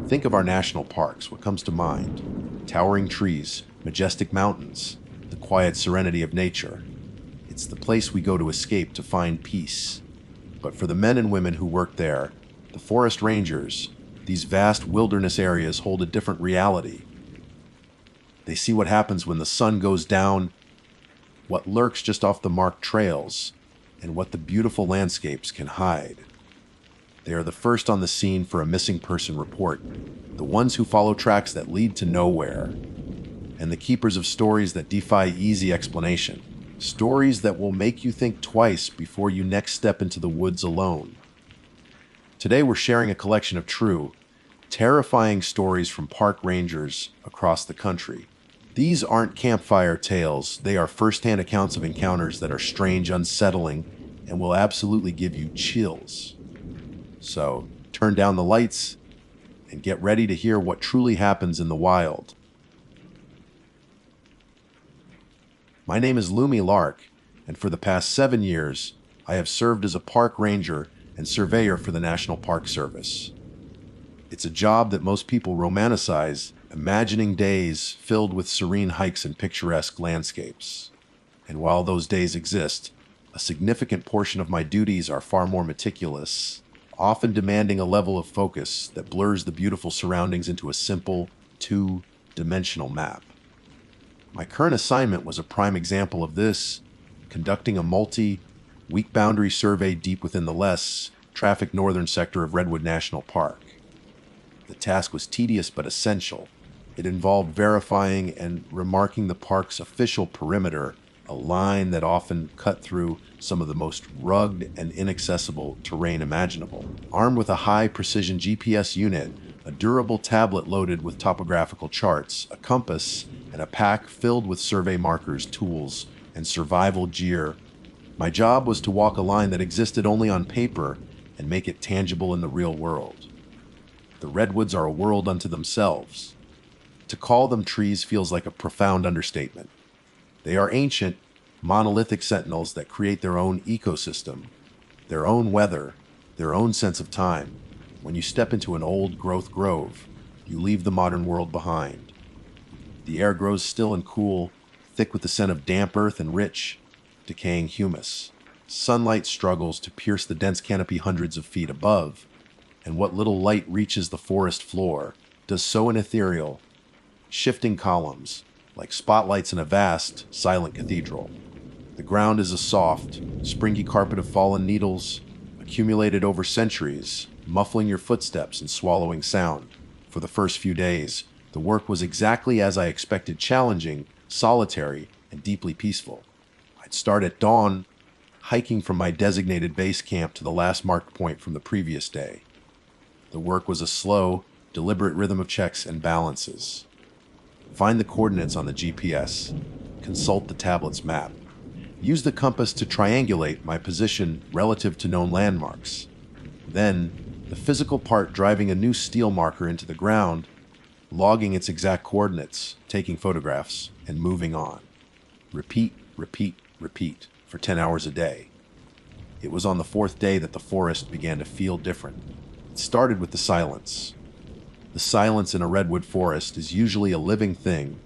Think of our national parks. What comes to mind? Towering trees, majestic mountains, the quiet serenity of nature. It's the place we go to escape, to find peace. But for the men and women who work there, the forest rangers, these vast wilderness areas hold a different reality. They see what happens when the sun goes down, what lurks just off the marked trails, and what the beautiful landscapes can hide. They are the first on the scene for a missing person report, the ones who follow tracks that lead to nowhere, and the keepers of stories that defy easy explanation. Stories that will make you think twice before you next step into the woods alone. Today we're sharing a collection of true, terrifying stories from park rangers across the country. These aren't campfire tales, they are first-hand accounts of encounters that are strange, unsettling, and will absolutely give you chills. So, turn down the lights and get ready to hear what truly happens in the wild. My name is Lumi Lark, and for the past 7 years, I have served as a park ranger and surveyor for the National Park Service. It's a job that most people romanticize, imagining days filled with serene hikes and picturesque landscapes. And while those days exist, a significant portion of my duties are far more meticulous, often demanding a level of focus that blurs the beautiful surroundings into a simple, two-dimensional map. My current assignment was a prime example of this, conducting a multi-week boundary survey deep within the less trafficked northern sector of Redwood National Park. The task was tedious but essential. It involved verifying and remarking the park's official perimeter, a line that often cut through some of the most rugged and inaccessible terrain imaginable. Armed with a high-precision GPS unit, a durable tablet loaded with topographical charts, a compass, and a pack filled with survey markers, tools, and survival gear, my job was to walk a line that existed only on paper and make it tangible in the real world. The redwoods are a world unto themselves. To call them trees feels like a profound understatement. They are ancient, monolithic sentinels that create their own ecosystem, their own weather, their own sense of time. When you step into an old-growth grove, you leave the modern world behind. The air grows still and cool, thick with the scent of damp earth and rich, decaying humus. Sunlight struggles to pierce the dense canopy hundreds of feet above, and what little light reaches the forest floor does so in ethereal, shifting columns, like spotlights in a vast, silent cathedral. The ground is a soft, springy carpet of fallen needles, accumulated over centuries, muffling your footsteps and swallowing sound. For the first few days, the work was exactly as I expected: challenging, solitary, and deeply peaceful. I'd start at dawn, hiking from my designated base camp to the last marked point from the previous day. The work was a slow, deliberate rhythm of checks and balances. Find the coordinates on the GPS, consult the tablet's map, use the compass to triangulate my position relative to known landmarks. Then, the physical part: driving a new steel marker into the ground, logging its exact coordinates, taking photographs, and moving on. Repeat, repeat, repeat for 10 hours a day. It was on the 4th day that the forest began to feel different. It started with the silence. The silence in a redwood forest is usually a living thing,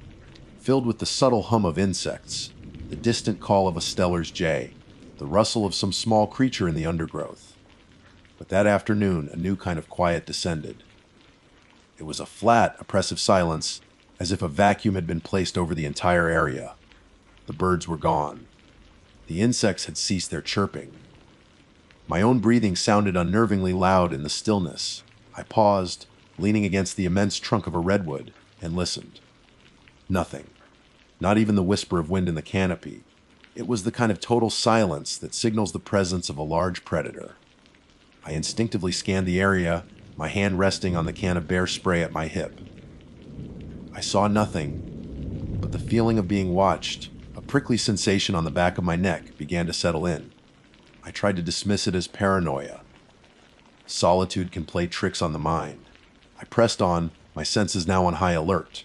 filled with the subtle hum of insects, the distant call of a Steller's jay, the rustle of some small creature in the undergrowth. But that afternoon, a new kind of quiet descended. It was a flat, oppressive silence, as if a vacuum had been placed over the entire area. The birds were gone. The insects had ceased their chirping. My own breathing sounded unnervingly loud in the stillness. I paused, leaning against the immense trunk of a redwood, and listened. Nothing. Not even the whisper of wind in the canopy. It was the kind of total silence that signals the presence of a large predator. I instinctively scanned the area, my hand resting on the can of bear spray at my hip. I saw nothing, but the feeling of being watched, a prickly sensation on the back of my neck, began to settle in. I tried to dismiss it as paranoia. Solitude can play tricks on the mind. I pressed on, my senses now on high alert.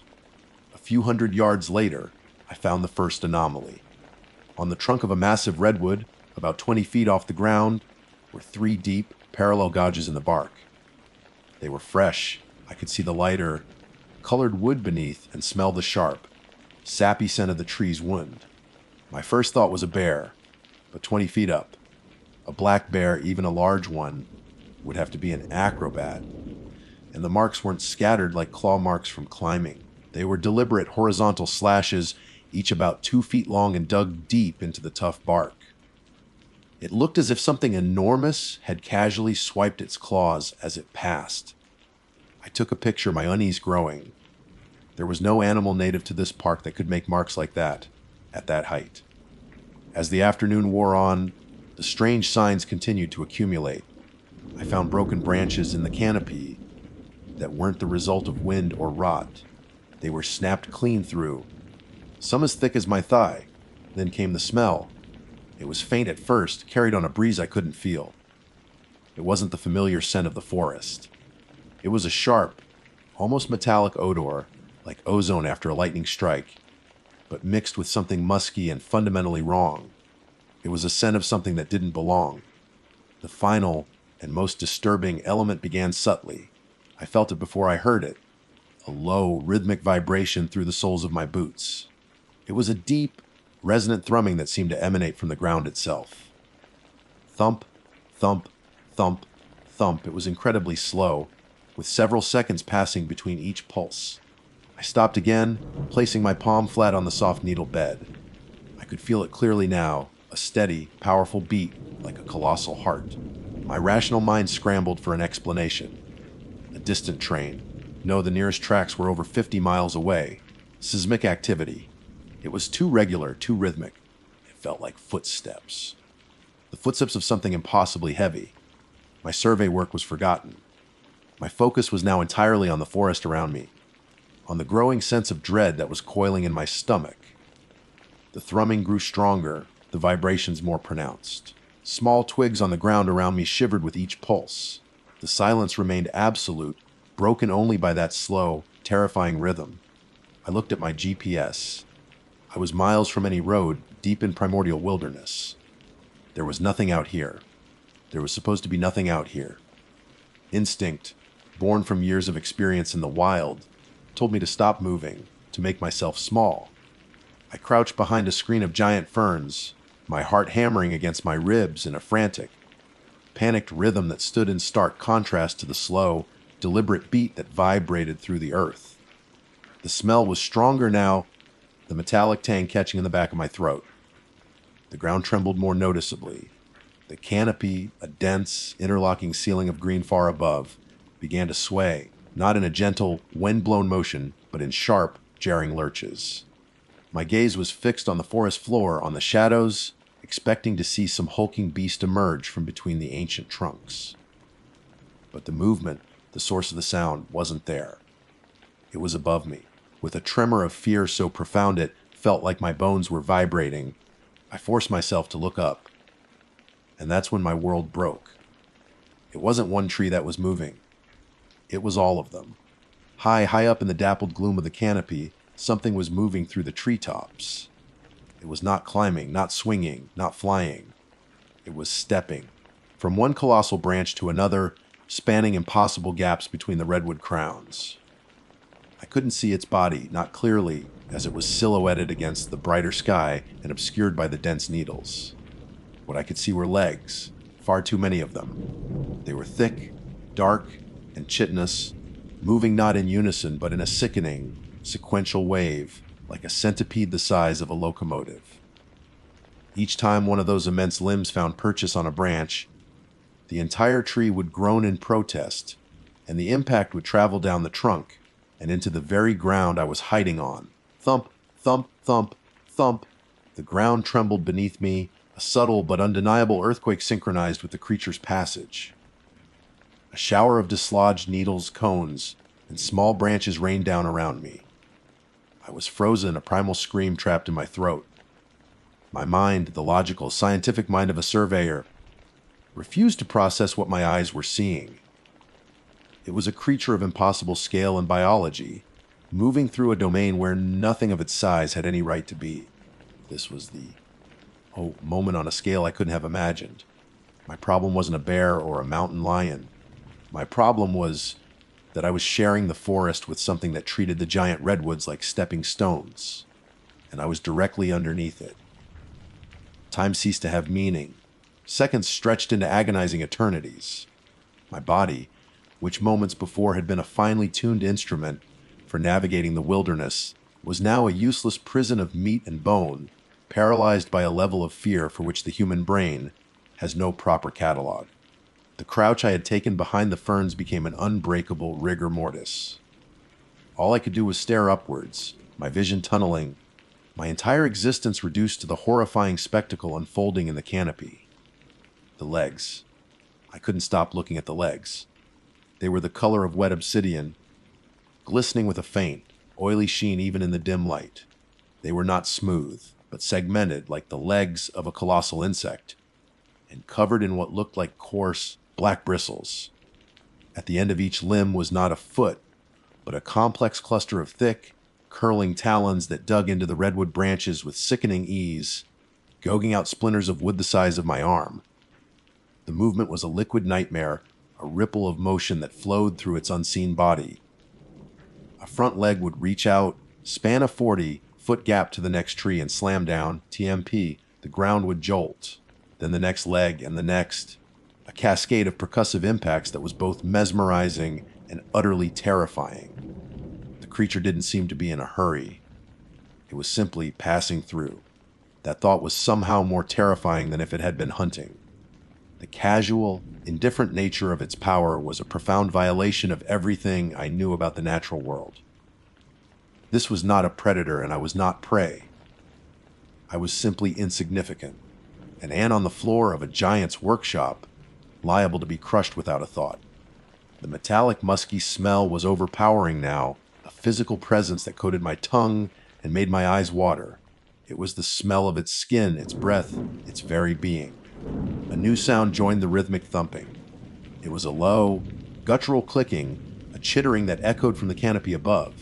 A few hundred yards later, I found the first anomaly. On the trunk of a massive redwood, about 20 feet off the ground, were 3 deep, parallel gouges in the bark. They were fresh, I could see the lighter, colored wood beneath and smell the sharp, sappy scent of the tree's wound. My first thought was a bear, but 20 feet up, a black bear, even a large one, would have to be an acrobat. And the marks weren't scattered like claw marks from climbing. They were deliberate horizontal slashes, each about 2 feet long and dug deep into the tough bark. It looked as if something enormous had casually swiped its claws as it passed. I took a picture, my unease growing. There was no animal native to this park that could make marks like that, at that height. As the afternoon wore on, the strange signs continued to accumulate. I found broken branches in the canopy that weren't the result of wind or rot. They were snapped clean through, some as thick as my thigh. Then came the smell. It was faint at first, carried on a breeze I couldn't feel. It wasn't the familiar scent of the forest. It was a sharp, almost metallic odor, like ozone after a lightning strike, but mixed with something musky and fundamentally wrong. It was a scent of something that didn't belong. The final and most disturbing element began subtly. I felt it before I heard it, a low, rhythmic vibration through the soles of my boots. It was a deep, resonant thrumming that seemed to emanate from the ground itself. Thump, thump, thump, thump. It was incredibly slow, with several seconds passing between each pulse. I stopped again, placing my palm flat on the soft needle bed. I could feel it clearly now, a steady, powerful beat like a colossal heart. My rational mind scrambled for an explanation. A distant train. No, the nearest tracks were over 50 miles away. Seismic activity. It was too regular, too rhythmic. It felt like footsteps. The footsteps of something impossibly heavy. My survey work was forgotten. My focus was now entirely on the forest around me, on the growing sense of dread that was coiling in my stomach. The thrumming grew stronger, the vibrations more pronounced. Small twigs on the ground around me shivered with each pulse. The silence remained absolute, broken only by that slow, terrifying rhythm. I looked at my GPS. I was miles from any road, deep in primordial wilderness. There was nothing out here. There was supposed to be nothing out here. Instinct, born from years of experience in the wild, told me to stop moving, to make myself small. I crouched behind a screen of giant ferns, my heart hammering against my ribs in a frantic, panicked rhythm that stood in stark contrast to the slow, deliberate beat that vibrated through the earth. The smell was stronger now, the metallic tang catching in the back of my throat. The ground trembled more noticeably. The canopy, a dense, interlocking ceiling of green far above, began to sway, not in a gentle, wind-blown motion, but in sharp, jarring lurches. My gaze was fixed on the forest floor, on the shadows, expecting to see some hulking beast emerge from between the ancient trunks. But the movement, the source of the sound, wasn't there. It was above me, with a tremor of fear so profound it felt like my bones were vibrating. I forced myself to look up, and that's when my world broke. It wasn't one tree that was moving. It was all of them. High up in the dappled gloom of the canopy, something was moving through the treetops. It was not climbing, not swinging, not flying. It was stepping, from one colossal branch to another, spanning impossible gaps between the redwood crowns. I couldn't see its body, not clearly, as it was silhouetted against the brighter sky and obscured by the dense needles. What I could see were legs, far too many of them. They were thick, dark, and chitinous, moving not in unison but in a sickening, sequential wave, like a centipede the size of a locomotive. Each time one of those immense limbs found purchase on a branch, the entire tree would groan in protest, and the impact would travel down the trunk and into the very ground I was hiding on. Thump, thump, thump, thump. The ground trembled beneath me, a subtle but undeniable earthquake synchronized with the creature's passage. A shower of dislodged needles, cones, and small branches rained down around me. I was frozen, a primal scream trapped in my throat. My mind, the logical, scientific mind of a surveyor, refused to process what my eyes were seeing. It was a creature of impossible scale and biology, moving through a domain where nothing of its size had any right to be. This was the moment on a scale I couldn't have imagined. My problem wasn't a bear or a mountain lion. My problem was that I was sharing the forest with something that treated the giant redwoods like stepping stones, and I was directly underneath it. Time ceased to have meaning. Seconds stretched into agonizing eternities. My body, which moments before had been a finely tuned instrument for navigating the wilderness, was now a useless prison of meat and bone, paralyzed by a level of fear for which the human brain has no proper catalog. The crouch I had taken behind the ferns became an unbreakable rigor mortis. All I could do was stare upwards, my vision tunneling, my entire existence reduced to the horrifying spectacle unfolding in the canopy. The legs. I couldn't stop looking at the legs. They were the color of wet obsidian, glistening with a faint, oily sheen even in the dim light. They were not smooth, but segmented like the legs of a colossal insect, and covered in what looked like coarse, black bristles. At the end of each limb was not a foot, but a complex cluster of thick, curling talons that dug into the redwood branches with sickening ease, gouging out splinters of wood the size of my arm. The movement was a liquid nightmare, a ripple of motion that flowed through its unseen body. A front leg would reach out, span a 40-foot gap to the next tree and slam down, TMP. The ground would jolt. Then the next leg and the next. A cascade of percussive impacts that was both mesmerizing and utterly terrifying. The creature didn't seem to be in a hurry. It was simply passing through. That thought was somehow more terrifying than if it had been hunting. The casual, indifferent nature of its power was a profound violation of everything I knew about the natural world. This was not a predator, and I was not prey. I was simply insignificant, an ant on the floor of a giant's workshop, liable to be crushed without a thought. The metallic, musky smell was overpowering now, a physical presence that coated my tongue and made my eyes water. It was the smell of its skin, its breath, its very being. A new sound joined the rhythmic thumping. It was a low, guttural clicking, a chittering that echoed from the canopy above.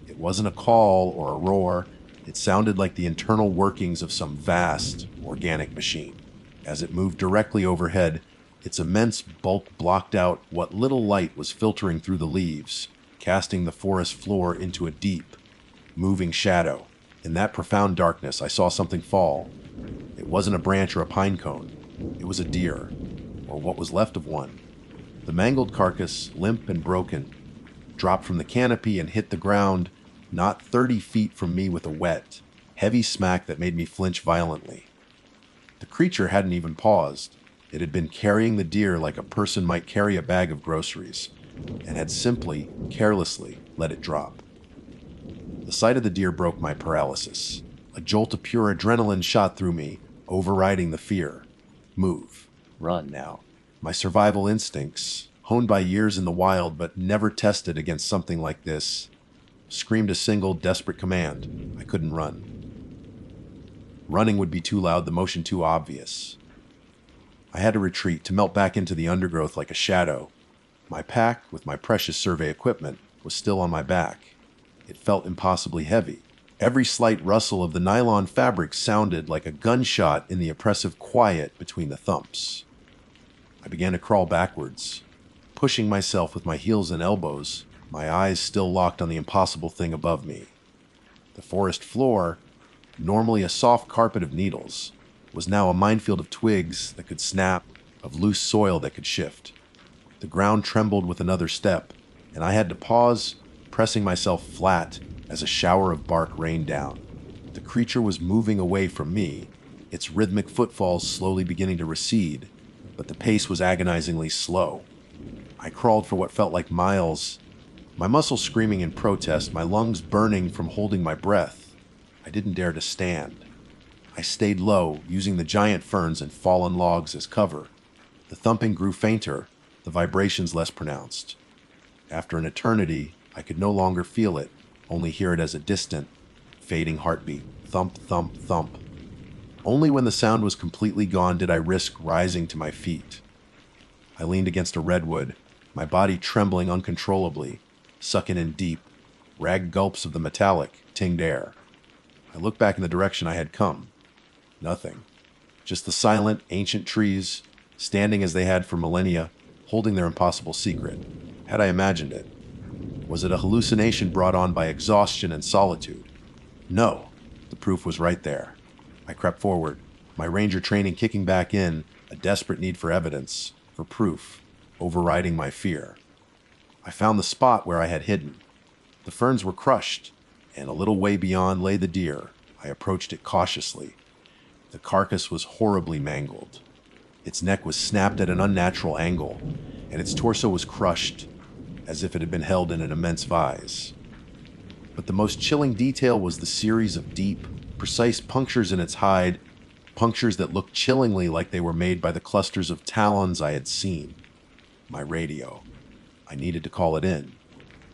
It wasn't a call or a roar. It sounded like the internal workings of some vast, organic machine. As it moved directly overhead, its immense bulk blocked out what little light was filtering through the leaves, casting the forest floor into a deep, moving shadow. In that profound darkness, I saw something fall. It wasn't a branch or a pine cone. It was a deer, or what was left of one. The mangled carcass, limp and broken, dropped from the canopy and hit the ground not 30 feet from me with a wet, heavy smack that made me flinch violently. The creature hadn't even paused. It had been carrying the deer like a person might carry a bag of groceries, and had simply, carelessly, let it drop. The sight of the deer broke my paralysis. A jolt of pure adrenaline shot through me, overriding the fear. Move. Run now. My survival instincts, honed by years in the wild but never tested against something like this, screamed a single desperate command. I couldn't run. Running would be too loud, the motion too obvious. I had to retreat, to melt back into the undergrowth like a shadow. My pack, with my precious survey equipment, was still on my back. It felt impossibly heavy. Every slight rustle of the nylon fabric sounded like a gunshot in the oppressive quiet between the thumps. I began to crawl backwards, pushing myself with my heels and elbows, my eyes still locked on the impossible thing above me. The forest floor, normally a soft carpet of needles, was now a minefield of twigs that could snap, of loose soil that could shift. The ground trembled with another step, and I had to pause, pressing myself flat as a shower of bark rained down. The creature was moving away from me, its rhythmic footfalls slowly beginning to recede, but the pace was agonizingly slow. I crawled for what felt like miles, my muscles screaming in protest, my lungs burning from holding my breath. I didn't dare to stand. I stayed low, using the giant ferns and fallen logs as cover. The thumping grew fainter, the vibrations less pronounced. After an eternity, I could no longer feel it, only hear it as a distant, fading heartbeat. Thump, thump, thump. Only when the sound was completely gone did I risk rising to my feet. I leaned against a redwood, my body trembling uncontrollably, sucking in deep, ragged gulps of the metallic, tinged air. I looked back in the direction I had come. Nothing. Just the silent, ancient trees, standing as they had for millennia, holding their impossible secret. Had I imagined it? Was it a hallucination brought on by exhaustion and solitude? No, the proof was right there. I crept forward, my ranger training kicking back in, a desperate need for evidence, for proof, overriding my fear. I found the spot where I had hidden. The ferns were crushed, and a little way beyond lay the deer. I approached it cautiously. The carcass was horribly mangled. Its neck was snapped at an unnatural angle, and its torso was crushed, as if it had been held in an immense vise. But the most chilling detail was the series of deep, precise punctures in its hide, punctures that looked chillingly like they were made by the clusters of talons I had seen. My radio. I needed to call it in.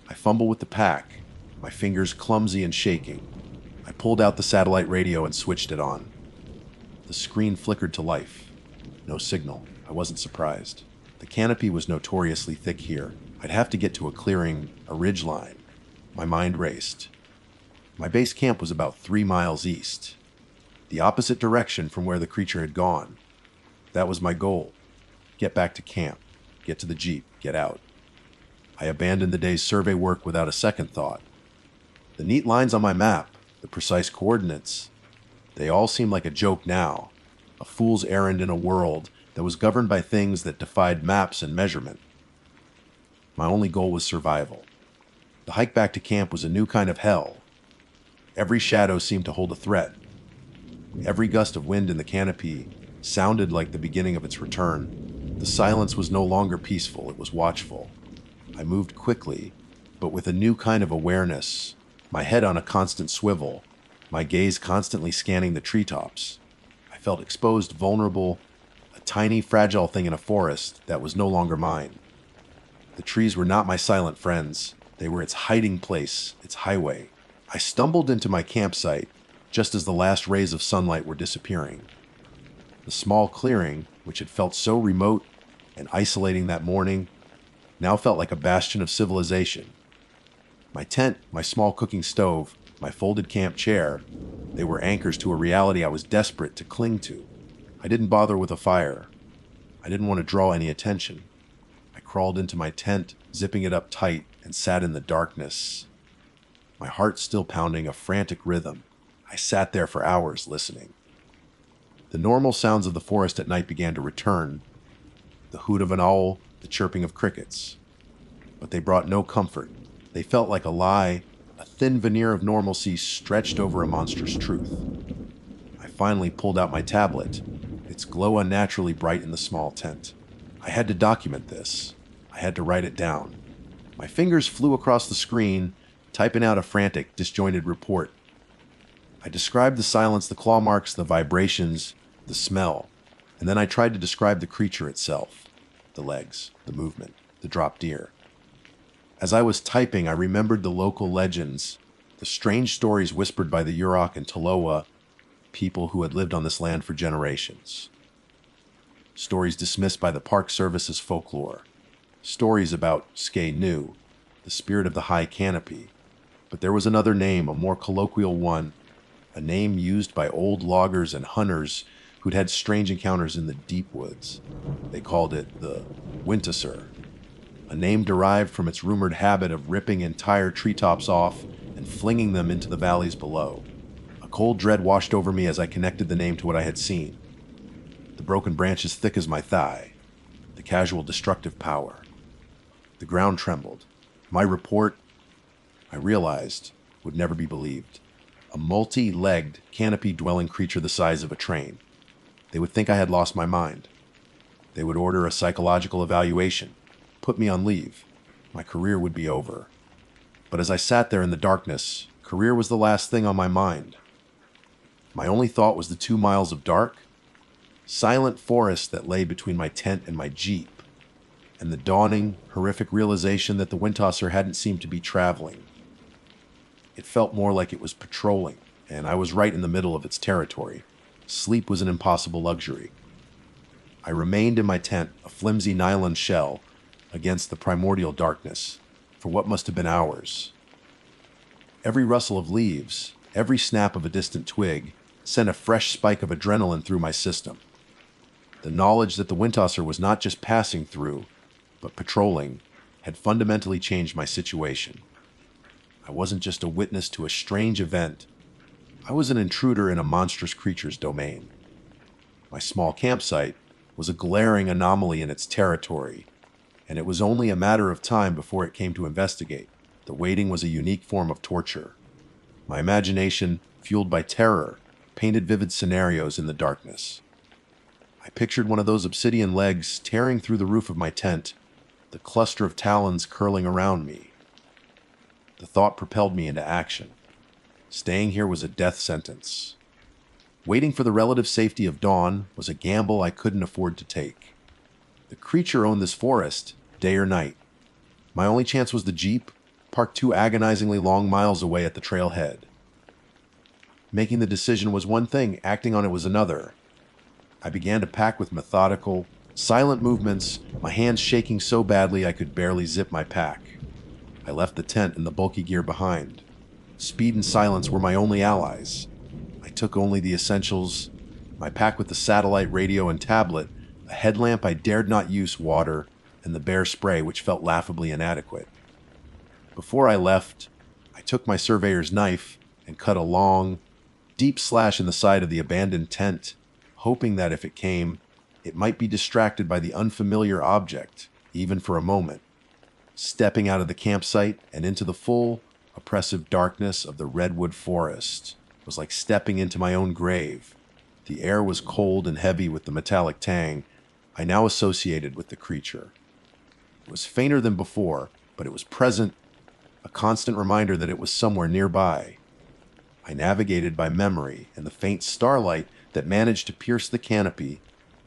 I fumbled with the pack, my fingers clumsy and shaking. I pulled out the satellite radio and switched it on. The screen flickered to life. No signal. I wasn't surprised. The canopy was notoriously thick here. I'd have to get to a clearing, a ridgeline. My mind raced. My base camp was about 3 miles east, the opposite direction from where the creature had gone. That was my goal. Get back to camp. Get to the jeep. Get out. I abandoned the day's survey work without a second thought. The neat lines on my map, the precise coordinates, they all seemed like a joke now, a fool's errand in a world that was governed by things that defied maps and measurement. My only goal was survival. The hike back to camp was a new kind of hell. Every shadow seemed to hold a threat. Every gust of wind in the canopy sounded like the beginning of its return. The silence was no longer peaceful, it was watchful. I moved quickly, but with a new kind of awareness, my head on a constant swivel, my gaze constantly scanning the treetops. I felt exposed, vulnerable, a tiny, fragile thing in a forest that was no longer mine. The trees were not my silent friends. They were its hiding place, its highway. I stumbled into my campsite just as the last rays of sunlight were disappearing. The small clearing, which had felt so remote and isolating that morning, now felt like a bastion of civilization. My tent, my small cooking stove, my folded camp chair, they were anchors to a reality I was desperate to cling to. I didn't bother with a fire. I didn't want to draw any attention. I crawled into my tent, zipping it up tight, and sat in the darkness. My heart still pounding a frantic rhythm. I sat there for hours listening. The normal sounds of the forest at night began to return. The hoot of an owl, the chirping of crickets. But they brought no comfort. They felt like a lie, a thin veneer of normalcy stretched over a monstrous truth. I finally pulled out my tablet, its glow unnaturally bright in the small tent. I had to document this. I had to write it down. My fingers flew across the screen, typing out a frantic, disjointed report. I described the silence, the claw marks, the vibrations, the smell, and then I tried to describe the creature itself. The legs, the movement, the dropped deer. As I was typing, I remembered the local legends, the strange stories whispered by the Yurok and Tolowa, people who had lived on this land for generations. Stories dismissed by the Park Service as folklore. Stories about Skay Nu, the spirit of the high canopy. But there was another name, a more colloquial one, a name used by old loggers and hunters who'd had strange encounters in the deep woods. They called it the Wintasur, a name derived from its rumored habit of ripping entire treetops off and flinging them into the valleys below. A cold dread washed over me as I connected the name to what I had seen. The broken branches thick as my thigh, the casual destructive power. The ground trembled. My report, I realized, would never be believed. A multi-legged, canopy-dwelling creature the size of a train. They would think I had lost my mind. They would order a psychological evaluation, put me on leave. My career would be over. But as I sat there in the darkness, career was the last thing on my mind. My only thought was the 2 miles of dark, silent forest that lay between my tent and my jeep, and the dawning, horrific realization that the Windtosser hadn't seemed to be traveling. It felt more like it was patrolling, and I was right in the middle of its territory. Sleep was an impossible luxury. I remained in my tent, a flimsy nylon shell, against the primordial darkness, for what must have been hours. Every rustle of leaves, every snap of a distant twig, sent a fresh spike of adrenaline through my system. The knowledge that the Windtosser was not just passing through, but patrolling had fundamentally changed my situation. I wasn't just a witness to a strange event. I was an intruder in a monstrous creature's domain. My small campsite was a glaring anomaly in its territory, and it was only a matter of time before it came to investigate. The waiting was a unique form of torture. My imagination, fueled by terror, painted vivid scenarios in the darkness. I pictured one of those obsidian legs tearing through the roof of my tent, the cluster of talons curling around me. The thought propelled me into action. Staying here was a death sentence. Waiting for the relative safety of dawn was a gamble I couldn't afford to take. The creature owned this forest, day or night. My only chance was the Jeep, parked 2 agonizingly long miles away at the trailhead. Making the decision was one thing, acting on it was another. I began to pack with methodical, silent movements, my hands shaking so badly I could barely zip my pack. I left the tent and the bulky gear behind. Speed and silence were my only allies. I took only the essentials, my pack with the satellite radio and tablet, a headlamp I dared not use, water, and the bear spray which felt laughably inadequate. Before I left, I took my surveyor's knife and cut a long, deep slash in the side of the abandoned tent, hoping that if it came, it might be distracted by the unfamiliar object, even for a moment. Stepping out of the campsite and into the full, oppressive darkness of the redwood forest was like stepping into my own grave. The air was cold and heavy with the metallic tang I now associated with the creature. It was fainter than before, but it was present, a constant reminder that it was somewhere nearby. I navigated by memory in the faint starlight that managed to pierce the canopy,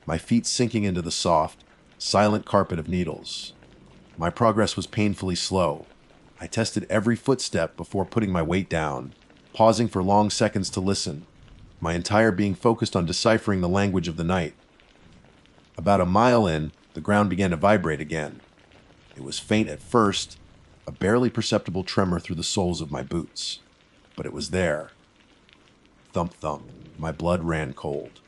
my feet sinking into the soft, silent carpet of needles. My progress was painfully slow. I tested every footstep before putting my weight down, pausing for long seconds to listen, my entire being focused on deciphering the language of the night. About a mile in, the ground began to vibrate again. It was faint at first, a barely perceptible tremor through the soles of my boots. But it was there. Thump, thump. My blood ran cold.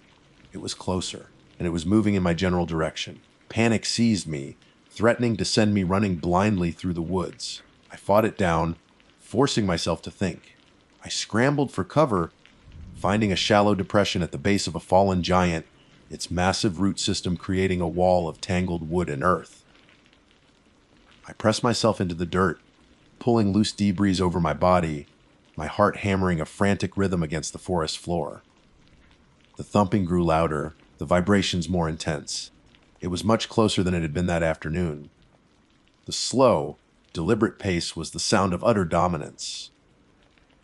It was closer, and it was moving in my general direction. Panic seized me, threatening to send me running blindly through the woods. I fought it down, forcing myself to think. I scrambled for cover, finding a shallow depression at the base of a fallen giant, its massive root system creating a wall of tangled wood and earth. I pressed myself into the dirt, pulling loose debris over my body, my heart hammering a frantic rhythm against the forest floor. The thumping grew louder, the vibrations more intense. It was much closer than it had been that afternoon. The slow, deliberate pace was the sound of utter dominance.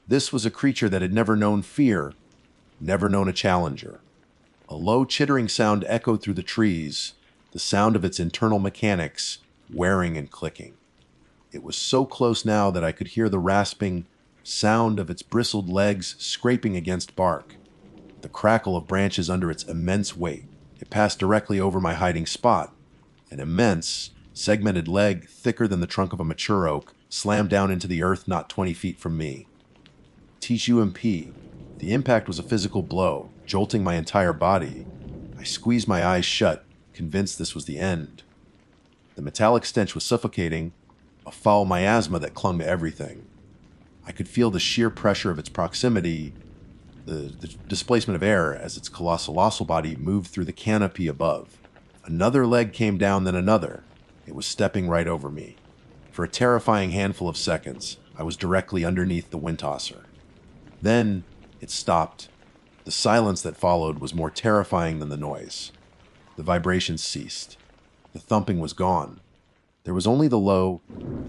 This was a creature that had never known fear, never known a challenger. A low chittering sound echoed through the trees, the sound of its internal mechanics, whirring and clicking. It was so close now that I could hear the rasping sound of its bristled legs scraping against bark, the crackle of branches under its immense weight. It passed directly over my hiding spot. An immense, segmented leg, thicker than the trunk of a mature oak, slammed down into the earth not 20 feet from me. TSUMP. The impact was a physical blow, jolting my entire body. I squeezed my eyes shut, convinced this was the end. The metallic stench was suffocating, a foul miasma that clung to everything. I could feel the sheer pressure of its proximity, the displacement of air as its colossal body moved through the canopy above. Another leg came down, then another. It was stepping right over me. For a terrifying handful of seconds, I was directly underneath the windtosser. Then it stopped. The silence that followed was more terrifying than the noise. The vibrations ceased. The thumping was gone. There was only the low,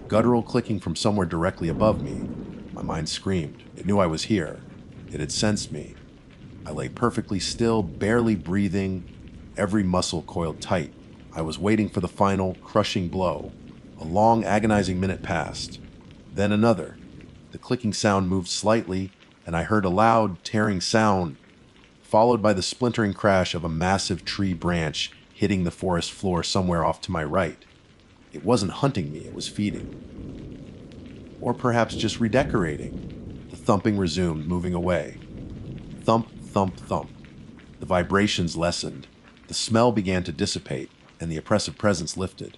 guttural clicking from somewhere directly above me. My mind screamed. It knew I was here. It had sensed me. I lay perfectly still, barely breathing, every muscle coiled tight. I was waiting for the final, crushing blow. A long, agonizing minute passed. Then another. The clicking sound moved slightly, and I heard a loud, tearing sound, followed by the splintering crash of a massive tree branch hitting the forest floor somewhere off to my right. It wasn't hunting me, it was feeding. Or perhaps just redecorating. The thumping resumed, moving away. Thump, thump, thump. The vibrations lessened. The smell began to dissipate, and the oppressive presence lifted.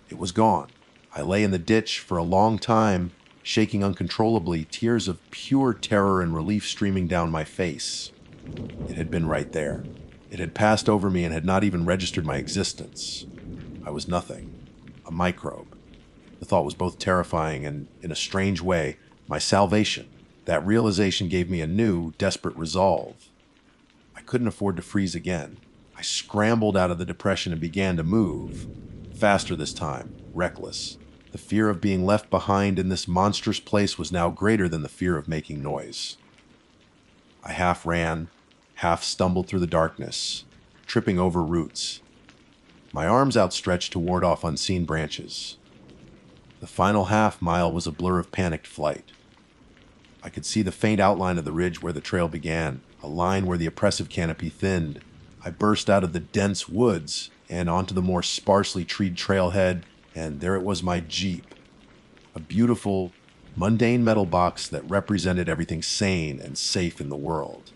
It was gone. I lay in the ditch for a long time, shaking uncontrollably, tears of pure terror and relief streaming down my face. It had been right there. It had passed over me and had not even registered my existence. I was nothing. A microbe. The thought was both terrifying and, in a strange way, my salvation. That realization gave me a new, desperate resolve. I couldn't afford to freeze again. I scrambled out of the depression and began to move. Faster this time, reckless. The fear of being left behind in this monstrous place was now greater than the fear of making noise. I half ran, half stumbled through the darkness, tripping over roots, my arms outstretched to ward off unseen branches. The final half-mile was a blur of panicked flight. I could see the faint outline of the ridge where the trail began, a line where the oppressive canopy thinned. I burst out of the dense woods and onto the more sparsely treed trailhead, and there it was, my Jeep. A beautiful, mundane metal box that represented everything sane and safe in the world.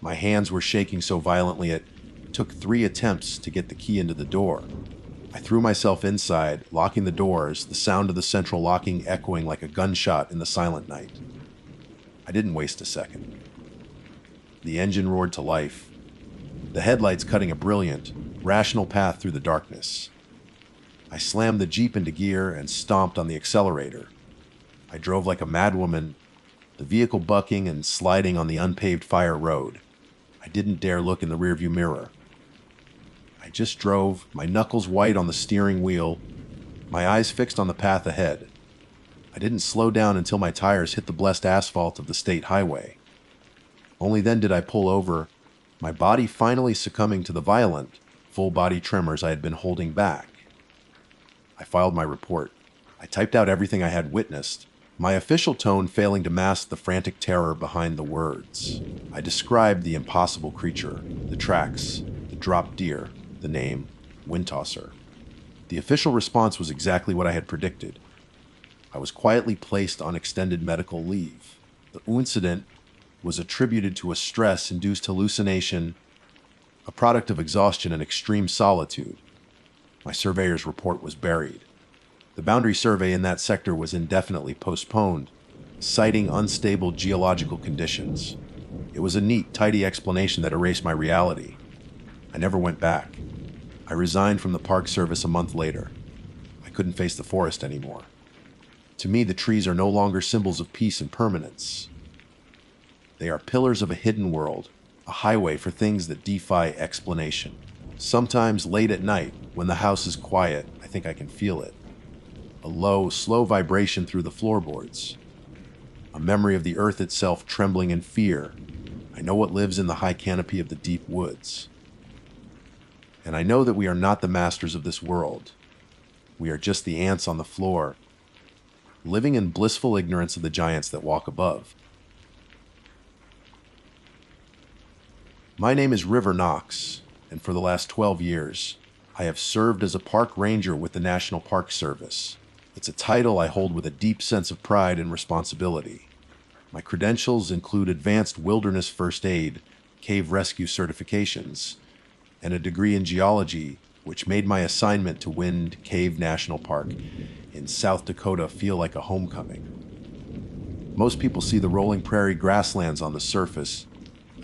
My hands were shaking so violently it took 3 attempts to get the key into the door. I threw myself inside, locking the doors, the sound of the central locking echoing like a gunshot in the silent night. I didn't waste a second. The engine roared to life, the headlights cutting a brilliant, rational path through the darkness. I slammed the Jeep into gear and stomped on the accelerator. I drove like a madwoman, the vehicle bucking and sliding on the unpaved fire road. I didn't dare look in the rearview mirror. I just drove, my knuckles white on the steering wheel, my eyes fixed on the path ahead. I didn't slow down until my tires hit the blessed asphalt of the state highway. Only then did I pull over, my body finally succumbing to the violent, full-body tremors I had been holding back. I filed my report. I typed out everything I had witnessed, my official tone failing to mask the frantic terror behind the words. I described the impossible creature, the tracks, the dropped deer, the name, Windtosser. The official response was exactly what I had predicted. I was quietly placed on extended medical leave. The incident was attributed to a stress-induced hallucination, a product of exhaustion and extreme solitude. My surveyor's report was buried. The boundary survey in that sector was indefinitely postponed, citing unstable geological conditions. It was a neat, tidy explanation that erased my reality. I never went back. I resigned from the Park Service a month later. I couldn't face the forest anymore. To me, the trees are no longer symbols of peace and permanence. They are pillars of a hidden world, a highway for things that defy explanation. Sometimes late at night, when the house is quiet, I think I can feel it. A low, slow vibration through the floorboards. A memory of the earth itself trembling in fear. I know what lives in the high canopy of the deep woods. And I know that we are not the masters of this world. We are just the ants on the floor, living in blissful ignorance of the giants that walk above. My name is River Knox, and for the last 12 years, I have served as a park ranger with the National Park Service. It's a title I hold with a deep sense of pride and responsibility. My credentials include advanced wilderness first aid, cave rescue certifications, and a degree in geology, which made my assignment to Wind Cave National Park in South Dakota feel like a homecoming. Most people see the rolling prairie grasslands on the surface,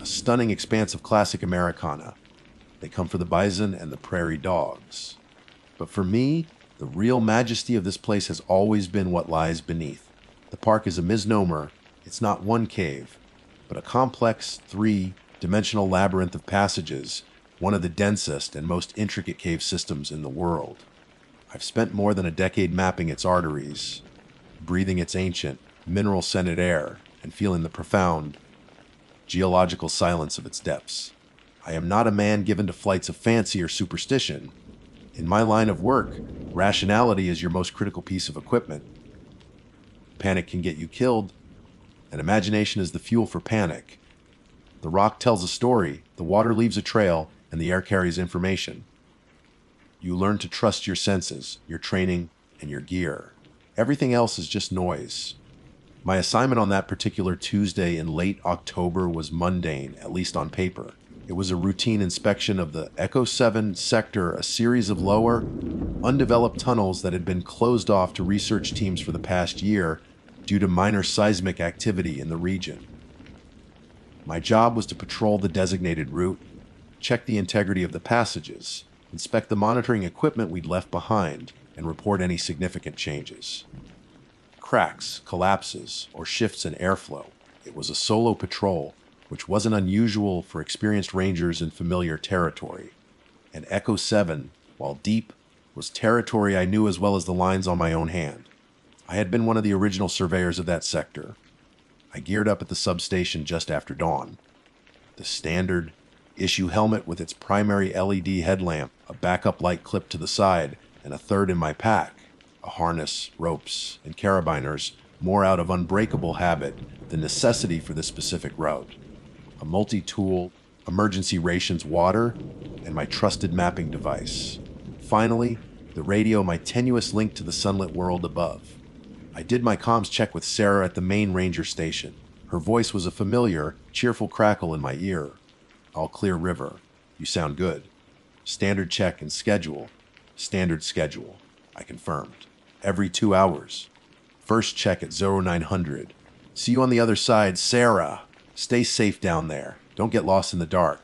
a stunning expanse of classic Americana. They come for the bison and the prairie dogs. But for me, the real majesty of this place has always been what lies beneath. The park is a misnomer. It's not one cave, but a complex, 3-dimensional labyrinth of passages, one of the densest and most intricate cave systems in the world. I've spent more than a decade mapping its arteries, breathing its ancient, mineral-scented air, and feeling the profound, geological silence of its depths. I am not a man given to flights of fancy or superstition. In my line of work, rationality is your most critical piece of equipment. Panic can get you killed, and imagination is the fuel for panic. The rock tells a story, the water leaves a trail, and the air carries information. You learn to trust your senses, your training, and your gear. Everything else is just noise. My assignment on that particular Tuesday in late October was mundane, at least on paper. It was a routine inspection of the Echo 7 sector, a series of lower, undeveloped tunnels that had been closed off to research teams for the past year due to minor seismic activity in the region. My job was to patrol the designated route, check the integrity of the passages, inspect the monitoring equipment we'd left behind, and report any significant changes. Cracks, collapses, or shifts in airflow. It was a solo patrol, which wasn't unusual for experienced rangers in familiar territory. And Echo 7, while deep, was territory I knew as well as the lines on my own hand. I had been one of the original surveyors of that sector. I geared up at the substation just after dawn. The standard issue helmet with its primary LED headlamp, a backup light clipped to the side, and a third in my pack, a harness, ropes, and carabiners, more out of unbreakable habit than necessity for this specific route. A multi-tool, emergency rations, water, and my trusted mapping device. Finally, the radio, my tenuous link to the sunlit world above. I did my comms check with Sarah at the main ranger station. Her voice was a familiar, cheerful crackle in my ear. All clear, River. You sound good. Standard check and schedule. Standard schedule. I confirmed. Every 2 hours. First check at 0900. See you on the other side, Sarah. Stay safe down there. Don't get lost in the dark.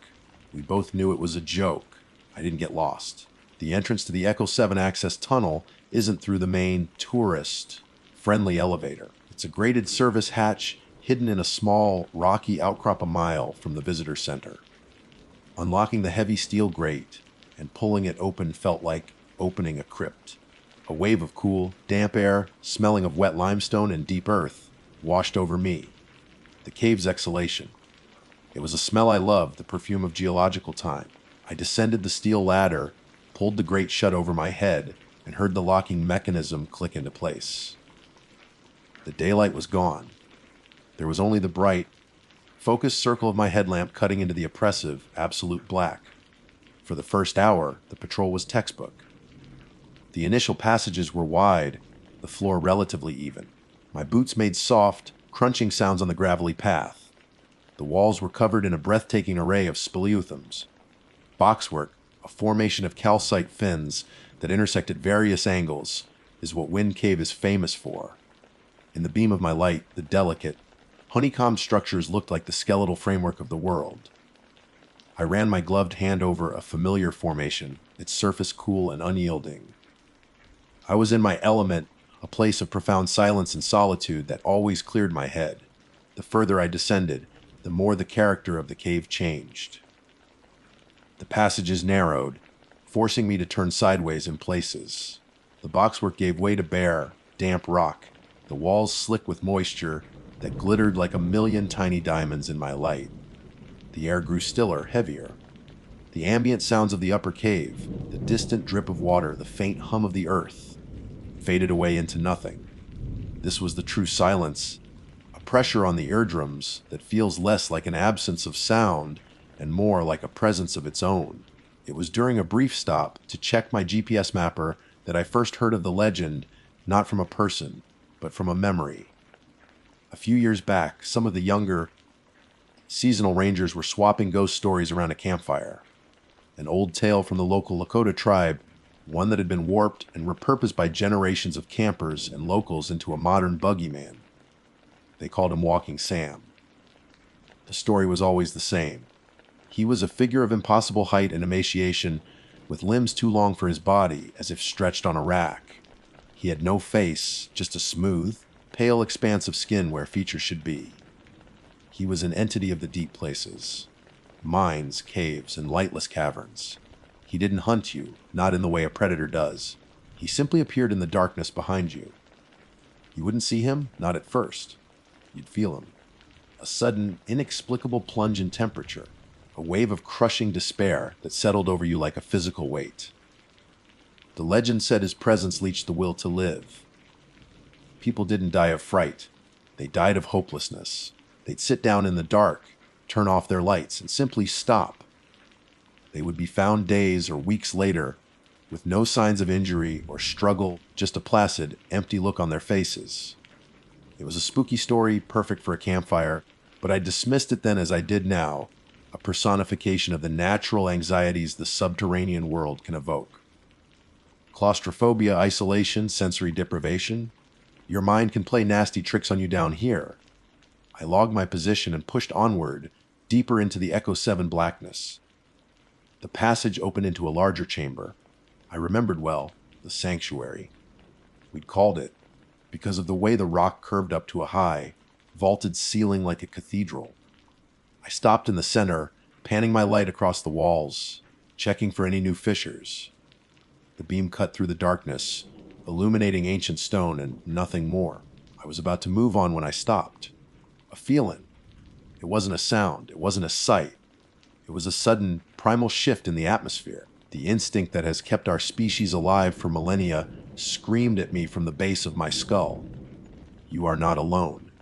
We both knew it was a joke. I didn't get lost. The entrance to the Echo 7 access tunnel isn't through the main tourist-friendly elevator. It's a graded service hatch hidden in a small, rocky outcrop a mile from the visitor center. Unlocking the heavy steel grate and pulling it open felt like opening a crypt. A wave of cool, damp air, smelling of wet limestone and deep earth, washed over me. The cave's exhalation. It was a smell I loved, the perfume of geological time. I descended the steel ladder, pulled the grate shut over my head, and heard the locking mechanism click into place. The daylight was gone. There was only the bright, focused circle of my headlamp cutting into the oppressive, absolute black. For the first hour, the patrol was textbook. The initial passages were wide, the floor relatively even. My boots made soft, crunching sounds on the gravelly path. The walls were covered in a breathtaking array of speleothems. Boxwork, a formation of calcite fins that intersect at various angles, is what Wind Cave is famous for. In the beam of my light, the delicate, honeycombed structures looked like the skeletal framework of the world. I ran my gloved hand over a familiar formation, its surface cool and unyielding. I was in my element, a place of profound silence and solitude that always cleared my head. The further I descended, the more the character of the cave changed. The passages narrowed, forcing me to turn sideways in places. The boxwork gave way to bare, damp rock, the walls slick with moisture that glittered like a million tiny diamonds in my light. The air grew stiller, heavier. The ambient sounds of the upper cave, the distant drip of water, the faint hum of the earth, faded away into nothing. This was the true silence, a pressure on the eardrums that feels less like an absence of sound and more like a presence of its own. It was during a brief stop to check my GPS mapper that I first heard of the legend, not from a person, but from a memory. A few years back, some of the younger, seasonal rangers were swapping ghost stories around a campfire. An old tale from the local Lakota tribe, one that had been warped and repurposed by generations of campers and locals into a modern boogeyman. They called him Walking Sam. The story was always the same. He was a figure of impossible height and emaciation, with limbs too long for his body, as if stretched on a rack. He had no face, just a smooth, pale expanse of skin where features should be. He was an entity of the deep places. Mines, caves, and lightless caverns. He didn't hunt you, not in the way a predator does. He simply appeared in the darkness behind you. You wouldn't see him, not at first. You'd feel him. A sudden, inexplicable plunge in temperature. A wave of crushing despair that settled over you like a physical weight. The legend said his presence leached the will to live. People didn't die of fright. They died of hopelessness. They'd sit down in the dark, turn off their lights, and simply stop. They would be found days or weeks later with no signs of injury or struggle, just a placid, empty look on their faces. It was a spooky story, perfect for a campfire, but I dismissed it then as I did now, a personification of the natural anxieties the subterranean world can evoke. Claustrophobia, isolation, sensory deprivation. Your mind can play nasty tricks on you down here. I logged my position and pushed onward, deeper into the Echo 7 blackness. The passage opened into a larger chamber. I remembered well, the sanctuary. We'd called it because of the way the rock curved up to a high, vaulted ceiling like a cathedral. I stopped in the center, panning my light across the walls, checking for any new fissures. The beam cut through the darkness, illuminating ancient stone and nothing more. I was about to move on when I stopped. A feeling. It wasn't a sound. It wasn't a sight. It was a sudden, primal shift in the atmosphere. The instinct that has kept our species alive for millennia screamed at me from the base of my skull. You are not alone.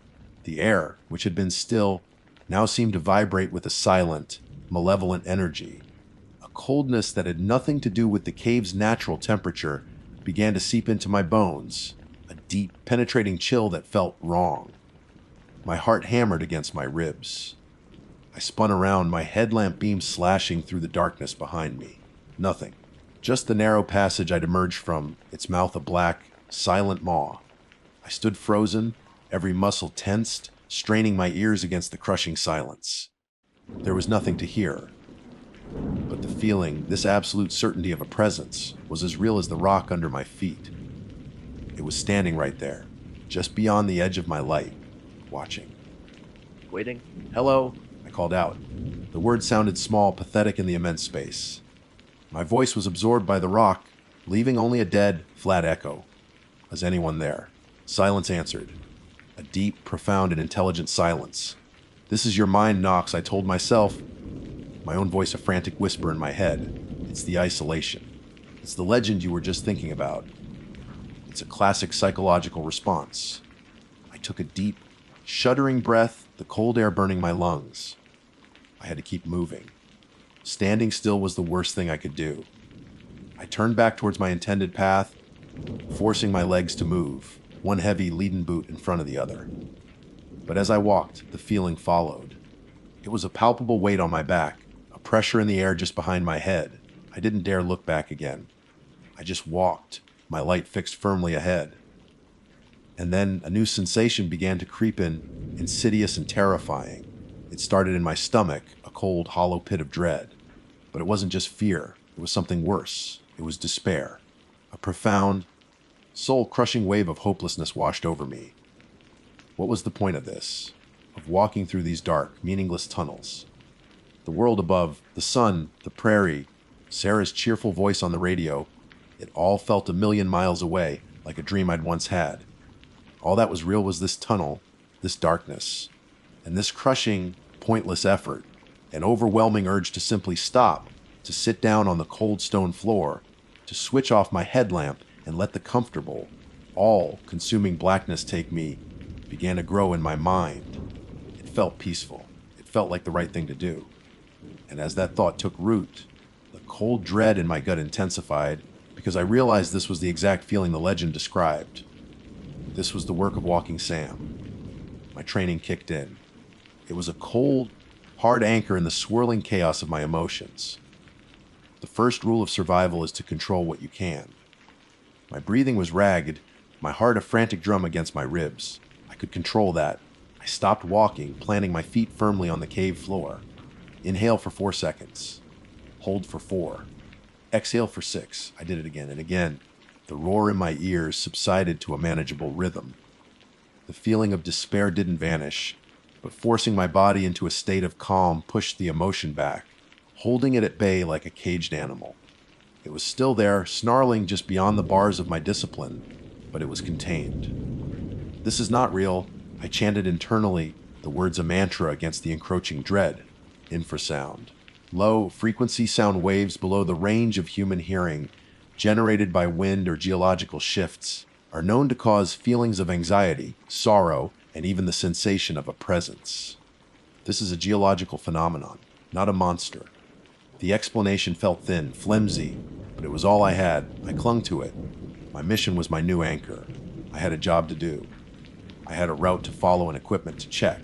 The air, which had been still, now seemed to vibrate with a silent, malevolent energy. A coldness that had nothing to do with the cave's natural temperature began to seep into my bones, a deep, penetrating chill that felt wrong. My heart hammered against my ribs. I spun around, my headlamp beam slashing through the darkness behind me. Nothing. Just the narrow passage I'd emerged from, its mouth a black, silent maw. I stood frozen, every muscle tensed, straining my ears against the crushing silence. There was nothing to hear. But the feeling, this absolute certainty of a presence, was as real as the rock under my feet. It was standing right there, just beyond the edge of my light, watching. Waiting. "Hello," I called out. The word sounded small, pathetic in the immense space. My voice was absorbed by the rock, leaving only a dead, flat echo. Was anyone there? Silence answered. A deep, profound, and intelligent silence. "This is your mind, Knox," I told myself. My own voice a frantic whisper in my head. "It's the isolation. It's the legend you were just thinking about. It's a classic psychological response." I took a deep, shuddering breath, the cold air burning my lungs. I had to keep moving. Standing still was the worst thing I could do. I turned back towards my intended path, forcing my legs to move, one heavy leaden boot in front of the other. But as I walked, the feeling followed. It was a palpable weight on my back, a pressure in the air just behind my head. I didn't dare look back again. I just walked, my light fixed firmly ahead. And then a new sensation began to creep in, insidious and terrifying. It started in my stomach, a cold, hollow pit of dread. But it wasn't just fear. It was something worse. It was despair. A profound, soul-crushing wave of hopelessness washed over me. What was the point of this? Of walking through these dark, meaningless tunnels? The world above, the sun, the prairie, Sarah's cheerful voice on the radio, it all felt a million miles away, like a dream I'd once had. All that was real was this tunnel, this darkness, and this crushing, pointless effort, an overwhelming urge to simply stop, to sit down on the cold stone floor, to switch off my headlamp and let the comfortable, all-consuming blackness take me, began to grow in my mind. It felt peaceful. It felt like the right thing to do. And as that thought took root, the cold dread in my gut intensified because I realized this was the exact feeling the legend described. This was the work of Walking Sam. My training kicked in. It was a cold, hard anchor in the swirling chaos of my emotions. The first rule of survival is to control what you can. My breathing was ragged, my heart a frantic drum against my ribs. I could control that. I stopped walking, planting my feet firmly on the cave floor. Inhale for 4 seconds. Hold for 4. Exhale for 6. I did it again and again. The roar in my ears subsided to a manageable rhythm. The feeling of despair didn't vanish, but forcing my body into a state of calm pushed the emotion back, holding it at bay like a caged animal. It was still there, snarling just beyond the bars of my discipline, but it was contained. "This is not real," I chanted internally, the words a mantra against the encroaching dread. Infrasound. Low frequency sound waves below the range of human hearing, generated by wind or geological shifts, are known to cause feelings of anxiety, sorrow, and even the sensation of a presence. This is a geological phenomenon, not a monster. The explanation felt thin, flimsy, but it was all I had. I clung to it. My mission was my new anchor. I had a job to do. I had a route to follow and equipment to check.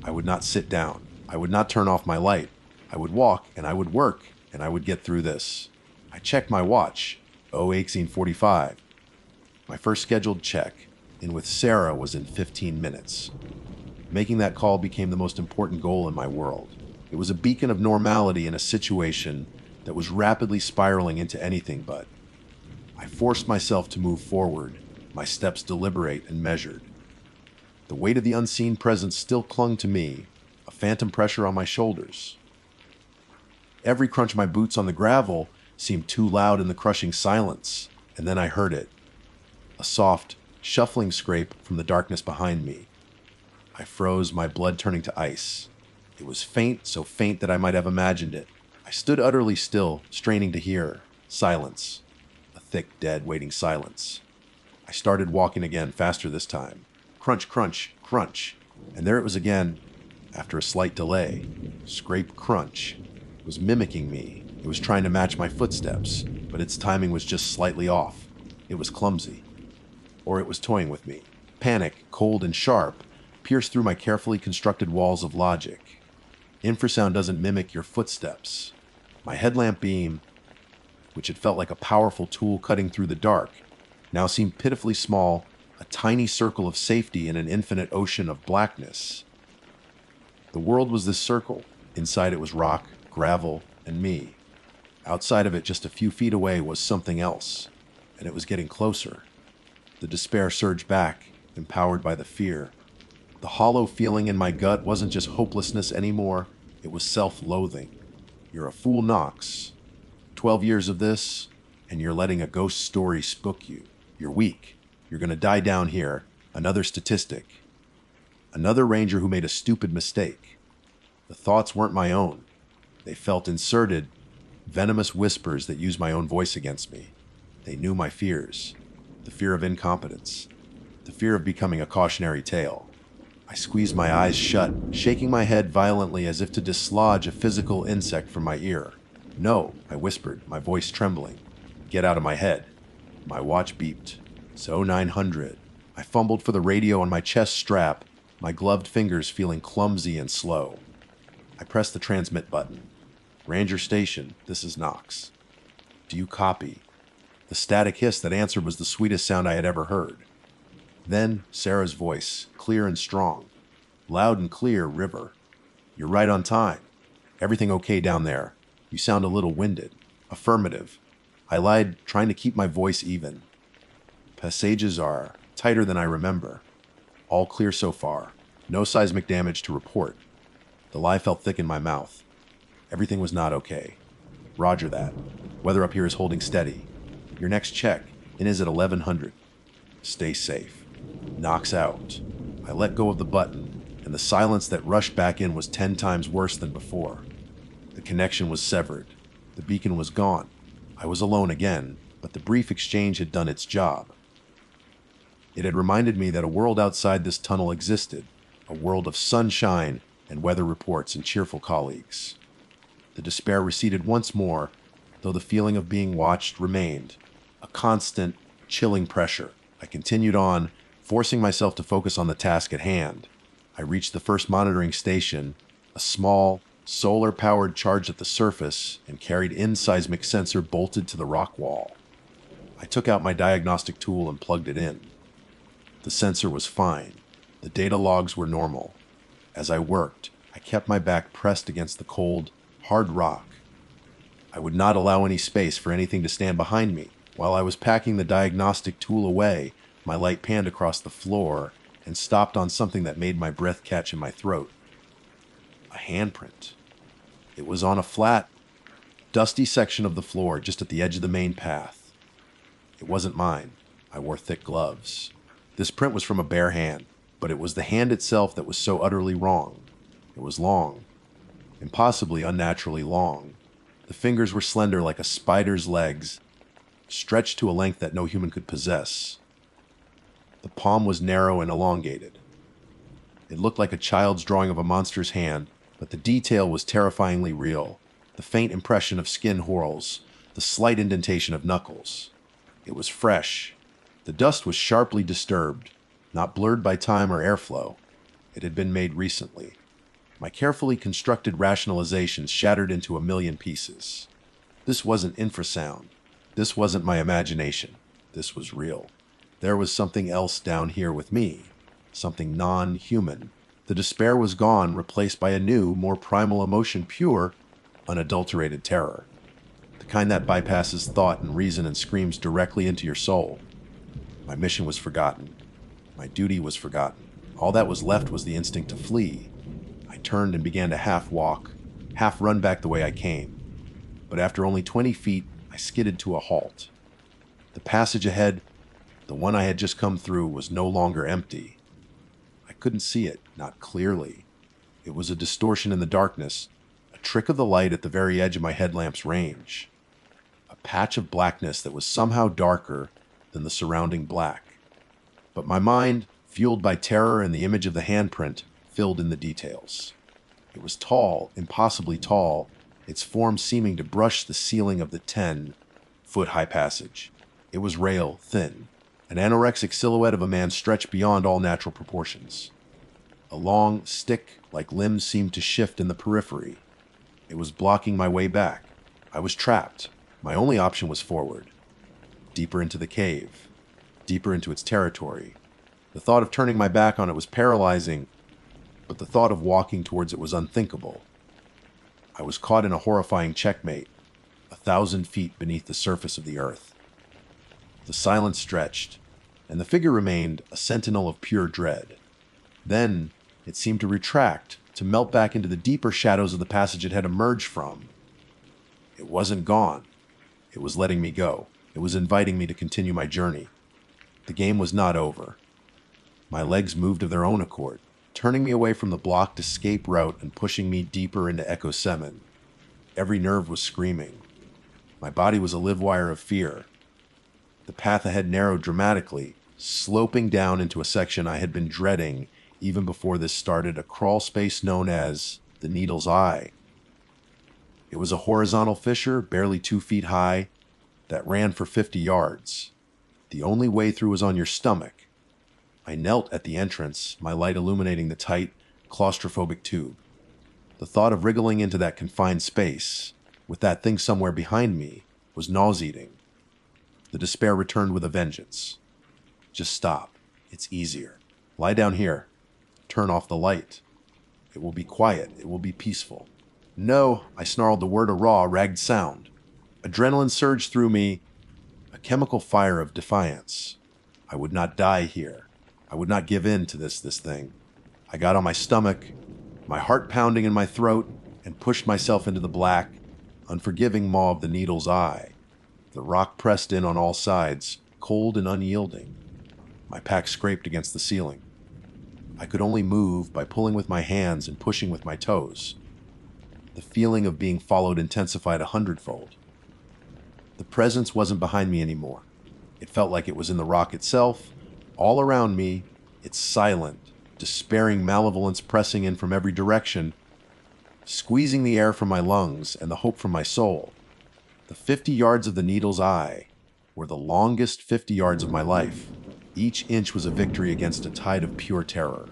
I would not sit down. I would not turn off my light. I would walk and I would work and I would get through this. I checked my watch. 18:45. My first scheduled check in with Sarah was in 15 minutes. Making that call became the most important goal in my world. It was a beacon of normality in a situation that was rapidly spiraling into anything but. I forced myself to move forward, my steps deliberate and measured. The weight of the unseen presence still clung to me, a phantom pressure on my shoulders. Every crunch of my boots on the gravel seemed too loud in the crushing silence, and then I heard it. A soft, shuffling scrape from the darkness behind me. I froze, my blood turning to ice. It was faint, so faint that I might have imagined it. I stood utterly still, straining to hear. Silence. A thick, dead, waiting silence. I started walking again, faster this time. Crunch, crunch, crunch. And there it was again, after a slight delay. Scrape, crunch. It was mimicking me. It was trying to match my footsteps, but its timing was just slightly off. It was clumsy. Or it was toying with me. Panic, cold and sharp, pierced through my carefully constructed walls of logic. Infrasound doesn't mimic your footsteps. My headlamp beam, which had felt like a powerful tool cutting through the dark, now seemed pitifully small, a tiny circle of safety in an infinite ocean of blackness. The world was this circle. Inside it was rock, gravel, and me. Outside of it, just a few feet away, was something else, and it was getting closer. The despair surged back, empowered by the fear. The hollow feeling in my gut wasn't just hopelessness anymore, it was self-loathing. You're a fool, Knox. 12 years of this, and you're letting a ghost story spook you. You're weak. You're gonna die down here. Another statistic. Another ranger who made a stupid mistake. The thoughts weren't my own. They felt inserted, venomous whispers that used my own voice against me. They knew my fears. The fear of incompetence. The fear of becoming a cautionary tale. I squeezed my eyes shut, shaking my head violently as if to dislodge a physical insect from my ear. No, I whispered, my voice trembling. Get out of my head. My watch beeped. So 900. I fumbled for the radio on my chest strap, my gloved fingers feeling clumsy and slow. I pressed the transmit button. Ranger Station, this is Knox. Do you copy? The static hiss that answered was the sweetest sound I had ever heard. Then, Sarah's voice, clear and strong. Loud and clear, River. You're right on time. Everything okay down there? You sound a little winded. Affirmative. I lied, trying to keep my voice even. Passages are tighter than I remember. All clear so far. No seismic damage to report. The lie felt thick in my mouth. Everything was not okay. Roger that. Weather up here is holding steady. Your next check in is at 1100. Stay safe. Knocks out. I let go of the button, and the silence that rushed back in was 10 times worse than before. The connection was severed. The beacon was gone. I was alone again, but the brief exchange had done its job. It had reminded me that a world outside this tunnel existed, a world of sunshine and weather reports and cheerful colleagues. The despair receded once more, though the feeling of being watched remained, a constant, chilling pressure. I continued on, forcing myself to focus on the task at hand. I reached the first monitoring station, a small, solar-powered charge at the surface and carried-in seismic sensor bolted to the rock wall. I took out my diagnostic tool and plugged it in. The sensor was fine. The data logs were normal. As I worked, I kept my back pressed against the cold, hard rock. I would not allow any space for anything to stand behind me. While I was packing the diagnostic tool away, my light panned across the floor and stopped on something that made my breath catch in my throat. A handprint. It was on a flat, dusty section of the floor just at the edge of the main path. It wasn't mine. I wore thick gloves. This print was from a bare hand, but it was the hand itself that was so utterly wrong. It was long, impossibly unnaturally long. The fingers were slender like a spider's legs, stretched to a length that no human could possess. The palm was narrow and elongated. It looked like a child's drawing of a monster's hand, but the detail was terrifyingly real. The faint impression of skin whorls, the slight indentation of knuckles. It was fresh. The dust was sharply disturbed, not blurred by time or airflow. It had been made recently. My carefully constructed rationalizations shattered into a million pieces. This wasn't infrasound. This wasn't my imagination. This was real. There was something else down here with me. Something non-human. The despair was gone, replaced by a new, more primal emotion, pure, unadulterated terror. The kind that bypasses thought and reason and screams directly into your soul. My mission was forgotten. My duty was forgotten. All that was left was the instinct to flee. I turned and began to half walk, half run back the way I came. But after only 20 feet, I skidded to a halt. The passage ahead, the one I had just come through, was no longer empty. I couldn't see it, not clearly. It was a distortion in the darkness, a trick of the light at the very edge of my headlamp's range. A patch of blackness that was somehow darker than the surrounding black. But my mind, fueled by terror and the image of the handprint, filled in the details. It was tall, impossibly tall, its form seeming to brush the ceiling of the 10-foot-high passage. It was rail thin, an anorexic silhouette of a man stretched beyond all natural proportions. A long, stick-like limb seemed to shift in the periphery. It was blocking my way back. I was trapped. My only option was forward. Deeper into the cave. Deeper into its territory. The thought of turning my back on it was paralyzing, but the thought of walking towards it was unthinkable. I was caught in a horrifying checkmate, 1,000 feet beneath the surface of the earth. The silence stretched, and the figure remained a sentinel of pure dread. Then it seemed to retract, to melt back into the deeper shadows of the passage it had emerged from. It wasn't gone. It was letting me go. It was inviting me to continue my journey. The game was not over. My legs moved of their own accord, turning me away from the blocked escape route and pushing me deeper into Echo 7. Every nerve was screaming. My body was a live wire of fear. The path ahead narrowed dramatically, sloping down into a section I had been dreading even before this started, a crawl space known as the Needle's Eye. It was a horizontal fissure, barely 2 feet high, that ran for 50 yards. The only way through was on your stomach. I knelt at the entrance, my light illuminating the tight, claustrophobic tube. The thought of wriggling into that confined space, with that thing somewhere behind me, was nauseating. The despair returned with a vengeance. Just stop. It's easier. Lie down here. Turn off the light. It will be quiet. It will be peaceful. No, I snarled the word, a raw, ragged sound. Adrenaline surged through me, a chemical fire of defiance. I would not die here. I would not give in to this thing. I got on my stomach, my heart pounding in my throat, and pushed myself into the black, unforgiving maw of the Needle's Eye. The rock pressed in on all sides, cold and unyielding. My pack scraped against the ceiling. I could only move by pulling with my hands and pushing with my toes. The feeling of being followed intensified 100-fold. The presence wasn't behind me anymore. It felt like it was in the rock itself, all around me, its silent, despairing malevolence pressing in from every direction, squeezing the air from my lungs and the hope from my soul. The 50 yards of the Needle's Eye were the longest 50 yards of my life. Each inch was a victory against a tide of pure terror.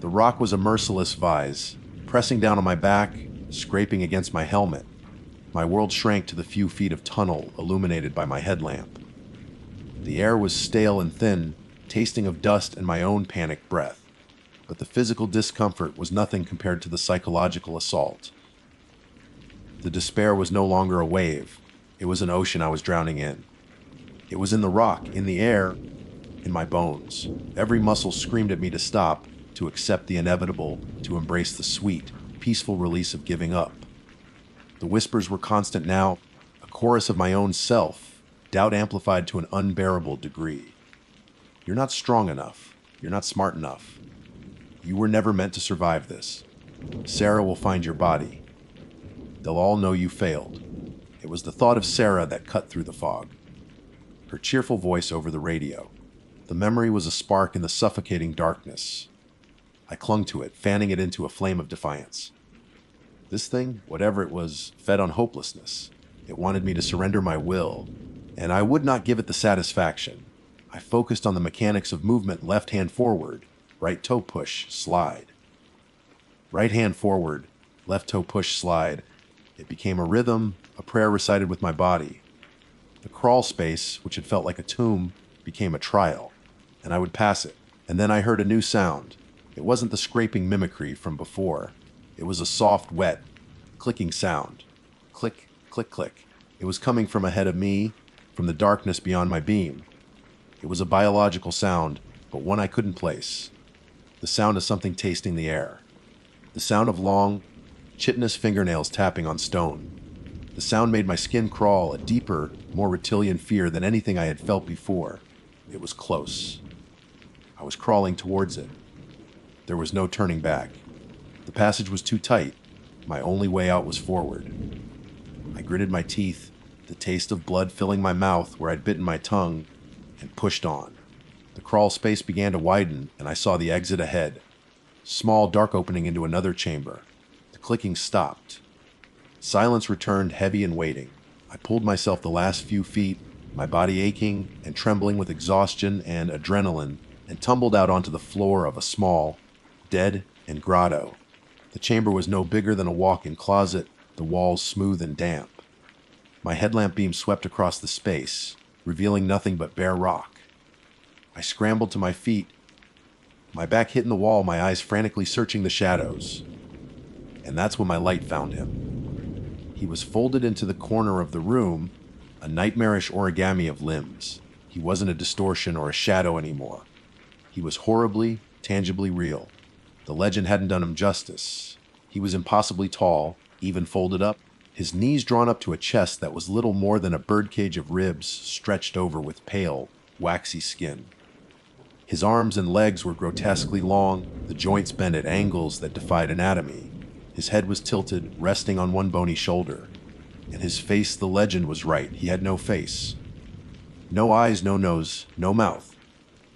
The rock was a merciless vise, pressing down on my back, scraping against my helmet. My world shrank to the few feet of tunnel illuminated by my headlamp. The air was stale and thin, tasting of dust and my own panicked breath. But the physical discomfort was nothing compared to the psychological assault. The despair was no longer a wave. It was an ocean I was drowning in. It was in the rock, in the air, in my bones. Every muscle screamed at me to stop, to accept the inevitable, to embrace the sweet, peaceful release of giving up. The whispers were constant now, a chorus of my own self, doubt amplified to an unbearable degree. You're not strong enough. You're not smart enough. You were never meant to survive this. Sarah will find your body. They'll all know you failed. It was the thought of Sarah that cut through the fog. Her cheerful voice over the radio. The memory was a spark in the suffocating darkness. I clung to it, fanning it into a flame of defiance. This thing, whatever it was, fed on hopelessness. It wanted me to surrender my will, and I would not give it the satisfaction. I focused on the mechanics of movement, left hand forward, right toe push, slide. Right hand forward, left toe push slide. It became a rhythm, a prayer recited with my body. The crawl space, which had felt like a tomb, became a trial, and I would pass it. And then I heard a new sound. It wasn't the scraping mimicry from before. It was a soft, wet, clicking sound. Click, click, click. It was coming from ahead of me, from the darkness beyond my beam. It was a biological sound, but one I couldn't place. The sound of something tasting the air. The sound of long, chitinous fingernails tapping on stone. The sound made my skin crawl, a deeper, more reptilian fear than anything I had felt before. It was close. I was crawling towards it. There was no turning back. The passage was too tight. My only way out was forward. I gritted my teeth, the taste of blood filling my mouth where I'd bitten my tongue, and pushed on. The crawl space began to widen, and I saw the exit ahead. Small, dark opening into another chamber. The clicking stopped. Silence returned, heavy and waiting. I pulled myself the last few feet, my body aching and trembling with exhaustion and adrenaline, and tumbled out onto the floor of a small, dead end grotto. The chamber was no bigger than a walk-in closet, the walls smooth and damp. My headlamp beam swept across the space, revealing nothing but bare rock. I scrambled to my feet, my back hitting the wall, my eyes frantically searching the shadows. And that's when my light found him. He was folded into the corner of the room, a nightmarish origami of limbs. He wasn't a distortion or a shadow anymore. He was horribly, tangibly real. The legend hadn't done him justice. He was impossibly tall, even folded up, his knees drawn up to a chest that was little more than a birdcage of ribs stretched over with pale, waxy skin. His arms and legs were grotesquely long, the joints bent at angles that defied anatomy. His head was tilted, resting on one bony shoulder. And his face, the legend was right, he had no face. No eyes, no nose, no mouth.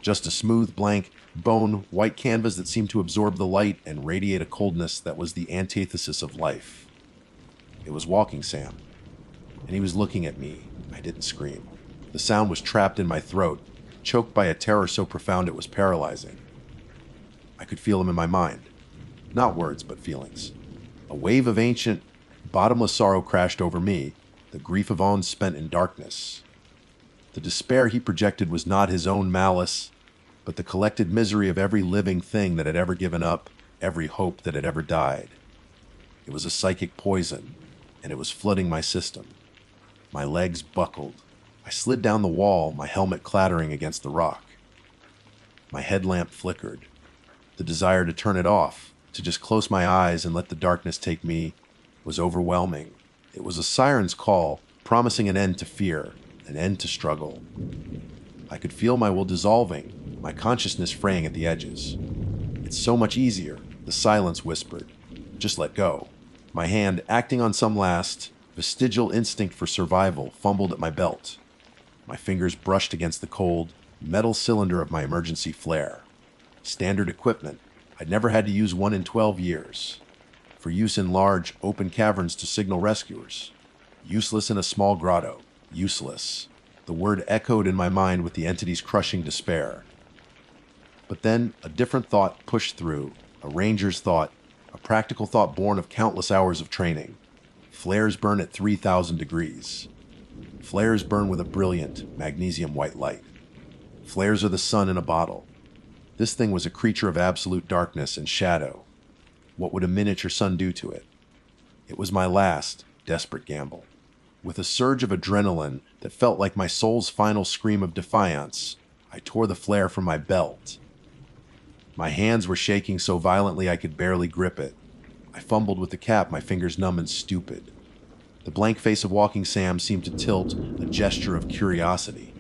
Just a smooth, blank, bone, white canvas that seemed to absorb the light and radiate a coldness that was the antithesis of life. It was Walking Sam. And he was looking at me. I didn't scream. The sound was trapped in my throat, choked by a terror so profound it was paralyzing. I could feel him in my mind. Not words, but feelings. A wave of ancient, bottomless sorrow crashed over me, the grief of own spent in darkness. The despair he projected was not his own malice, but the collected misery of every living thing that had ever given up, every hope that had ever died. It was a psychic poison, and it was flooding my system. My legs buckled. I slid down the wall, my helmet clattering against the rock. My headlamp flickered. The desire to turn it off, to just close my eyes and let the darkness take me, was overwhelming. It was a siren's call, promising an end to fear, an end to struggle. I could feel my will dissolving, my consciousness fraying at the edges. "It's so much easier," the silence whispered. "Just let go." My hand, acting on some last, vestigial instinct for survival, fumbled at my belt. My fingers brushed against the cold, metal cylinder of my emergency flare. Standard equipment. I'd never had to use one in 12 years. For use in large, open caverns to signal rescuers. Useless in a small grotto. Useless. The word echoed in my mind with the entity's crushing despair. But then a different thought pushed through, a ranger's thought, a practical thought born of countless hours of training. Flares burn at 3,000 degrees. Flares burn with a brilliant, magnesium white light. Flares are the sun in a bottle. This thing was a creature of absolute darkness and shadow. What would a miniature sun do to it? It was my last, desperate gamble. With a surge of adrenaline that felt like my soul's final scream of defiance, I tore the flare from my belt. My hands were shaking so violently I could barely grip it. I fumbled with the cap, my fingers numb and stupid. The blank face of Walking Sam seemed to tilt, a gesture of curiosity.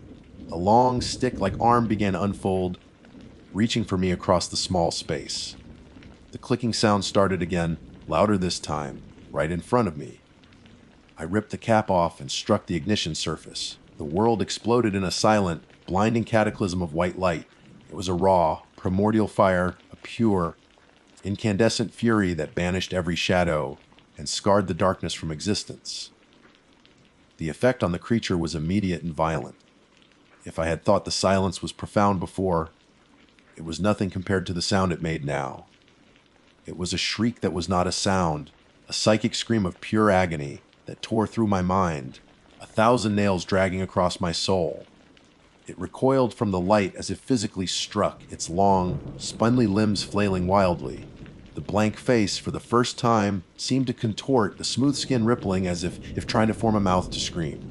A long, stick-like arm began to unfold, reaching for me across the small space. The clicking sound started again, louder this time, right in front of me. I ripped the cap off and struck the ignition surface. The world exploded in a silent, blinding cataclysm of white light. It was a raw, primordial fire, a pure, incandescent fury that banished every shadow and scarred the darkness from existence. The effect on the creature was immediate and violent. If I had thought the silence was profound before, it was nothing compared to the sound it made now. It was a shriek that was not a sound, a psychic scream of pure agony that tore through my mind, 1,000 nails dragging across my soul. It recoiled from the light as if physically struck, its long, spindly limbs flailing wildly. The blank face, for the first time, seemed to contort, the smooth skin rippling as if trying to form a mouth to scream.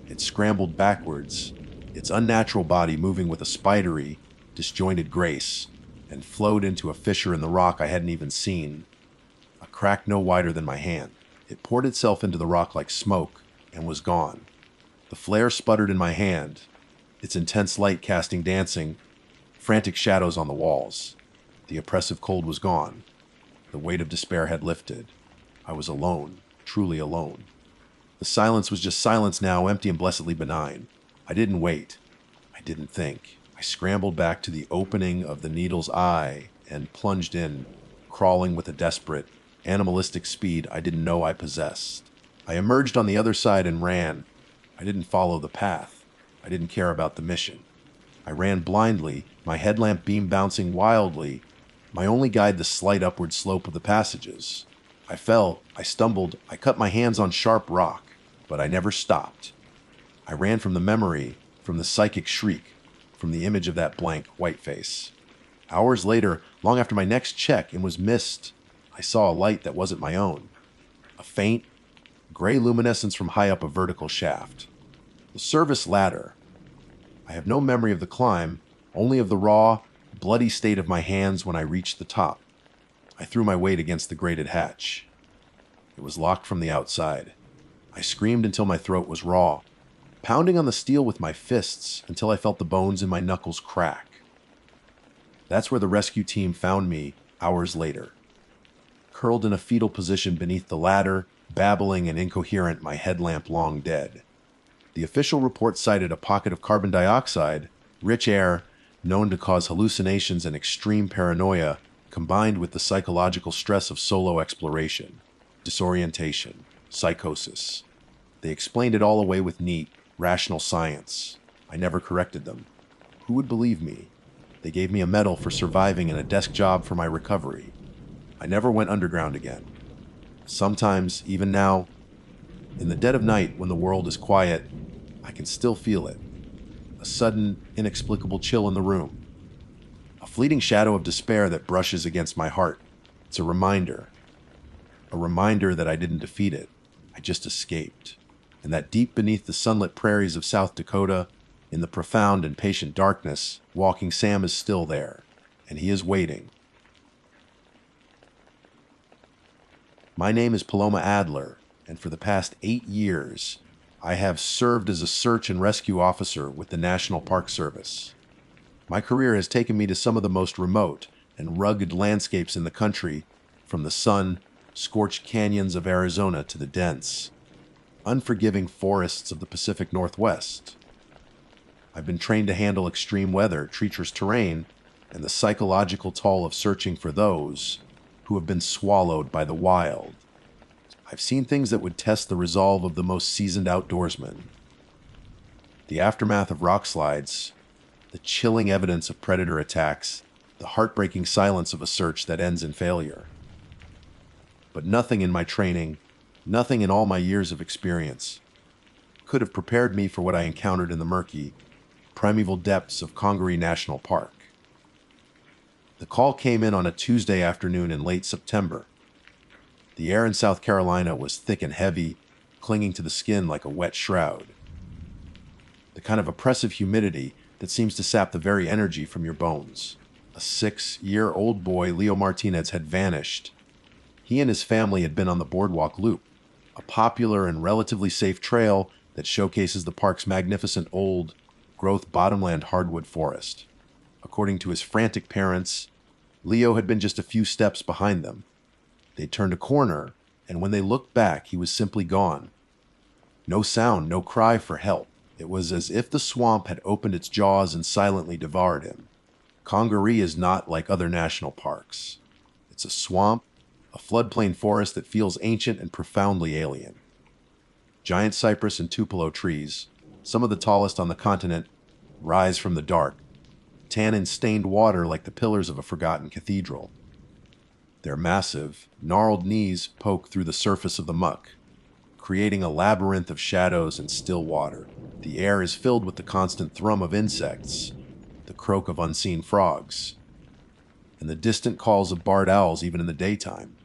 It scrambled backwards, its unnatural body moving with a spidery, disjointed grace, and flowed into a fissure in the rock I hadn't even seen, a crack no wider than my hand. It poured itself into the rock like smoke and was gone. The flare sputtered in my hand, its intense light casting dancing, frantic shadows on the walls. The oppressive cold was gone. The weight of despair had lifted. I was alone, truly alone. The silence was just silence now, empty and blessedly benign. I didn't wait. I didn't think. I scrambled back to the opening of the needle's eye and plunged in, crawling with a desperate, animalistic speed I didn't know I possessed. I emerged on the other side and ran. I didn't follow the path. I didn't care about the mission. I ran blindly, my headlamp beam bouncing wildly, my only guide the slight upward slope of the passages. I fell, I stumbled, I cut my hands on sharp rock, but I never stopped. I ran from the memory, from the psychic shriek, from the image of that blank white face. Hours later, long after my next check and was missed, I saw a light that wasn't my own. A faint, gray luminescence from high up a vertical shaft. The service ladder. I have no memory of the climb, only of the raw, bloody state of my hands when I reached the top. I threw my weight against the grated hatch. It was locked from the outside. I screamed until my throat was raw, pounding on the steel with my fists until I felt the bones in my knuckles crack. That's where the rescue team found me hours later, curled in a fetal position beneath the ladder, babbling and incoherent, my headlamp long dead. The official report cited a pocket of carbon dioxide, rich air, known to cause hallucinations and extreme paranoia, combined with the psychological stress of solo exploration, disorientation, psychosis. They explained it all away with neat, rational science. I never corrected them. Who would believe me? They gave me a medal for surviving and a desk job for my recovery. I never went underground again. Sometimes, even now, in the dead of night when the world is quiet, I can still feel it. A sudden, inexplicable chill in the room. A fleeting shadow of despair that brushes against my heart. It's a reminder. A reminder that I didn't defeat it. I just escaped. And that deep beneath the sunlit prairies of South Dakota, in the profound and patient darkness, Walking Sam is still there, and he is waiting. My name is Paloma Adler, and for the past 8 years, I have served as a search and rescue officer with the National Park Service. My career has taken me to some of the most remote and rugged landscapes in the country, from the sun-scorched canyons of Arizona to the dense, unforgiving forests of the Pacific Northwest. I've been trained to handle extreme weather, treacherous terrain, and the psychological toll of searching for those who have been swallowed by the wild. I've seen things that would test the resolve of the most seasoned outdoorsman. The aftermath of rock slides, the chilling evidence of predator attacks, the heartbreaking silence of a search that ends in failure. But nothing in my training, nothing in all my years of experience, could have prepared me for what I encountered in the murky, primeval depths of Congaree National Park. The call came in on a Tuesday afternoon in late September. The air in South Carolina was thick and heavy, clinging to the skin like a wet shroud. The kind of oppressive humidity that seems to sap the very energy from your bones. A 6-year-old boy, Leo Martinez, had vanished. He and his family had been on the Boardwalk Loop, a popular and relatively safe trail that showcases the park's magnificent old-growth bottomland hardwood forest. According to his frantic parents, Leo had been just a few steps behind them. They turned a corner, and when they looked back, he was simply gone. No sound, no cry for help. It was as if the swamp had opened its jaws and silently devoured him. Congaree is not like other national parks. It's a swamp, a floodplain forest that feels ancient and profoundly alien. Giant cypress and tupelo trees, some of the tallest on the continent, rise from the dark, tannin-stained water like the pillars of a forgotten cathedral. Their massive, gnarled knees poke through the surface of the muck, creating a labyrinth of shadows and still water. The air is filled with the constant thrum of insects, the croak of unseen frogs, and the distant calls of barred owls even in the daytime.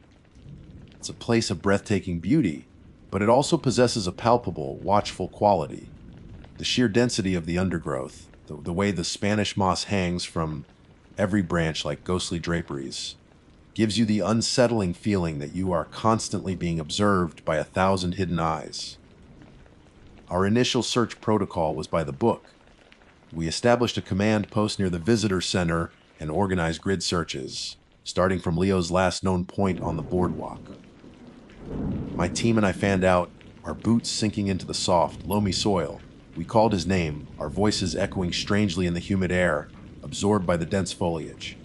It's a place of breathtaking beauty, but it also possesses a palpable, watchful quality. The sheer density of the undergrowth, the way the Spanish moss hangs from every branch like ghostly draperies, gives you the unsettling feeling that you are constantly being observed by 1,000 hidden eyes. Our initial search protocol was by the book. We established a command post near the visitor center and organized grid searches, starting from Leo's last known point on the boardwalk. My team and I fanned out, our boots sinking into the soft, loamy soil. We called his name, our voices echoing strangely in the humid air, absorbed by the dense foliage.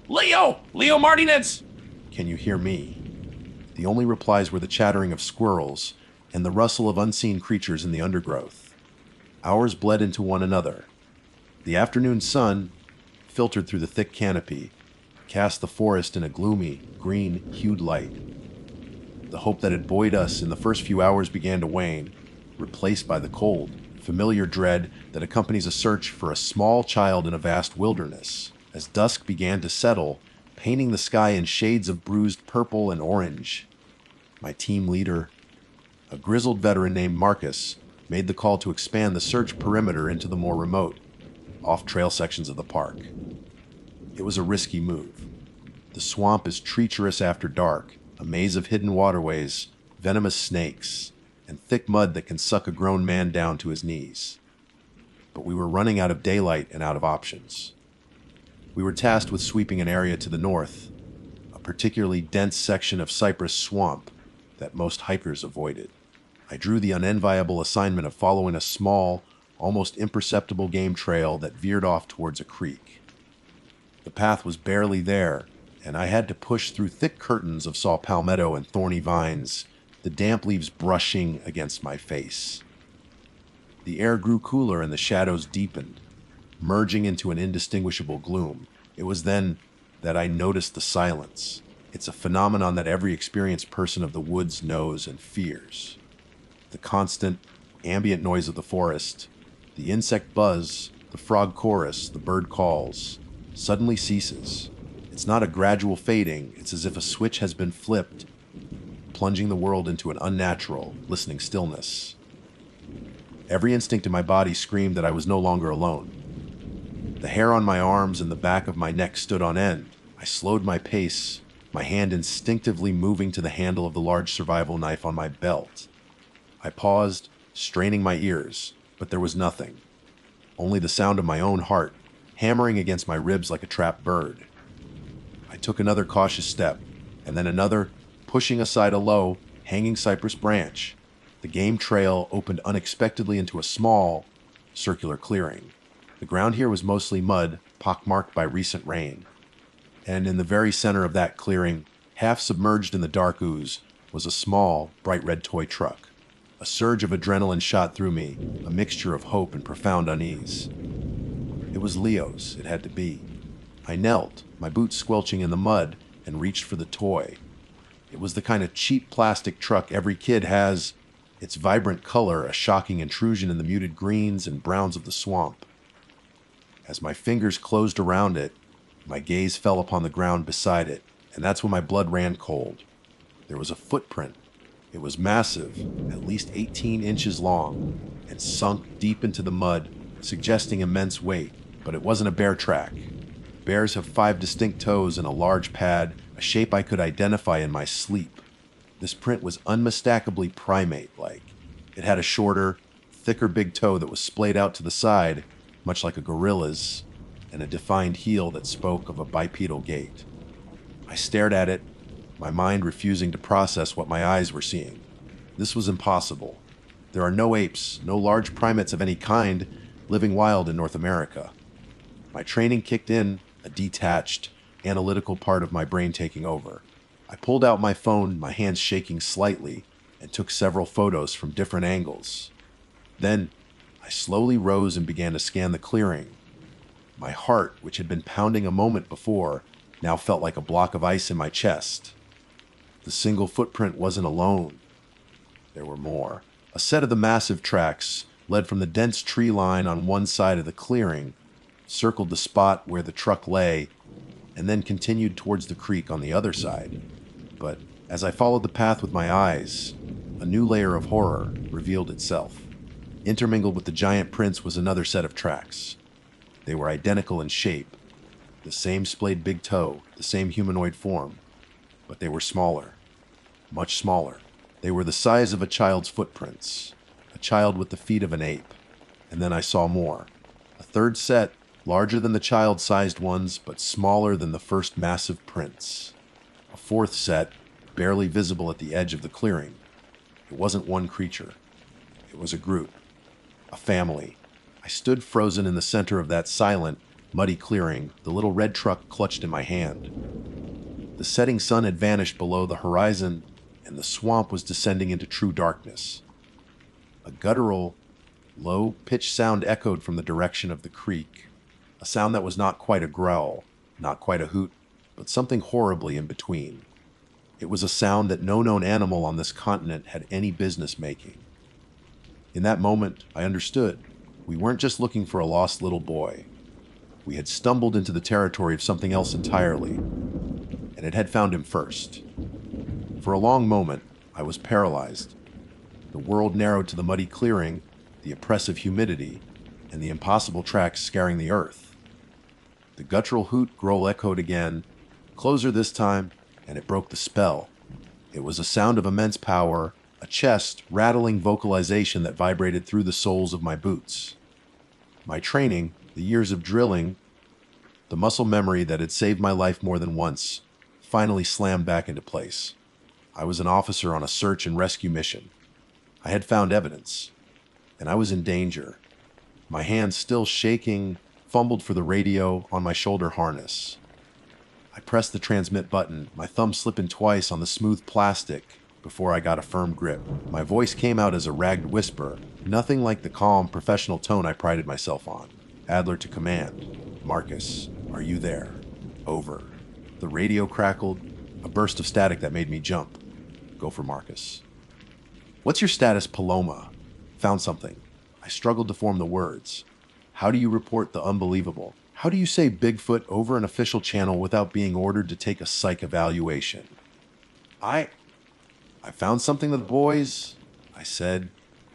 Leo! Leo Martinez! Can you hear me? The only replies were the chattering of squirrels and the rustle of unseen creatures in the undergrowth. Ours bled into one another. The afternoon sun, filtered through the thick canopy, cast the forest in a gloomy, green-hued light. The hope that had buoyed us in the first few hours began to wane, replaced by the cold, familiar dread that accompanies a search for a small child in a vast wilderness. As dusk began to settle, painting the sky in shades of bruised purple and orange, my team leader, a grizzled veteran named Marcus, made the call to expand the search perimeter into the more remote, off-trail sections of the park. It was a risky move. The swamp is treacherous after dark, a maze of hidden waterways, venomous snakes, and thick mud that can suck a grown man down to his knees. But we were running out of daylight and out of options. We were tasked with sweeping an area to the north, a particularly dense section of cypress swamp that most hikers avoided. I drew the unenviable assignment of following a small, almost imperceptible game trail that veered off towards a creek. The path was barely there, and I had to push through thick curtains of saw palmetto and thorny vines, the damp leaves brushing against my face. The air grew cooler and the shadows deepened, merging into an indistinguishable gloom. It was then that I noticed the silence. It's a phenomenon that every experienced person of the woods knows and fears. The constant, ambient noise of the forest, the insect buzz, the frog chorus, the bird calls, suddenly ceases. It's not a gradual fading, it's as if a switch has been flipped, plunging the world into an unnatural, listening stillness. Every instinct in my body screamed that I was no longer alone. The hair on my arms and the back of my neck stood on end. I slowed my pace, my hand instinctively moving to the handle of the large survival knife on my belt. I paused, straining my ears, but there was nothing. Only the sound of my own heart, hammering against my ribs like a trapped bird. I took another cautious step, and then another, pushing aside a low, hanging cypress branch. The game trail opened unexpectedly into a small, circular clearing. The ground here was mostly mud, pockmarked by recent rain. And in the very center of that clearing, half submerged in the dark ooze, was a small, bright red toy truck. A surge of adrenaline shot through me, a mixture of hope and profound unease. It was Leo's, it had to be. I knelt, my boots squelching in the mud, and reached for the toy. It was the kind of cheap plastic truck every kid has, its vibrant color a shocking intrusion in the muted greens and browns of the swamp. As my fingers closed around it, my gaze fell upon the ground beside it, and that's when my blood ran cold. There was a footprint. It was massive, at least 18 inches long, and sunk deep into the mud, suggesting immense weight, but it wasn't a bear track. Bears have 5 distinct toes and a large pad, a shape I could identify in my sleep. This print was unmistakably primate-like. It had a shorter, thicker big toe that was splayed out to the side, much like a gorilla's, and a defined heel that spoke of a bipedal gait. I stared at it, my mind refusing to process what my eyes were seeing. This was impossible. There are no apes, no large primates of any kind, living wild in North America. My training kicked in, a detached, analytical part of my brain taking over. I pulled out my phone, my hands shaking slightly, and took several photos from different angles. Then, I slowly rose and began to scan the clearing. My heart, which had been pounding a moment before, now felt like a block of ice in my chest. The single footprint wasn't alone. There were more. A set of the massive tracks led from the dense tree line on one side of the clearing, circled the spot where the truck lay, and then continued towards the creek on the other side. But as I followed the path with my eyes, a new layer of horror revealed itself. Intermingled with the giant prints was another set of tracks. They were identical in shape, the same splayed big toe, the same humanoid form, but they were smaller, much smaller. They were the size of a child's footprints, a child with the feet of an ape. And then I saw more. A third set, larger than the child-sized ones, but smaller than the first massive prints. A fourth set, barely visible at the edge of the clearing. It wasn't one creature. It was a group, a family. I stood frozen in the center of that silent, muddy clearing, the little red truck clutched in my hand. The setting sun had vanished below the horizon, and the swamp was descending into true darkness. A guttural, low-pitched sound echoed from the direction of the creek, a sound that was not quite a growl, not quite a hoot, but something horribly in between. It was a sound that no known animal on this continent had any business making. In that moment, I understood. We weren't just looking for a lost little boy. We had stumbled into the territory of something else entirely, and it had found him first. For a long moment, I was paralyzed. The world narrowed to the muddy clearing, the oppressive humidity, and the impossible tracks scaring the earth. The guttural hoot growl echoed again, closer this time, and it broke the spell. It was a sound of immense power, a chest, rattling vocalization that vibrated through the soles of my boots. My training, the years of drilling, the muscle memory that had saved my life more than once, finally slammed back into place. I was an officer on a search and rescue mission. I had found evidence, and I was in danger. My hands still shaking, fumbled for the radio on my shoulder harness. I pressed the transmit button, my thumb slipping twice on the smooth plastic before I got a firm grip. My voice came out as a ragged whisper, nothing like the calm, professional tone I prided myself on. Adler to command. Marcus, are you there? Over. The radio crackled, a burst of static that made me jump. Go for Marcus. What's your status, Paloma? Found something. I struggled to form the words. How do you report the unbelievable? How do you say Bigfoot over an official channel without being ordered to take a psych evaluation? I found something with the boys, I said,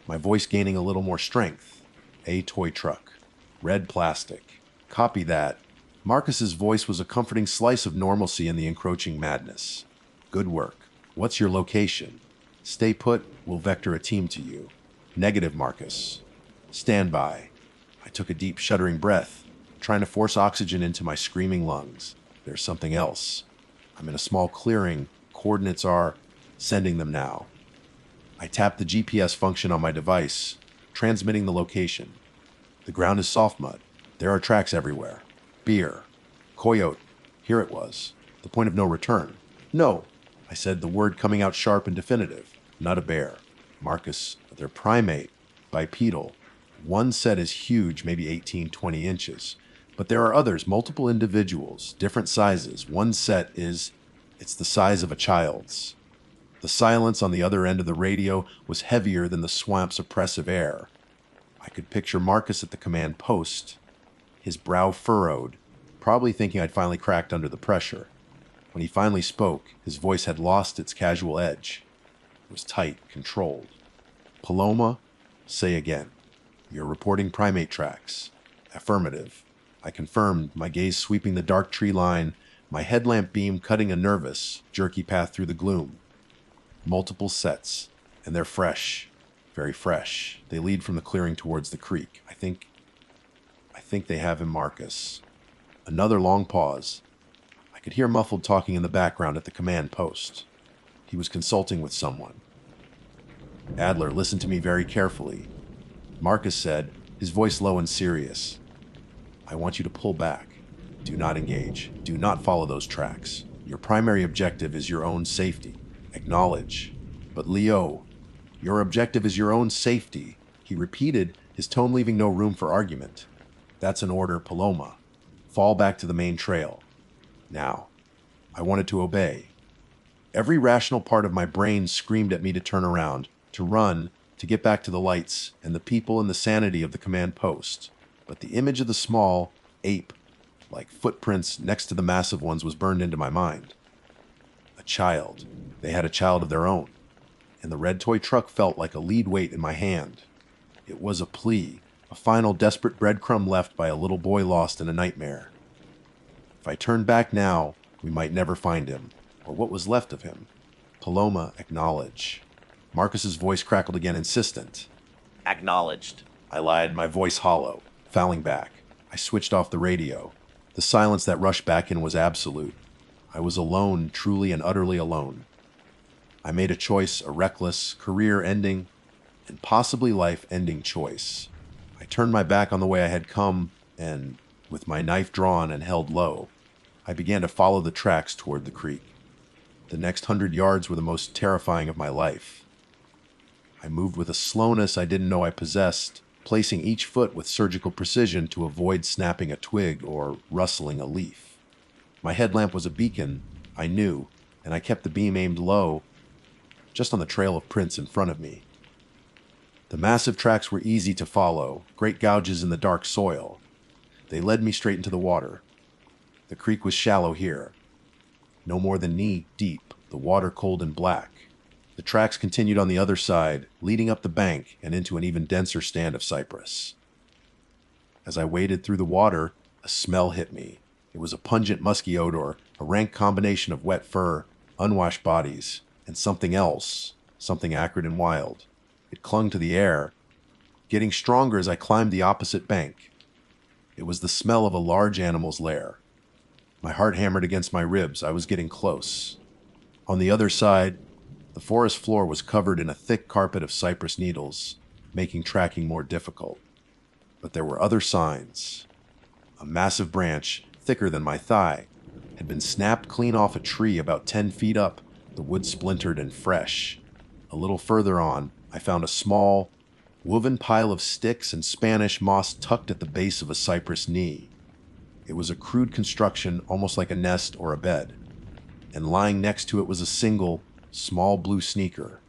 my voice gaining a little more strength. A toy truck. Red plastic. Copy that. Marcus's voice was a comforting slice of normalcy in the encroaching madness. Good work. What's your location? Stay put, we'll vector a team to you. Negative, Marcus. Stand by. I took a deep, shuddering breath, trying to force oxygen into my screaming lungs. There's something else. I'm in a small clearing. Coordinates are sending them now. I tapped the GPS function on my device, transmitting the location. The ground is soft mud. There are tracks everywhere. Beer. Coyote. Here it was. The point of no return. No, I said, the word coming out sharp and definitive. Not a bear. Marcus, they're primate, bipedal. One set is huge, maybe 18, 20 inches. But there are others, multiple individuals, different sizes. One set it's the size of a child's. The silence on the other end of the radio was heavier than the swamp's oppressive air. I could picture Marcus at the command post, his brow furrowed, probably thinking I'd finally cracked under the pressure. When he finally spoke, his voice had lost its casual edge. It was tight, controlled. Paloma, say again. You're reporting primate tracks. Affirmative. I confirmed, my gaze sweeping the dark tree line, my headlamp beam cutting a nervous, jerky path through the gloom. Multiple sets, and they're fresh. Very fresh. They lead from the clearing towards the creek. I think they have him, Marcus. Another long pause. I could hear muffled talking in the background at the command post. He was consulting with someone. Adler listened to me very carefully. Marcus said, his voice low and serious, I want you to pull back. Do not engage. Do not follow those tracks. Your primary objective is your own safety. Acknowledge. But Leo, your objective is your own safety. He repeated, his tone leaving no room for argument. That's an order, Paloma. Fall back to the main trail. Now, I wanted to obey. Every rational part of my brain screamed at me to turn around, to run, to get back to the lights and the people and the sanity of the command post. But the image of the small, ape-like footprints next to the massive ones was burned into my mind. A child. They had a child of their own. And the red toy truck felt like a lead weight in my hand. It was a plea, a final desperate breadcrumb left by a little boy lost in a nightmare. If I turned back now, we might never find him, or what was left of him. Paloma, acknowledge. Marcus's voice crackled again, insistent. Acknowledged. I lied, my voice hollow, fouling back. I switched off the radio. The silence that rushed back in was absolute. I was alone, truly and utterly alone. I made a choice, a reckless, career-ending, and possibly life-ending choice. I turned my back on the way I had come, and, with my knife drawn and held low, I began to follow the tracks toward the creek. The next 100 yards were the most terrifying of my life. I moved with a slowness I didn't know I possessed, placing each foot with surgical precision to avoid snapping a twig or rustling a leaf. My headlamp was a beacon, I knew, and I kept the beam aimed low, just on the trail of prints in front of me. The massive tracks were easy to follow, great gouges in the dark soil. They led me straight into the water. The creek was shallow here, no more than knee deep, the water cold and black. The tracks continued on the other side, leading up the bank and into an even denser stand of cypress. As I waded through the water, a smell hit me. It was a pungent musky odor, a rank combination of wet fur, unwashed bodies, and something else, something acrid and wild. It clung to the air, getting stronger as I climbed the opposite bank. It was the smell of a large animal's lair. My heart hammered against my ribs. I was getting close. On the other side, the forest floor was covered in a thick carpet of cypress needles, making tracking more difficult. But there were other signs. A massive branch, thicker than my thigh, had been snapped clean off a tree about 10 feet up, the wood splintered and fresh. A little further on, I found a small, woven pile of sticks and Spanish moss tucked at the base of a cypress knee. It was a crude construction, almost like a nest or a bed. And lying next to it was a single, small blue sneaker.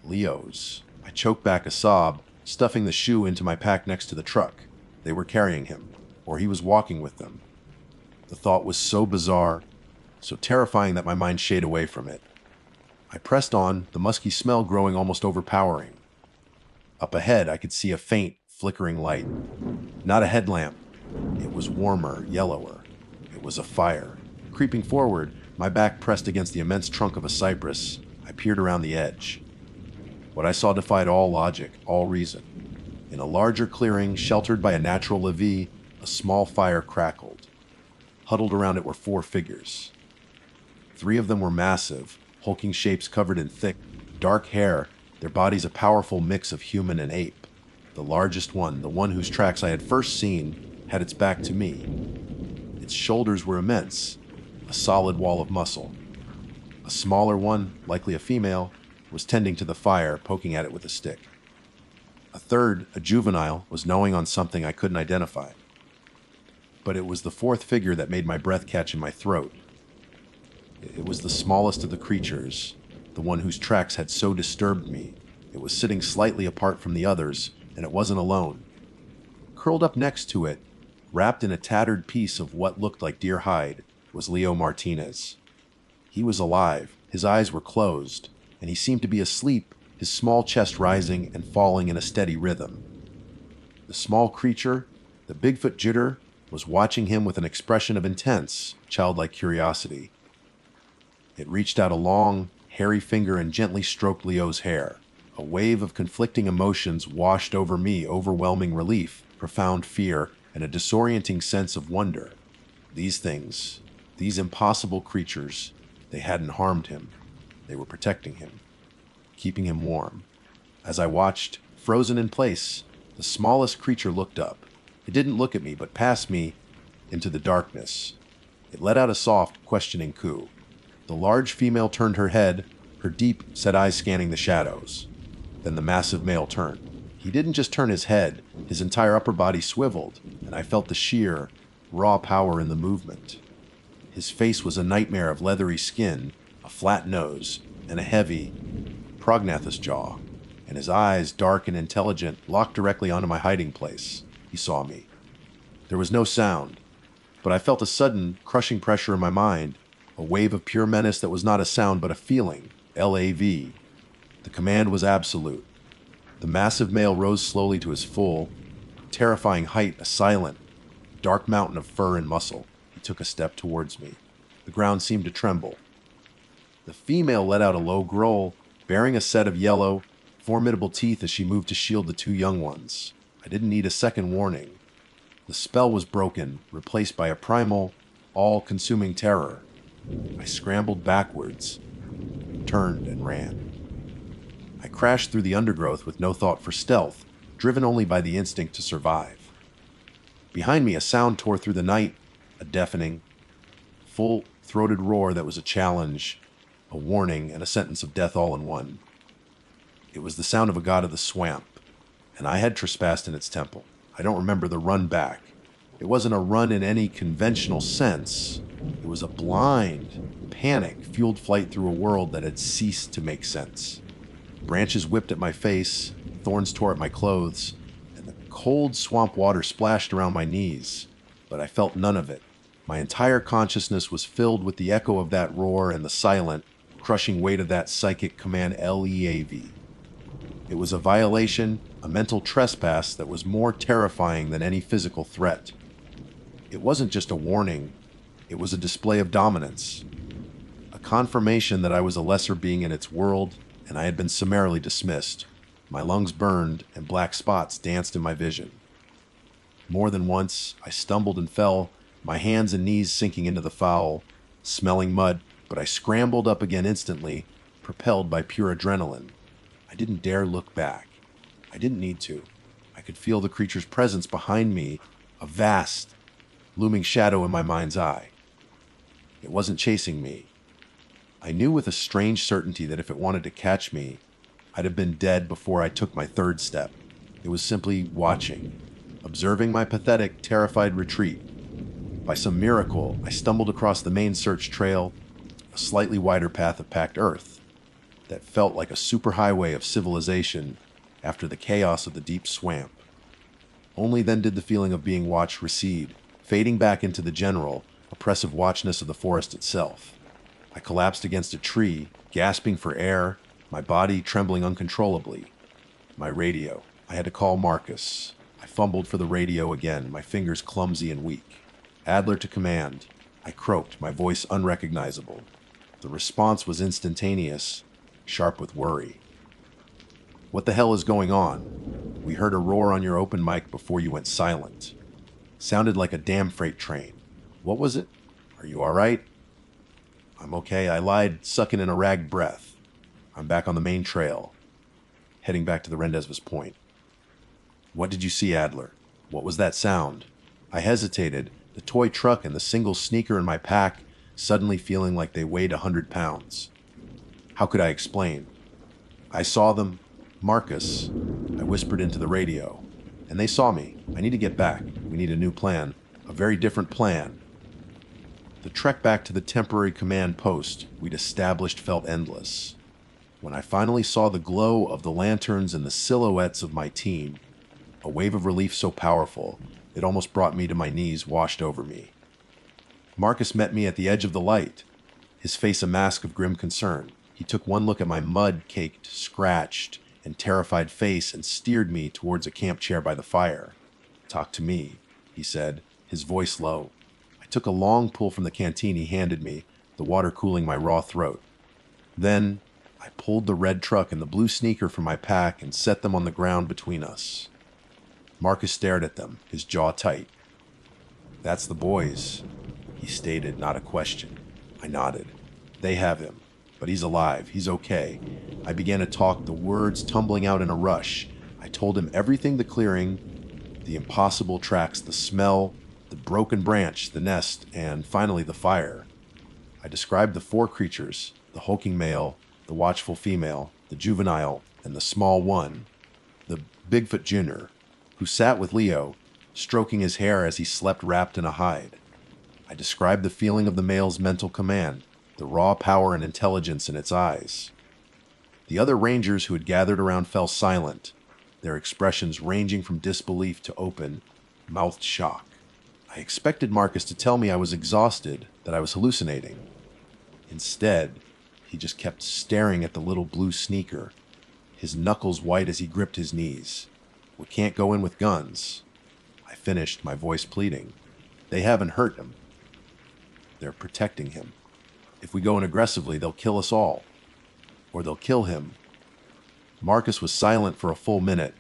Leo's. I choked back a sob, stuffing the shoe into my pack next to the truck. They were carrying him, or he was walking with them. The thought was so bizarre, so terrifying that my mind shayed away from it. I pressed on, the musky smell growing almost overpowering. Up ahead, I could see a faint, flickering light. Not a headlamp. It was warmer, yellower. It was a fire. Creeping forward, my back pressed against the immense trunk of a cypress, I peered around the edge. What I saw defied all logic, all reason. In a larger clearing, sheltered by a natural levee, a small fire crackled. Huddled around it were 4 figures. 3 of them were massive, hulking shapes covered in thick, dark hair, their bodies a powerful mix of human and ape. The largest one, the one whose tracks I had first seen, had its back to me. Its shoulders were immense, a solid wall of muscle. A smaller one, likely a female, was tending to the fire, poking at it with a stick. A third, a juvenile, was gnawing on something I couldn't identify. But it was the 4th figure that made my breath catch in my throat. It was the smallest of the creatures, the one whose tracks had so disturbed me. It was sitting slightly apart from the others, and it wasn't alone. Curled up next to it, wrapped in a tattered piece of what looked like deer hide, was Leo Martinez. He was alive, his eyes were closed, and he seemed to be asleep, his small chest rising and falling in a steady rhythm. The small creature, the Bigfoot jitter, was watching him with an expression of intense, childlike curiosity. It reached out a long, hairy finger and gently stroked Leo's hair. A wave of conflicting emotions washed over me, overwhelming relief, profound fear, and a disorienting sense of wonder. These things, these impossible creatures, they hadn't harmed him. They were protecting him, keeping him warm. As I watched, frozen in place, the smallest creature looked up. It didn't look at me, but past me, into the darkness. It let out a soft, questioning coo. The large female turned her head, her deep, set eyes scanning the shadows. Then the massive male turned. He didn't just turn his head, his entire upper body swiveled, and I felt the sheer, raw power in the movement. His face was a nightmare of leathery skin, a flat nose, and a heavy, prognathous jaw, and his eyes, dark and intelligent, locked directly onto my hiding place. He saw me. There was no sound, but I felt a sudden, crushing pressure in my mind, a wave of pure menace that was not a sound but a feeling, LAV. The command was absolute. The massive male rose slowly to his full, terrifying height, a silent, dark mountain of fur and muscle. He took a step towards me. The ground seemed to tremble. The female let out a low growl, bearing a set of yellow, formidable teeth as she moved to shield the two young ones. I didn't need a second warning. The spell was broken, replaced by a primal, all-consuming terror. I scrambled backwards, turned and ran. I crashed through the undergrowth with no thought for stealth, driven only by the instinct to survive. Behind me, a sound tore through the night, a deafening, full-throated roar that was a challenge, a warning, and a sentence of death all in one. It was the sound of a god of the swamp, and I had trespassed in its temple. I don't remember the run back. It wasn't a run in any conventional sense. It was a blind, panic-fueled flight through a world that had ceased to make sense. Branches whipped at my face, thorns tore at my clothes, and the cold swamp water splashed around my knees, but I felt none of it. My entire consciousness was filled with the echo of that roar and the silent, crushing weight of that psychic command LEAV. It was a violation, a mental trespass that was more terrifying than any physical threat. It wasn't just a warning, it was a display of dominance, a confirmation that I was a lesser being in its world, and I had been summarily dismissed. My lungs burned, and black spots danced in my vision. More than once, I stumbled and fell, my hands and knees sinking into the foul, smelling mud, but I scrambled up again instantly, propelled by pure adrenaline. I didn't dare look back. I didn't need to. I could feel the creature's presence behind me, a vast, looming shadow in my mind's eye. It wasn't chasing me. I knew with a strange certainty that if it wanted to catch me, I'd have been dead before I took my third step. It was simply watching, observing my pathetic, terrified retreat. By some miracle, I stumbled across the main search trail, a slightly wider path of packed earth that felt like a superhighway of civilization after the chaos of the deep swamp. Only then did the feeling of being watched recede, fading back into the general, oppressive watchness of the forest itself. I collapsed against a tree, gasping for air, my body trembling uncontrollably. My radio. I had to call Marcus. I fumbled for the radio again, my fingers clumsy and weak. Adler to command. I croaked, my voice unrecognizable. The response was instantaneous, sharp with worry. "What the hell is going on? We heard a roar on your open mic before you went silent. Sounded like a damn freight train. What was it? Are you all right?" "I'm okay," I lied, sucking in a ragged breath. "I'm back on the main trail, heading back to the Rendezvous Point." "What did you see, Adler? What was that sound?" I hesitated, the toy truck and the single sneaker in my pack suddenly feeling like they weighed 100 pounds. How could I explain? "I saw them. Marcus," I whispered into the radio. "And they saw me. I need to get back. We need a new plan. A very different plan." The trek back to the temporary command post we'd established felt endless. When I finally saw the glow of the lanterns and the silhouettes of my team, a wave of relief so powerful, it almost brought me to my knees, washed over me. Marcus met me at the edge of the light, his face a mask of grim concern. He took one look at my mud-caked, scratched, and terrified face and steered me towards a camp chair by the fire. "Talk to me," he said, his voice low. I took a long pull from the canteen he handed me, the water cooling my raw throat. Then I pulled the red truck and the blue sneaker from my pack and set them on the ground between us. Marcus stared at them, his jaw tight. "That's the boys," he stated, not a question. I nodded. "They have him, but he's alive. He's okay." I began to talk, the words tumbling out in a rush. I told him everything: the clearing, the impossible tracks, the smell, the broken branch, the nest, and finally the fire. I described the four creatures: the hulking male, the watchful female, the juvenile, and the small one, the Bigfoot Jr., who sat with Leo, stroking his hair as he slept wrapped in a hide. I described the feeling of the male's mental command, the raw power and intelligence in its eyes. The other rangers who had gathered around fell silent, their expressions ranging from disbelief to open, mouthed shock. I expected Marcus to tell me I was exhausted, that I was hallucinating. Instead, he just kept staring at the little blue sneaker, his knuckles white as he gripped his knees. We can't go in with guns. I finished, my voice pleading. They haven't hurt him. They're protecting him. If we go in aggressively, they'll kill us all. Or they'll kill him. Marcus was silent for a full minute,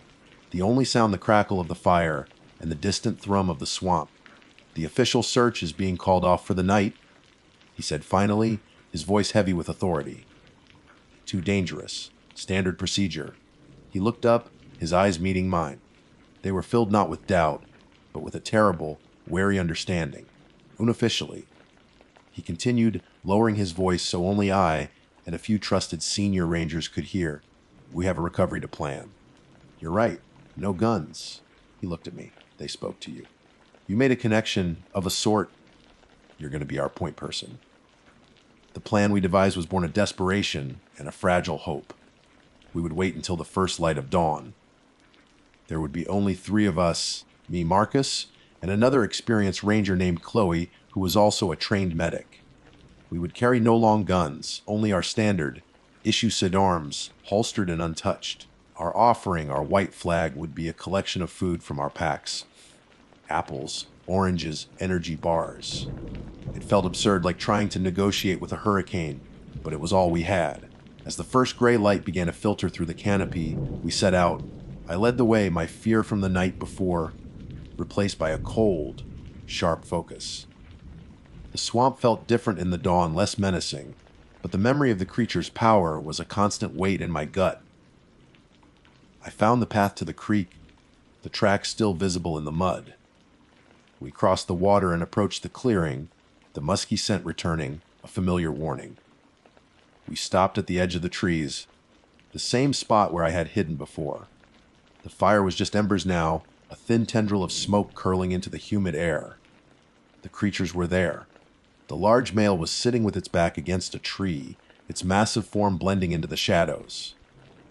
the only sound the crackle of the fire and the distant thrum of the swamp. The official search is being called off for the night, he said finally, his voice heavy with authority. Too dangerous. Standard procedure. He looked up, his eyes meeting mine. They were filled not with doubt, but with a terrible, wary understanding. Unofficially. He continued, lowering his voice so only I and a few trusted senior rangers could hear. We have a recovery to plan. You're right. No guns. He looked at me. They spoke to you. You made a connection of a sort. You're going to be our point person. The plan we devised was born of desperation and a fragile hope. We would wait until the first light of dawn. There would be only 3 of us, me, Marcus, and another experienced ranger named Chloe, who was also a trained medic. We would carry no long guns, only our standard, issue sidearms, holstered and untouched. Our offering, our white flag, would be a collection of food from our packs. Apples, oranges, energy bars. It felt absurd, like trying to negotiate with a hurricane, but it was all we had. As the first gray light began to filter through the canopy, we set out. I led the way, my fear from the night before replaced by a cold, sharp focus. The swamp felt different in the dawn, less menacing, but the memory of the creature's power was a constant weight in my gut. I found the path to the creek, the tracks still visible in the mud. We crossed the water and approached the clearing, the musky scent returning, a familiar warning. We stopped at the edge of the trees, the same spot where I had hidden before. The fire was just embers now, a thin tendril of smoke curling into the humid air. The creatures were there. The large male was sitting with its back against a tree, its massive form blending into the shadows.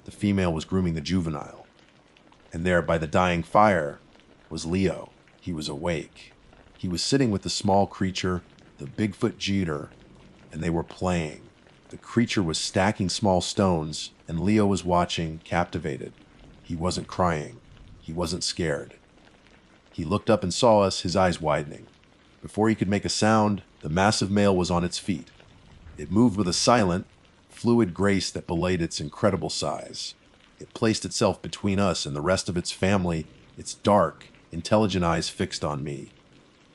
The female was grooming the juvenile. And there, by the dying fire, was Leo. He was awake. He was sitting with the small creature, the Bigfoot Jeter, and they were playing. The creature was stacking small stones, and Leo was watching, captivated. He wasn't crying. He wasn't scared. He looked up and saw us, his eyes widening. Before he could make a sound, the massive male was on its feet. It moved with a silent, fluid grace that belied its incredible size. It placed itself between us and the rest of its family, its dark, intelligent eyes fixed on me.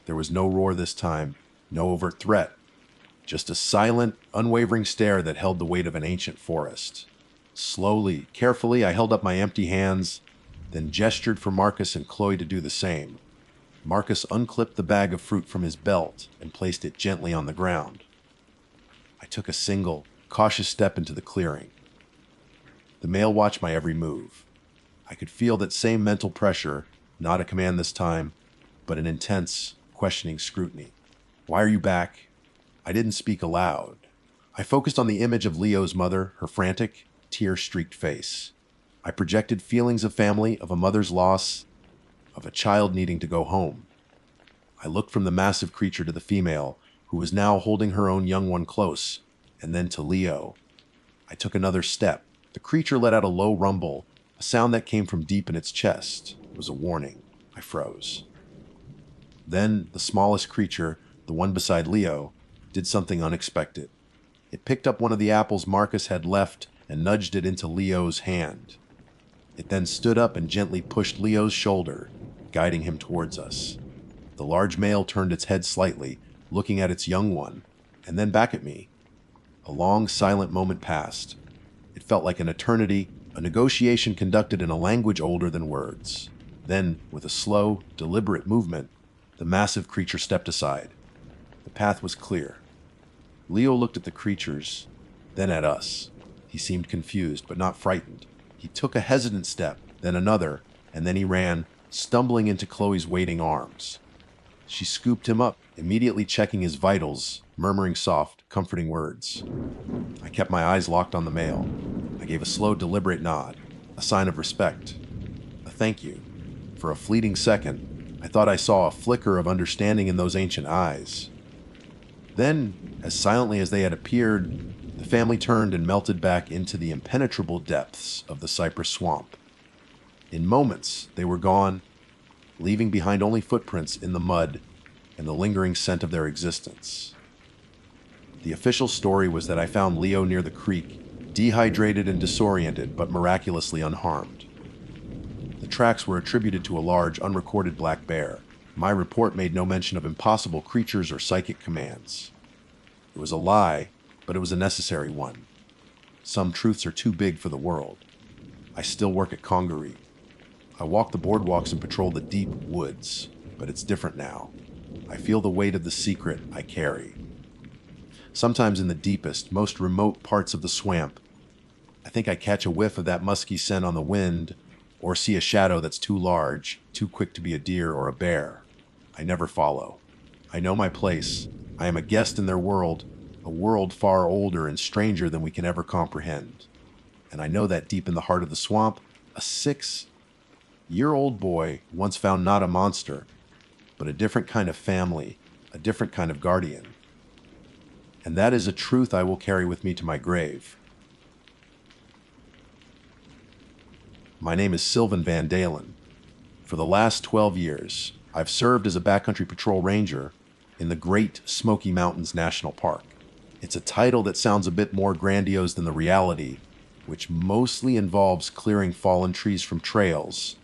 There was no roar this time, no overt threat, just a silent, unwavering stare that held the weight of an ancient forest. Slowly, carefully, I held up my empty hands, then gestured for Marcus and Chloe to do the same. Marcus unclipped the bag of fruit from his belt and placed it gently on the ground. I took a single, cautious step into the clearing. The male watched my every move. I could feel that same mental pressure, not a command this time, but an intense, questioning scrutiny. Why are you back? I didn't speak aloud. I focused on the image of Leo's mother, her frantic, tear-streaked face. I projected feelings of family, of a mother's loss, of a child needing to go home. I looked from the massive creature to the female, who was now holding her own young one close, and then to Leo. I took another step. The creature let out a low rumble, a sound that came from deep in its chest. It was a warning. I froze. Then the smallest creature, the one beside Leo, did something unexpected. It picked up one of the apples Marcus had left and nudged it into Leo's hand. It then stood up and gently pushed Leo's shoulder, guiding him towards us. The large male turned its head slightly, looking at its young one, and then back at me. A long, silent moment passed. It felt like an eternity, a negotiation conducted in a language older than words. Then, with a slow, deliberate movement, the massive creature stepped aside. The path was clear. Leo looked at the creatures, then at us. He seemed confused, but not frightened. He took a hesitant step, then another, and then he ran, stumbling into Chloe's waiting arms. She scooped him up, immediately checking his vitals, murmuring soft, comforting words. I kept my eyes locked on the male. I gave a slow, deliberate nod, a sign of respect, a thank you. For a fleeting second, I thought I saw a flicker of understanding in those ancient eyes. Then, as silently as they had appeared, the family turned and melted back into the impenetrable depths of the cypress swamp. In moments, they were gone, leaving behind only footprints in the mud and the lingering scent of their existence. The official story was that I found Leo near the creek, dehydrated and disoriented, but miraculously unharmed. The tracks were attributed to a large, unrecorded black bear. My report made no mention of impossible creatures or psychic commands. It was a lie, but it was a necessary one. Some truths are too big for the world. I still work at Congaree. I walk the boardwalks and patrol the deep woods, but it's different now. I feel the weight of the secret I carry. Sometimes in the deepest, most remote parts of the swamp, I think I catch a whiff of that musky scent on the wind, or see a shadow that's too large, too quick to be a deer or a bear. I never follow. I know my place. I am a guest in their world, a world far older and stranger than we can ever comprehend. And I know that deep in the heart of the swamp, a 6-year-old boy once found not a monster, but a different kind of family, a different kind of guardian. And that is a truth I will carry with me to my grave. My name is Sylvan Van Dalen. For the last 12 years, I've served as a backcountry patrol ranger in the Great Smoky Mountains National Park. It's a title that sounds a bit more grandiose than the reality, which mostly involves clearing fallen trees from trails,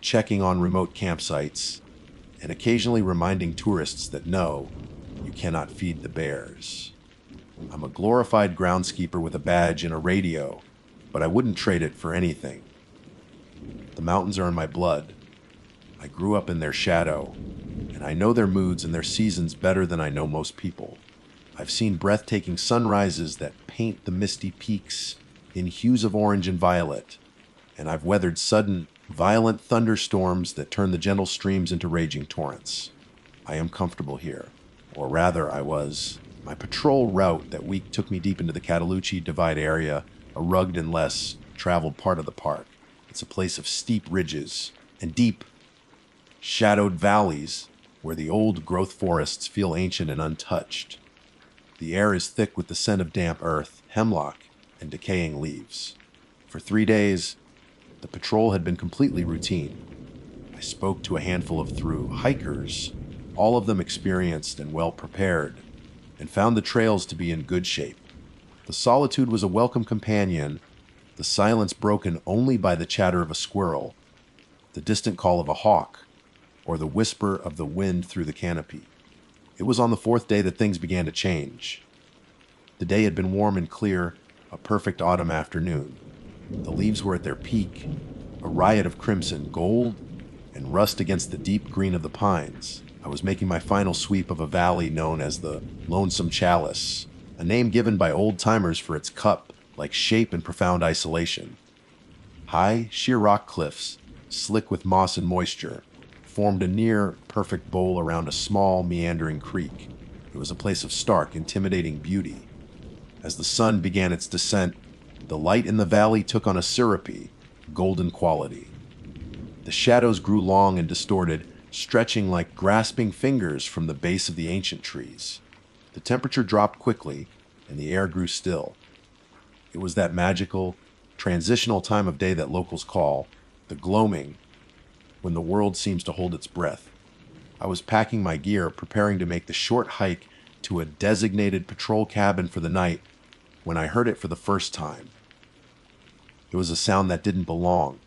checking on remote campsites, and occasionally reminding tourists that no, you cannot feed the bears. I'm a glorified groundskeeper with a badge and a radio, but I wouldn't trade it for anything. The mountains are in my blood. I grew up in their shadow, and I know their moods and their seasons better than I know most people. I've seen breathtaking sunrises that paint the misty peaks in hues of orange and violet, and I've weathered sudden, violent thunderstorms that turn the gentle streams into raging torrents. I am comfortable here, or rather I was. My patrol route that week took me deep into the Cataloochee Divide area, a rugged and less traveled part of the park. It's a place of steep ridges and deep, shadowed valleys where the old growth forests feel ancient and untouched. The air is thick with the scent of damp earth, hemlock, and decaying leaves. For 3 days, the patrol had been completely routine. I spoke to a handful of through hikers, all of them experienced and well prepared, and found the trails to be in good shape. The solitude was a welcome companion, the silence broken only by the chatter of a squirrel, the distant call of a hawk, or the whisper of the wind through the canopy. It was on the 4th day that things began to change. The day had been warm and clear, a perfect autumn afternoon. The leaves were at their peak, a riot of crimson, gold, and rust against the deep green of the pines. I was making my final sweep of a valley known as the Lonesome Chalice, a name given by old-timers for its cup-like shape and profound isolation. High, sheer rock cliffs, slick with moss and moisture, formed a near-perfect bowl around a small, meandering creek. It was a place of stark, intimidating beauty. As the sun began its descent, the light in the valley took on a syrupy, golden quality. The shadows grew long and distorted, stretching like grasping fingers from the base of the ancient trees. The temperature dropped quickly, and the air grew still. It was that magical, transitional time of day that locals call the gloaming, when the world seems to hold its breath. I was packing my gear, preparing to make the short hike to a designated patrol cabin for the night, when I heard it for the first time. It was a sound that didn't belong.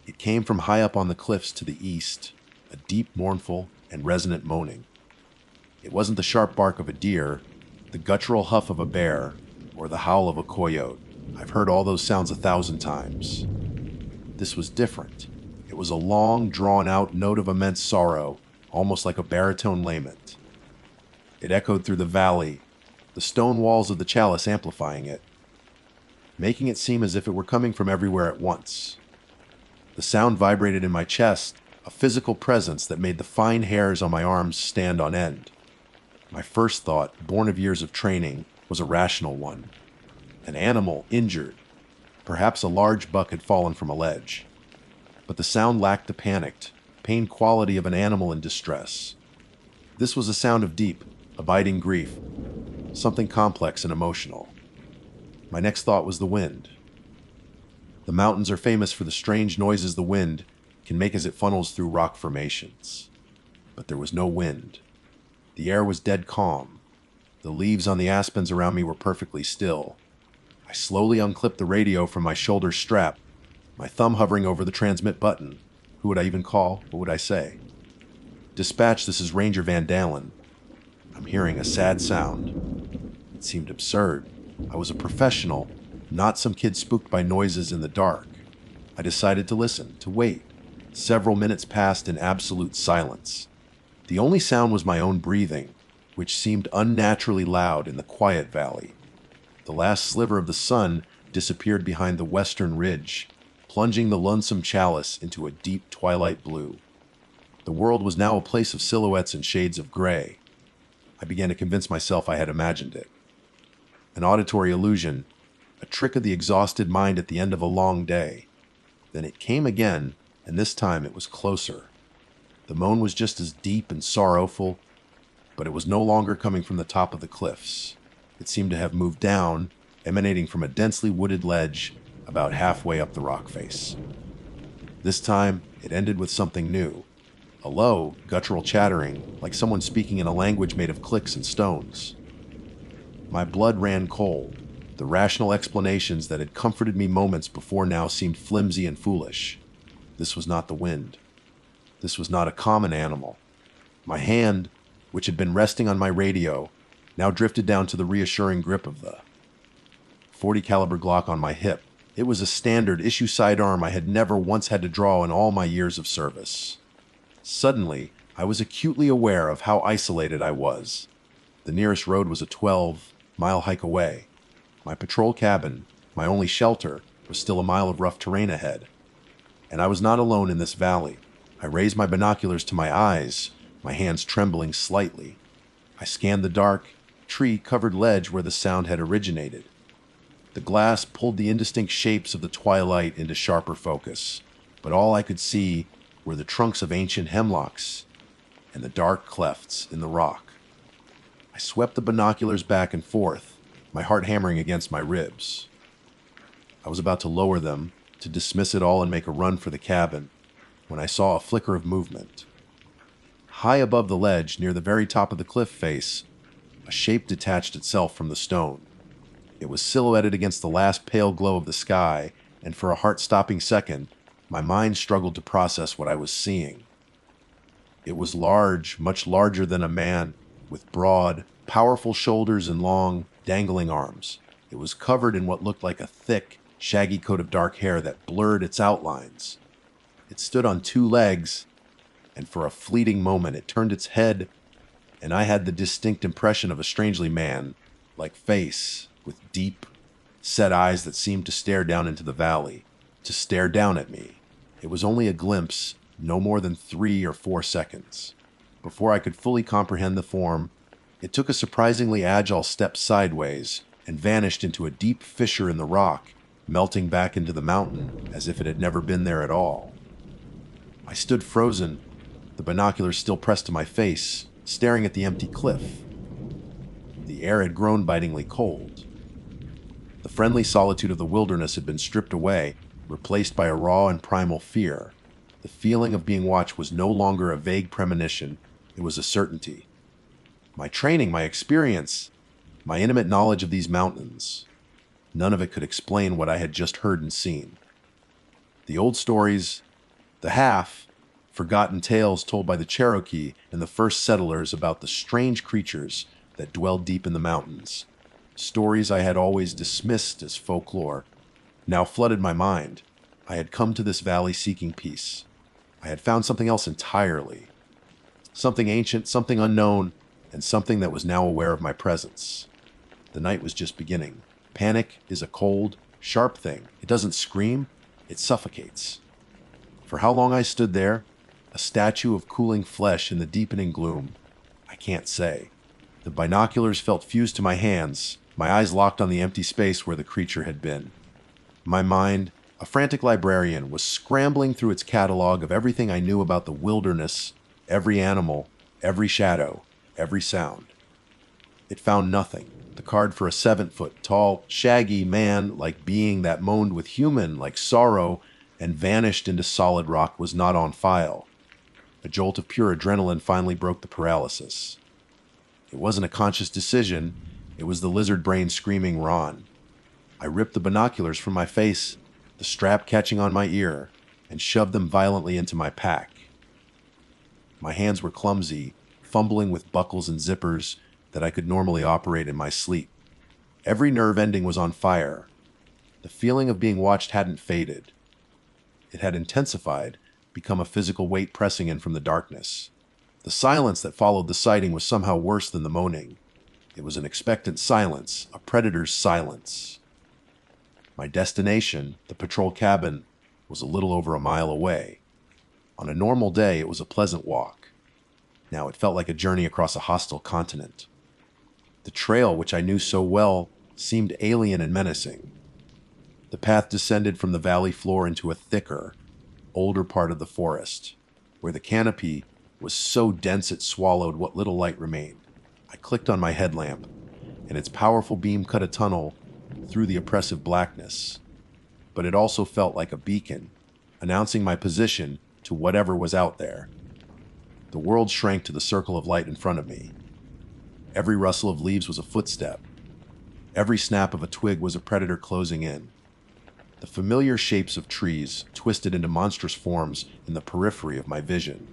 It came from high up on the cliffs to the east, a deep, mournful, and resonant moaning. It wasn't the sharp bark of a deer, the guttural huff of a bear, or the howl of a coyote. I've heard all those sounds 1,000 times. This was different. It was a long, drawn-out note of immense sorrow, almost like a baritone lament. It echoed through the valley, the stone walls of the chalice amplifying it, making it seem as if it were coming from everywhere at once. The sound vibrated in my chest, a physical presence that made the fine hairs on my arms stand on end. My first thought, born of years of training, was a rational one. An animal injured. Perhaps a large buck had fallen from a ledge. But the sound lacked the panicked, pained quality of an animal in distress. This was a sound of deep, abiding grief, something complex and emotional. My next thought was the wind. The mountains are famous for the strange noises the wind can make as it funnels through rock formations. But there was no wind. The air was dead calm. The leaves on the aspens around me were perfectly still. I slowly unclipped the radio from my shoulder strap, my thumb hovering over the transmit button. Who would I even call? What would I say? Dispatch, this is Ranger Van Dalen. I'm hearing a sad sound. It seemed absurd. I was a professional, not some kid spooked by noises in the dark. I decided to listen, to wait. Several minutes passed in absolute silence. The only sound was my own breathing, which seemed unnaturally loud in the quiet valley. The last sliver of the sun disappeared behind the western ridge, plunging the lonesome chalice into a deep twilight blue. The world was now a place of silhouettes and shades of gray. I began to convince myself I had imagined it. An auditory illusion, a trick of the exhausted mind at the end of a long day. Then it came again, and this time it was closer. The moan was just as deep and sorrowful, but it was no longer coming from the top of the cliffs. It seemed to have moved down, emanating from a densely wooded ledge about halfway up the rock face. This time, it ended with something new. A low, guttural chattering, like someone speaking in a language made of clicks and stones. My blood ran cold. The rational explanations that had comforted me moments before now seemed flimsy and foolish. This was not the wind. This was not a common animal. My hand, which had been resting on my radio, now drifted down to the reassuring grip of the .40 caliber Glock on my hip. It was a standard issue sidearm I had never once had to draw in all my years of service. Suddenly, I was acutely aware of how isolated I was. The nearest road was a 12-mile hike away. My patrol cabin, my only shelter, was still a mile of rough terrain ahead. And I was not alone in this valley. I raised my binoculars to my eyes, my hands trembling slightly. I scanned the dark, tree-covered ledge where the sound had originated. The glass pulled the indistinct shapes of the twilight into sharper focus, but all I could see were the trunks of ancient hemlocks and the dark clefts in the rock. I swept the binoculars back and forth, my heart hammering against my ribs. I was about to lower them, to dismiss it all and make a run for the cabin, when I saw a flicker of movement. High above the ledge, near the very top of the cliff face, a shape detached itself from the stone. It was silhouetted against the last pale glow of the sky, and for a heart-stopping second, my mind struggled to process what I was seeing. It was large, much larger than a man, with broad, powerful shoulders and long, dangling arms. It was covered in what looked like a thick, shaggy coat of dark hair that blurred its outlines. It stood on two legs, and for a fleeting moment it turned its head, and I had the distinct impression of a strangely man-like face, with deep, set eyes that seemed to stare down into the valley, to stare down at me. It was only a glimpse, no more than 3 or 4 seconds. Before I could fully comprehend the form, it took a surprisingly agile step sideways and vanished into a deep fissure in the rock, melting back into the mountain as if it had never been there at all. I stood frozen, the binoculars still pressed to my face, staring at the empty cliff. The air had grown bitingly cold. The friendly solitude of the wilderness had been stripped away, replaced by a raw and primal fear. The feeling of being watched was no longer a vague premonition, it was a certainty. My training, my experience, my intimate knowledge of these mountains, none of it could explain what I had just heard and seen. The old stories, the half-forgotten tales told by the Cherokee and the first settlers about the strange creatures that dwelled deep in the mountains, stories I had always dismissed as folklore, now flooded my mind. I had come to this valley seeking peace. I had found something else entirely. Something ancient, something unknown, and something that was now aware of my presence. The night was just beginning. Panic is a cold, sharp thing. It doesn't scream, it suffocates. For how long I stood there, a statue of cooling flesh in the deepening gloom, I can't say. The binoculars felt fused to my hands, my eyes locked on the empty space where the creature had been. My mind, a frantic librarian, was scrambling through its catalog of everything I knew about the wilderness, every animal, every shadow, every sound. It found nothing. The card for a 7-foot tall, shaggy man-like being that moaned with human-like sorrow and vanished into solid rock was not on file. A jolt of pure adrenaline finally broke the paralysis. It wasn't a conscious decision. It was the lizard brain screaming Ron. I ripped the binoculars from my face, the strap catching on my ear, and shoved them violently into my pack. My hands were clumsy, fumbling with buckles and zippers that I could normally operate in my sleep. Every nerve ending was on fire. The feeling of being watched hadn't faded. It had intensified, become a physical weight pressing in from the darkness. The silence that followed the sighting was somehow worse than the moaning. It was an expectant silence, a predator's silence. My destination, the patrol cabin, was a little over a mile away. On a normal day, it was a pleasant walk. Now it felt like a journey across a hostile continent. The trail, which I knew so well, seemed alien and menacing. The path descended from the valley floor into a thicker, older part of the forest, where the canopy was so dense it swallowed what little light remained. I clicked on my headlamp, and its powerful beam cut a tunnel through the oppressive blackness. But it also felt like a beacon, announcing my position to whatever was out there. The world shrank to the circle of light in front of me. Every rustle of leaves was a footstep. Every snap of a twig was a predator closing in. The familiar shapes of trees twisted into monstrous forms in the periphery of my vision.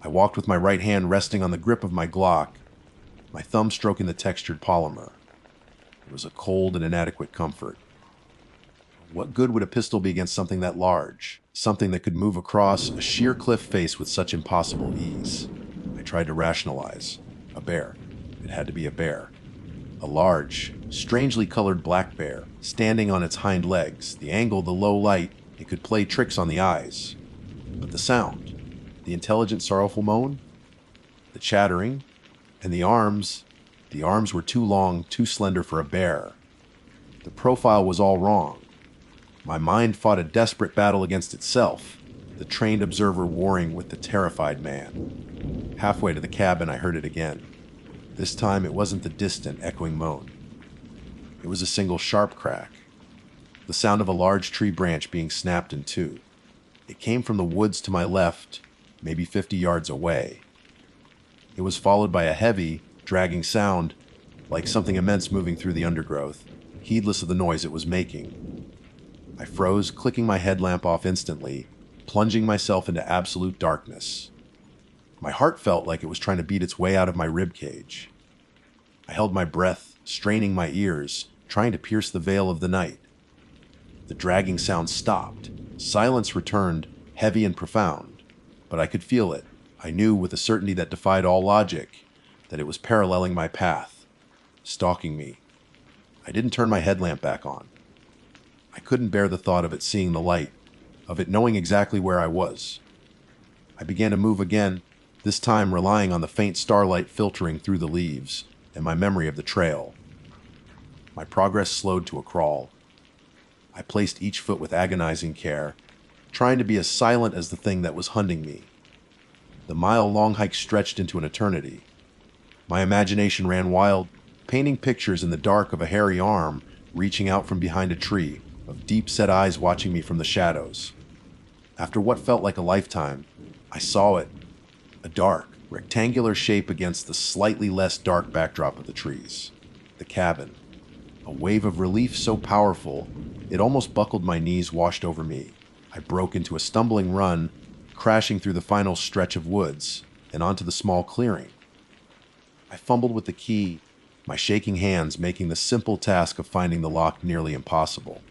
I walked with my right hand resting on the grip of my Glock, my thumb stroking the textured polymer. It was a cold and inadequate comfort. What good would a pistol be against something that large? Something that could move across a sheer cliff face with such impossible ease? I tried to rationalize. A bear. It had to be a bear. A large, strangely colored black bear, standing on its hind legs. The angle, the low light, it could play tricks on the eyes. But the sound, the intelligent, sorrowful moan, the chattering, and the arms were too long, too slender for a bear. The profile was all wrong. My mind fought a desperate battle against itself, the trained observer warring with the terrified man. Halfway to the cabin, I heard it again. This time, it wasn't the distant, echoing moan. It was a single sharp crack, the sound of a large tree branch being snapped in two. It came from the woods to my left, maybe 50 yards away. It was followed by a heavy, dragging sound, like something immense moving through the undergrowth, heedless of the noise it was making. I froze, clicking my headlamp off instantly, plunging myself into absolute darkness. My heart felt like it was trying to beat its way out of my ribcage. I held my breath, straining my ears, trying to pierce the veil of the night. The dragging sound stopped. Silence returned, heavy and profound. But I could feel it. I knew with a certainty that defied all logic that it was paralleling my path, stalking me. I didn't turn my headlamp back on. I couldn't bear the thought of it seeing the light, of it knowing exactly where I was. I began to move again, this time relying on the faint starlight filtering through the leaves and my memory of the trail. My progress slowed to a crawl. I placed each foot with agonizing care, trying to be as silent as the thing that was hunting me. The mile-long hike stretched into an eternity. My imagination ran wild, painting pictures in the dark of a hairy arm reaching out from behind a tree, of deep-set eyes watching me from the shadows. After what felt like a lifetime, I saw it, a dark, rectangular shape against the slightly less dark backdrop of the trees. The cabin. A wave of relief so powerful, it almost buckled my knees, washed over me. I broke into a stumbling run, crashing through the final stretch of woods and onto the small clearing. I fumbled with the key, my shaking hands making the simple task of finding the lock nearly impossible.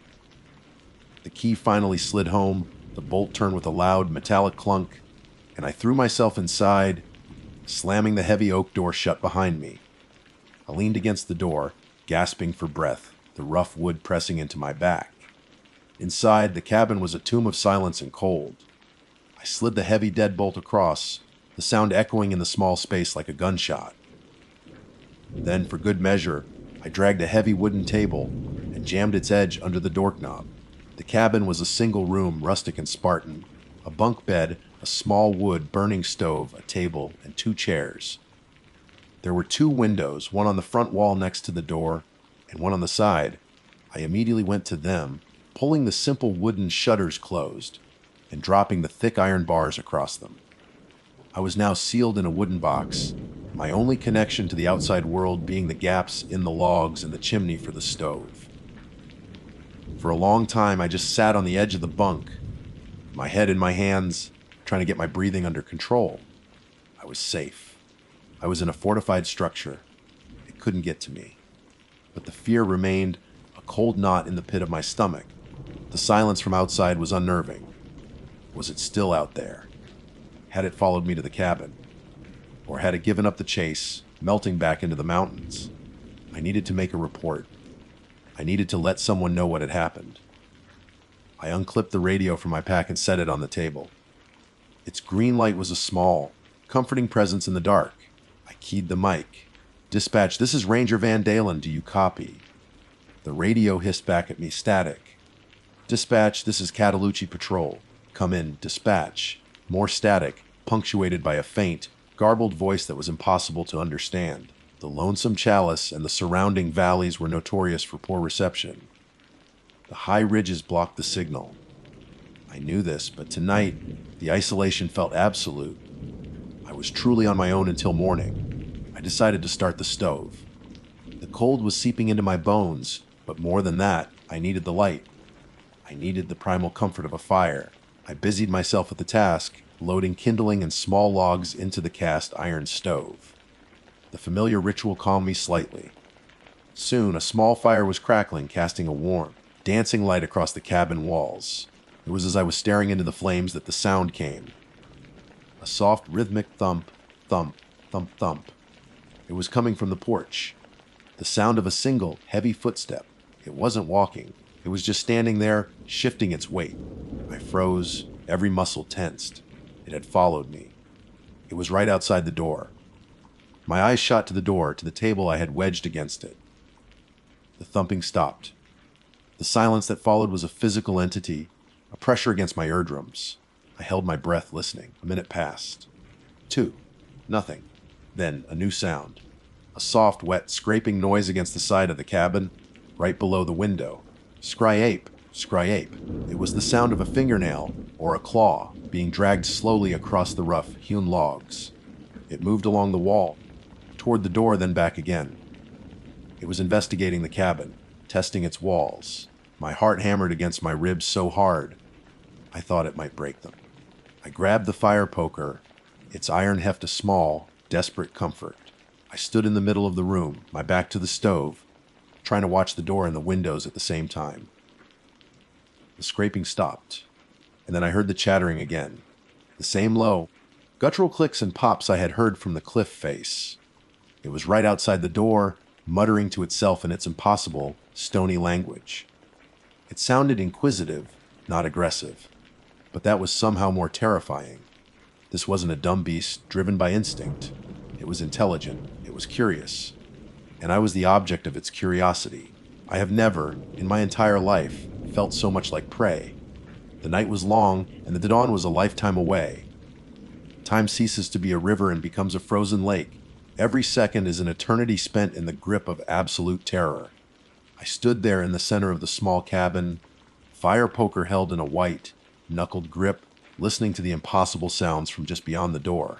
The key finally slid home, the bolt turned with a loud metallic clunk, and I threw myself inside, slamming the heavy oak door shut behind me. I leaned against the door, gasping for breath, the rough wood pressing into my back. Inside, the cabin was a tomb of silence and cold. I slid the heavy deadbolt across, the sound echoing in the small space like a gunshot. Then, for good measure, I dragged a heavy wooden table and jammed its edge under the doorknob. The cabin was a single room, rustic and Spartan. A bunk bed, a small wood burning stove, a table, and 2 chairs. There were 2 windows, one on the front wall next to the door, and one on the side. I immediately went to them, pulling the simple wooden shutters closed and dropping the thick iron bars across them. I was now sealed in a wooden box, my only connection to the outside world being the gaps in the logs and the chimney for the stove. For a long time, I just sat on the edge of the bunk, my head in my hands, trying to get my breathing under control. I was safe. I was in a fortified structure. It couldn't get to me. But the fear remained, a cold knot in the pit of my stomach. The silence from outside was unnerving. Was it still out there? Had it followed me to the cabin? Or had it given up the chase, melting back into the mountains? I needed to make a report. I needed to let someone know what had happened. I unclipped the radio from my pack and set it on the table. Its green light was a small, comforting presence in the dark. I keyed the mic. "Dispatch, this is Ranger Van Dalen. Do you copy?" The radio hissed back at me, static. "Dispatch, this is Catalucci Patrol. Come in, dispatch." More static, punctuated by a faint, garbled voice that was impossible to understand. The Lonesome Chalice and the surrounding valleys were notorious for poor reception. The high ridges blocked the signal. I knew this, but tonight, the isolation felt absolute. I was truly on my own until morning. I decided to start the stove. The cold was seeping into my bones, but more than that, I needed the light. I needed the primal comfort of a fire. I busied myself at the task, loading kindling and small logs into the cast iron stove. The familiar ritual calmed me slightly. Soon, a small fire was crackling, casting a warm, dancing light across the cabin walls. It was as I was staring into the flames that the sound came. A soft, rhythmic thump, thump, thump, thump. It was coming from the porch. The sound of a single, heavy footstep. It wasn't walking. It was just standing there, shifting its weight. I froze, every muscle tensed. It had followed me. It was right outside the door. My eyes shot to the door, to the table I had wedged against it. The thumping stopped. The silence that followed was a physical entity, a pressure against my eardrums. I held my breath, listening. A minute passed. 2. Nothing. Then a new sound. A soft, wet, scraping noise against the side of the cabin, right below the window. Scry-ape, scry-ape. It was the sound of a fingernail, or a claw, being dragged slowly across the rough, hewn logs. It moved along the wall, toward the door, then back again. It was investigating the cabin, testing its walls. My heart hammered against my ribs so hard, I thought it might break them. I grabbed the fire poker, its iron heft a small, desperate comfort. I stood in the middle of the room, my back to the stove, trying to watch the door and the windows at the same time. The scraping stopped, and then I heard the chattering again. The same low, guttural clicks and pops I had heard from the cliff face. It was right outside the door, muttering to itself in its impossible, stony language. It sounded inquisitive, not aggressive, but that was somehow more terrifying. This wasn't a dumb beast driven by instinct. It was intelligent, it was curious, and I was the object of its curiosity. I have never, in my entire life, felt so much like prey. The night was long, and the dawn was a lifetime away. Time ceases to be a river and becomes a frozen lake. Every second is an eternity spent in the grip of absolute terror. I stood there in the center of the small cabin, fire poker held in a white, knuckled grip, listening to the impossible sounds from just beyond the door.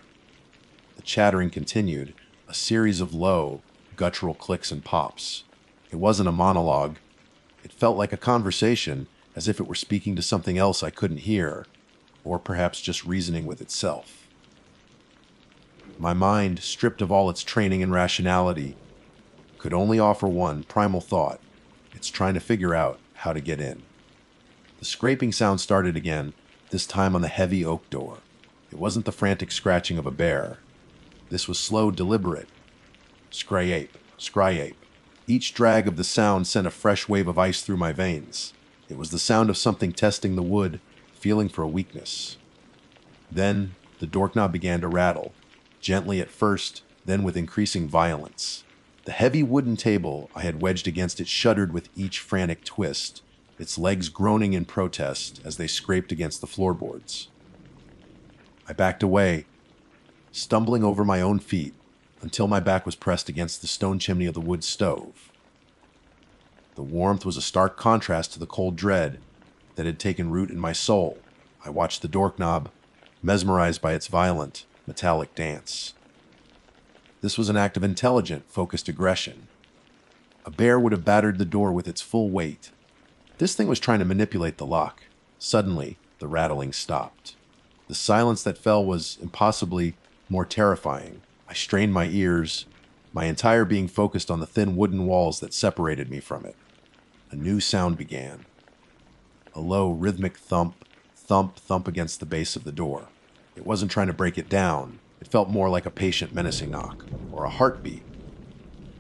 The chattering continued, a series of low, guttural clicks and pops. It wasn't a monologue. It felt like a conversation, as if it were speaking to something else I couldn't hear, or perhaps just reasoning with itself. My mind, stripped of all its training and rationality, could only offer one primal thought. It's trying to figure out how to get in. The scraping sound started again, this time on the heavy oak door. It wasn't the frantic scratching of a bear. This was slow, deliberate. Scry-ape, scry-ape. Each drag of the sound sent a fresh wave of ice through my veins. It was the sound of something testing the wood, feeling for a weakness. Then the doorknob began to rattle, gently at first, then with increasing violence. The heavy wooden table I had wedged against it shuddered with each frantic twist, its legs groaning in protest as they scraped against the floorboards. I backed away, stumbling over my own feet until my back was pressed against the stone chimney of the wood stove. The warmth was a stark contrast to the cold dread that had taken root in my soul. I watched the doorknob, mesmerized by its violent, metallic dance. This was an act of intelligent, focused aggression. A bear would have battered the door with its full weight. This thing was trying to manipulate the lock. Suddenly, the rattling stopped. The silence that fell was impossibly more terrifying. I strained my ears, my entire being focused on the thin wooden walls that separated me from it. A new sound began. A low, rhythmic thump, thump, thump against the base of the door. It wasn't trying to break it down. It felt more like a patient, menacing knock, or a heartbeat.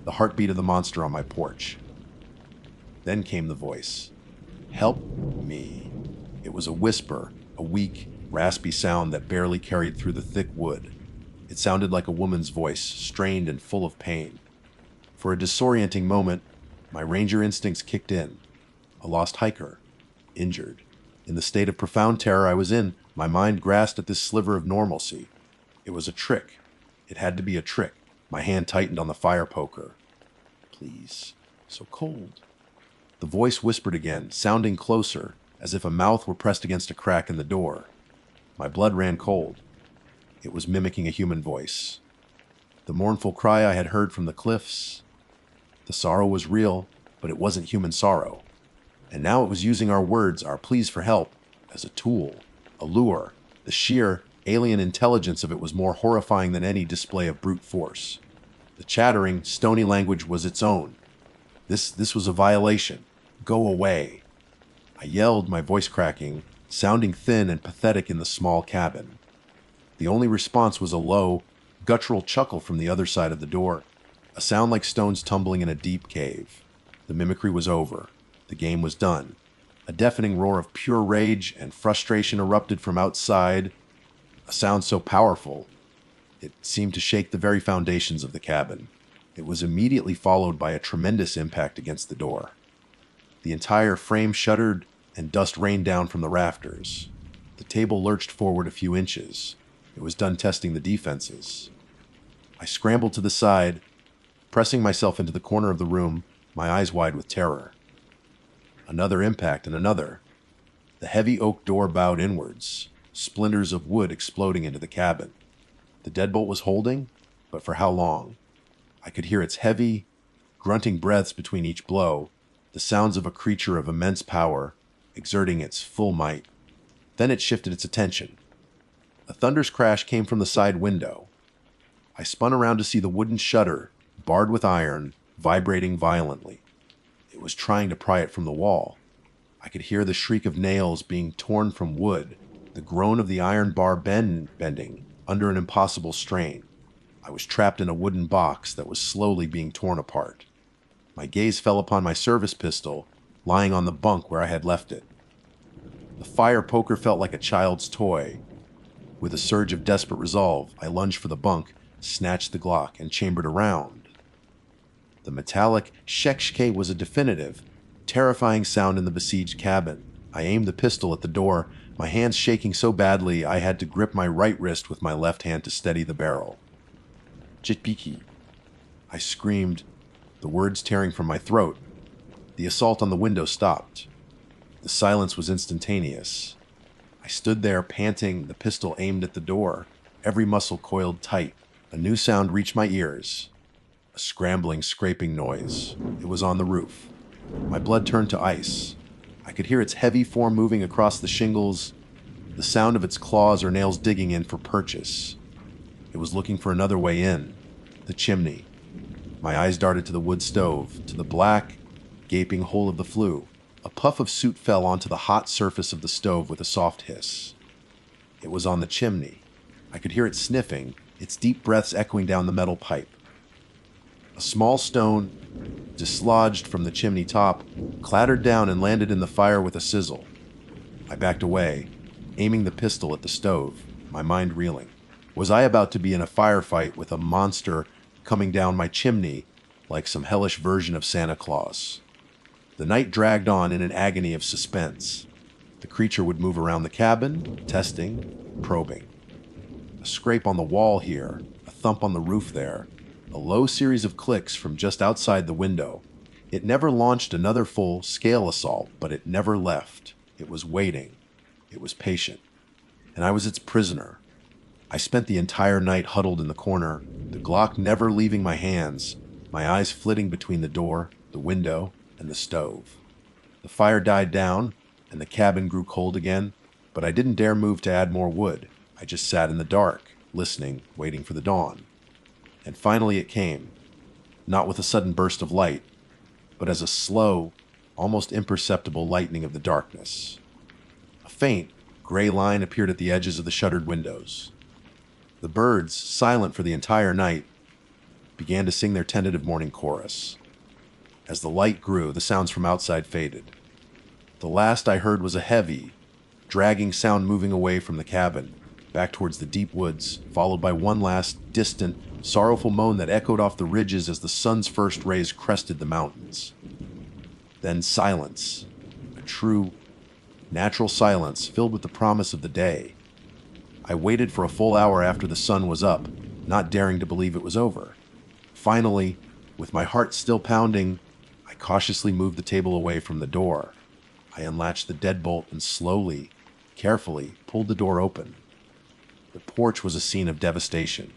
The heartbeat of the monster on my porch. Then came the voice. "Help me." It was a whisper, a weak, raspy sound that barely carried through the thick wood. It sounded like a woman's voice, strained and full of pain. For a disorienting moment, my ranger instincts kicked in. A lost hiker, injured. In the state of profound terror I was in, my mind grasped at this sliver of normalcy. It was a trick. It had to be a trick. My hand tightened on the fire poker. "Please, so cold." The voice whispered again, sounding closer, as if a mouth were pressed against a crack in the door. My blood ran cold. It was mimicking a human voice. The mournful cry I had heard from the cliffs. The sorrow was real, but it wasn't human sorrow. And now it was using our words, our pleas for help, as a tool, a lure. The sheer, alien intelligence of it was more horrifying than any display of brute force. The chattering, stony language was its own. This was a violation. Go away. I yelled, my voice cracking, sounding thin and pathetic in the small cabin. The only response was a low, guttural chuckle from the other side of the door, a sound like stones tumbling in a deep cave. The mimicry was over. The game was done. A deafening roar of pure rage and frustration erupted from outside, a sound so powerful, it seemed to shake the very foundations of the cabin. It was immediately followed by a tremendous impact against the door. The entire frame shuddered and dust rained down from the rafters. The table lurched forward a few inches. It was done testing the defenses. I scrambled to the side, pressing myself into the corner of the room, my eyes wide with terror. Another impact and another. The heavy oak door bowed inwards, splinters of wood exploding into the cabin. The deadbolt was holding, but for how long? I could hear its heavy, grunting breaths between each blow, the sounds of a creature of immense power, exerting its full might. Then it shifted its attention. A thunderous crash came from the side window. I spun around to see the wooden shutter, barred with iron, vibrating violently. It was trying to pry it from the wall. I could hear the shriek of nails being torn from wood, the groan of the iron bar bending under an impossible strain. I was trapped in a wooden box that was slowly being torn apart. My gaze fell upon my service pistol, lying on the bunk where I had left it. The fire poker felt like a child's toy. With a surge of desperate resolve, I lunged for the bunk, snatched the Glock, and chambered around. The metallic shekshke was a definitive, terrifying sound in the besieged cabin. I aimed the pistol at the door, my hands shaking so badly I had to grip my right wrist with my left hand to steady the barrel. "Jitpiki," I screamed, the words tearing from my throat. The assault on the window stopped. The silence was instantaneous. I stood there, panting, the pistol aimed at the door, every muscle coiled tight. A new sound reached my ears. A scrambling, scraping noise. It was on the roof. My blood turned to ice. I could hear its heavy form moving across the shingles, the sound of its claws or nails digging in for purchase. It was looking for another way in. The chimney. My eyes darted to the wood stove, to the black, gaping hole of the flue. A puff of soot fell onto the hot surface of the stove with a soft hiss. It was on the chimney. I could hear it sniffing, its deep breaths echoing down the metal pipe. A small stone, dislodged from the chimney top, clattered down and landed in the fire with a sizzle. I backed away, aiming the pistol at the stove, my mind reeling. Was I about to be in a firefight with a monster coming down my chimney, like some hellish version of Santa Claus. The night dragged on in an agony of suspense. The creature would move around the cabin, testing, probing. A scrape on the wall here, a thump on the roof there, a low series of clicks from just outside the window. It never launched another full-scale assault, but it never left. It was waiting. It was patient. And I was its prisoner. I spent the entire night huddled in the corner, the Glock never leaving my hands, my eyes flitting between the door, the window, and the stove. The fire died down, and the cabin grew cold again, but I didn't dare move to add more wood. I just sat in the dark, listening, waiting for the dawn. And finally it came, not with a sudden burst of light, but as a slow, almost imperceptible lightening of the darkness. A faint, gray line appeared at the edges of the shuttered windows. The birds, silent for the entire night, began to sing their tentative morning chorus. As the light grew, the sounds from outside faded. The last I heard was a heavy, dragging sound moving away from the cabin, back towards the deep woods, followed by one last, distant, sorrowful moan that echoed off the ridges as the sun's first rays crested the mountains. Then silence, a true, natural silence filled with the promise of the day. I waited for a full hour after the sun was up, not daring to believe it was over. Finally, with my heart still pounding, I cautiously moved the table away from the door. I unlatched the deadbolt and slowly, carefully, pulled the door open. The porch was a scene of devastation.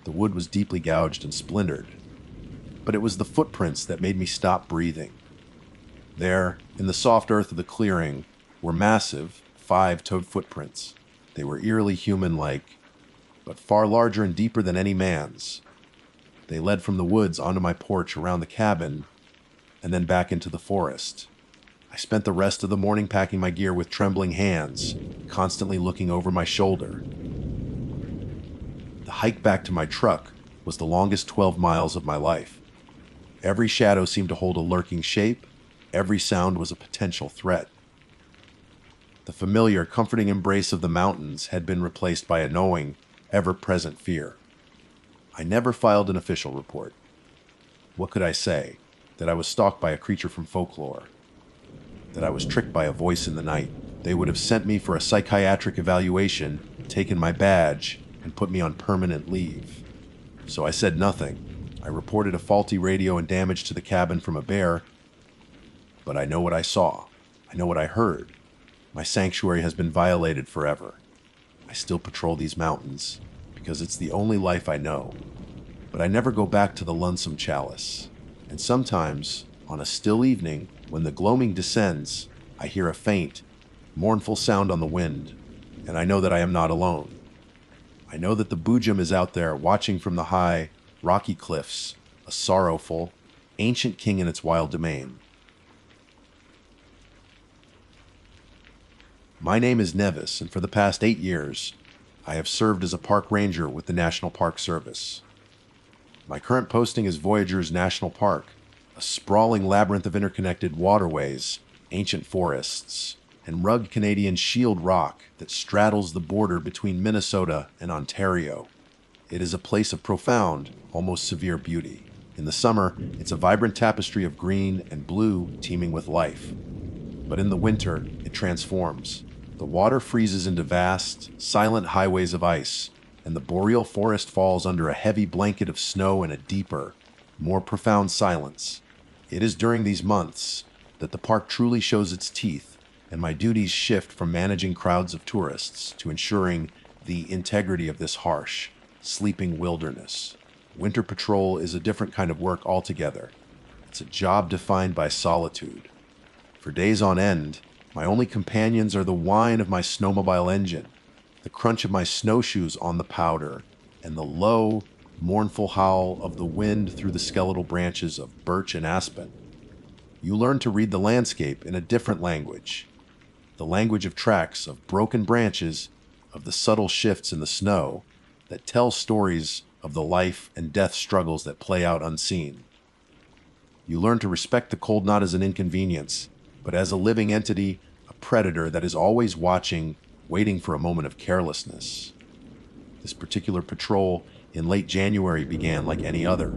The wood was deeply gouged and splintered. But it was the footprints that made me stop breathing. There, in the soft earth of the clearing, were massive, 5-toed footprints. They were eerily human-like, but far larger and deeper than any man's. They led from the woods onto my porch around the cabin, and then back into the forest. I spent the rest of the morning packing my gear with trembling hands, constantly looking over my shoulder. The hike back to my truck was the longest 12 miles of my life. Every shadow seemed to hold a lurking shape. Every sound was a potential threat. The familiar, comforting embrace of the mountains had been replaced by a knowing, ever-present fear. I never filed an official report. What could I say? That I was stalked by a creature from folklore. That I was tricked by a voice in the night. They would have sent me for a psychiatric evaluation, taken my badge, and put me on permanent leave. So I said nothing. I reported a faulty radio and damage to the cabin from a bear, but I know what I saw. I know what I heard. My sanctuary has been violated forever. I still patrol these mountains, because it's the only life I know. But I never go back to the lonesome chalice. And sometimes, on a still evening, when the gloaming descends, I hear a faint, mournful sound on the wind, and I know that I am not alone. I know that the Boojum is out there watching from the high, rocky cliffs, a sorrowful, ancient king in its wild domain. My name is Nevis, and for the past 8 years, I have served as a park ranger with the National Park Service. My current posting is Voyageurs National Park, a sprawling labyrinth of interconnected waterways, ancient forests, and rugged Canadian shield rock that straddles the border between Minnesota and Ontario. It is a place of profound, almost severe beauty. In the summer, it's a vibrant tapestry of green and blue teeming with life. But in the winter, it transforms. The water freezes into vast, silent highways of ice, and the boreal forest falls under a heavy blanket of snow and a deeper, more profound silence. It is during these months that the park truly shows its teeth, and my duties shift from managing crowds of tourists to ensuring the integrity of this harsh, sleeping wilderness. Winter patrol is a different kind of work altogether. It's a job defined by solitude. For days on end, my only companions are the whine of my snowmobile engine, the crunch of my snowshoes on the powder, and the low, mournful howl of the wind through the skeletal branches of birch and aspen. You learn to read the landscape in a different language, the language of tracks, of broken branches, of the subtle shifts in the snow that tell stories of the life and death struggles that play out unseen. You learn to respect the cold not as an inconvenience, but as a living entity, a predator that is always watching, waiting for a moment of carelessness. This particular patrol in late January began like any other.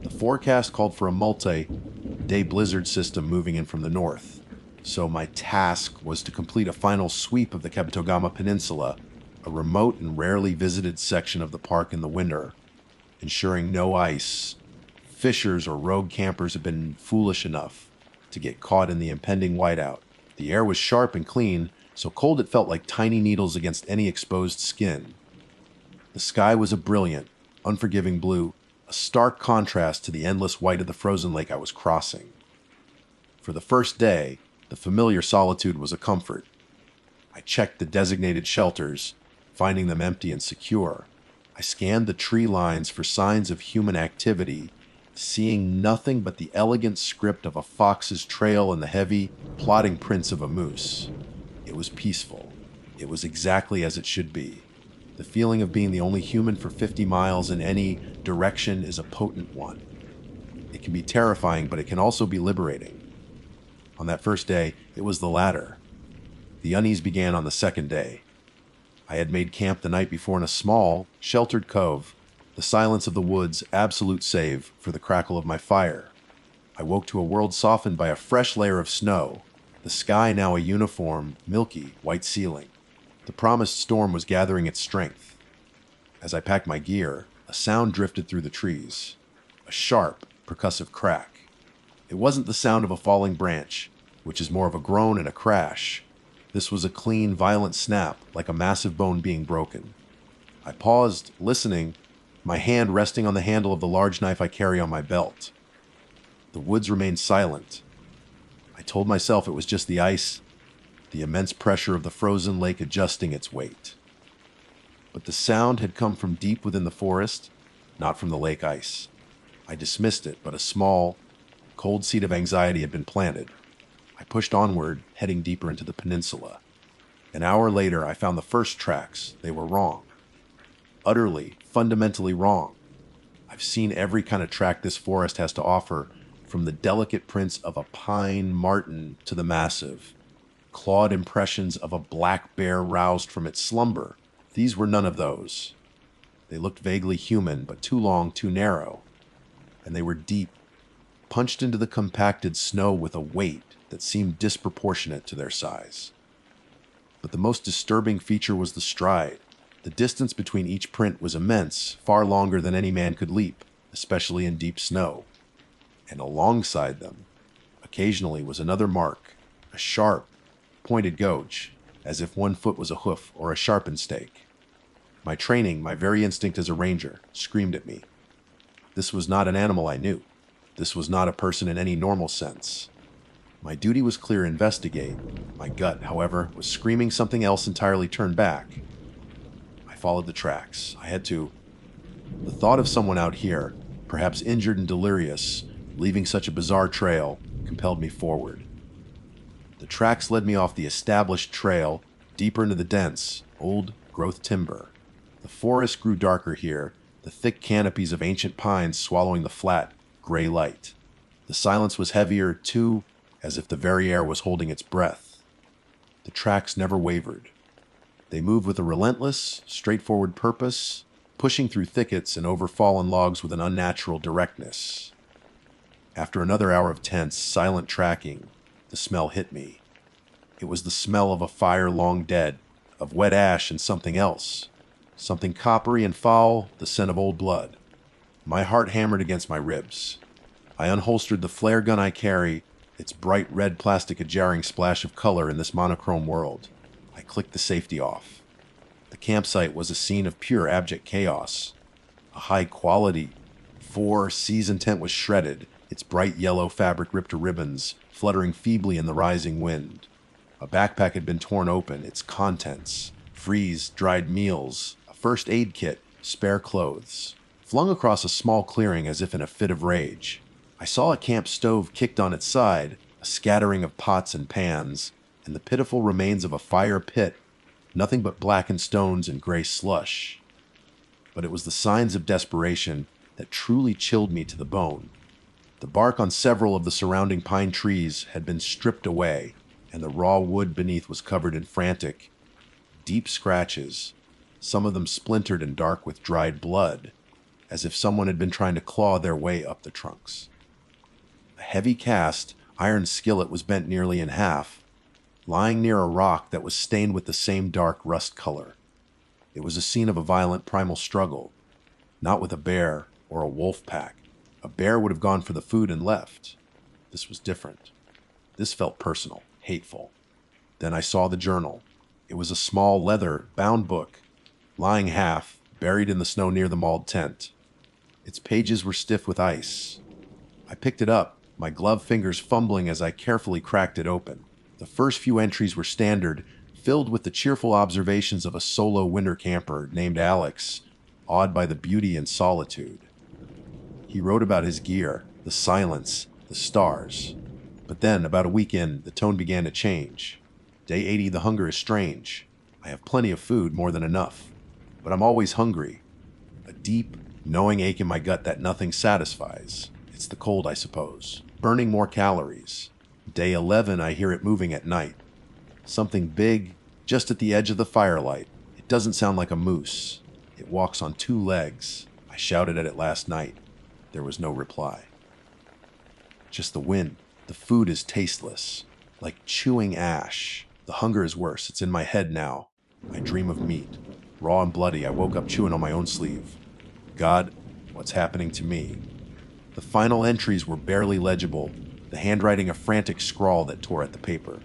The forecast called for a multi-day blizzard system moving in from the north, so my task was to complete a final sweep of the Capitogama Peninsula, a remote and rarely visited section of the park in the winter, ensuring no ice, fishers, or rogue campers had been foolish enough to get caught in the impending whiteout. The air was sharp and clean, so cold it felt like tiny needles against any exposed skin. The sky was a brilliant, unforgiving blue, a stark contrast to the endless white of the frozen lake I was crossing. For the first day, the familiar solitude was a comfort. I checked the designated shelters, finding them empty and secure. I scanned the tree lines for signs of human activity, seeing nothing but the elegant script of a fox's trail and the heavy, plodding prints of a moose. It was peaceful. It was exactly as it should be. The feeling of being the only human for 50 miles in any direction is a potent one. It can be terrifying, but it can also be liberating. On that first day, it was the latter. The unease began on the second day. I had made camp the night before in a small, sheltered cove, the silence of the woods absolute save for the crackle of my fire. I woke to a world softened by a fresh layer of snow, the sky now a uniform, milky, white ceiling. The promised storm was gathering its strength. As I packed my gear, a sound drifted through the trees, a sharp, percussive crack. It wasn't the sound of a falling branch, which is more of a groan and a crash. This was a clean, violent snap, like a massive bone being broken. I paused, listening, my hand resting on the handle of the large knife I carry on my belt. The woods remained silent. I told myself it was just the ice, the immense pressure of the frozen lake adjusting its weight. But the sound had come from deep within the forest, not from the lake ice. I dismissed it, but a small, cold seed of anxiety had been planted. I pushed onward, heading deeper into the peninsula. An hour later, I found the first tracks. They were wrong. Utterly, fundamentally wrong. I've seen every kind of track this forest has to offer, from the delicate prints of a pine marten to the massive, clawed impressions of a black bear roused from its slumber. These were none of those. They looked vaguely human, but too long, too narrow. And they were deep, punched into the compacted snow with a weight that seemed disproportionate to their size. But the most disturbing feature was the stride. The distance between each print was immense, far longer than any man could leap, especially in deep snow. And alongside them, occasionally, was another mark, a sharp, pointed gouge, as if one foot was a hoof or a sharpened stake. My training, my very instinct as a ranger, screamed at me. This was not an animal I knew. This was not a person in any normal sense. My duty was clear: investigate. My gut, however, was screaming something else entirely. Turn back. I followed the tracks. I had to. The thought of someone out here, perhaps injured and delirious, leaving such a bizarre trail, compelled me forward. The tracks led me off the established trail, deeper into the dense, old-growth timber. The forest grew darker here, the thick canopies of ancient pines swallowing the flat, gray light. The silence was heavier, too, as if the very air was holding its breath. The tracks never wavered. They moved with a relentless, straightforward purpose, pushing through thickets and over fallen logs with an unnatural directness. After another hour of tense, silent tracking, the smell hit me. It was the smell of a fire long dead, of wet ash and something else. Something coppery and foul, the scent of old blood. My heart hammered against my ribs. I unholstered the flare gun I carry, its bright red plastic a jarring splash of color in this monochrome world. I clicked the safety off. The campsite was a scene of pure abject chaos. A high-quality, four-season tent was shredded, its bright yellow fabric ripped to ribbons, fluttering feebly in the rising wind. A backpack had been torn open, its contents, freeze-dried meals, a first aid kit, spare clothes, flung across a small clearing as if in a fit of rage. I saw a camp stove kicked on its side, a scattering of pots and pans, and the pitiful remains of a fire pit, nothing but blackened stones and gray slush. But it was the signs of desperation that truly chilled me to the bone. The bark on several of the surrounding pine trees had been stripped away, and the raw wood beneath was covered in frantic, deep scratches, some of them splintered and dark with dried blood. as if someone had been trying to claw their way up the trunks. A heavy cast iron skillet was bent nearly in half, lying near a rock that was stained with the same dark rust color. It was a scene of a violent primal struggle, not with a bear or a wolf pack. A bear would have gone for the food and left. This was different. This felt personal, hateful. Then I saw the journal. It was a small leather-bound book, lying half, buried in the snow near the mauled tent. Its pages were stiff with ice. I picked it up, my gloved fingers fumbling as I carefully cracked it open. The first few entries were standard, filled with the cheerful observations of a solo winter camper named Alex, awed by the beauty and solitude. He wrote about his gear, the silence, the stars. But then, about a week in, the tone began to change. Day 80, the hunger is strange. I have plenty of food, more than enough. But I'm always hungry. A deep, knowing ache in my gut that nothing satisfies. It's the cold, I suppose. Burning more calories. Day 11, I hear it moving at night. Something big, just at the edge of the firelight. It doesn't sound like a moose. It walks on two legs. I shouted at it last night. There was no reply. Just the wind. The food is tasteless, like chewing ash. The hunger is worse. It's in my head now. I dream of meat. Raw and bloody, I woke up chewing on my own sleeve. God, what's happening to me? The final entries were barely legible, the handwriting a frantic scrawl that tore at the paper.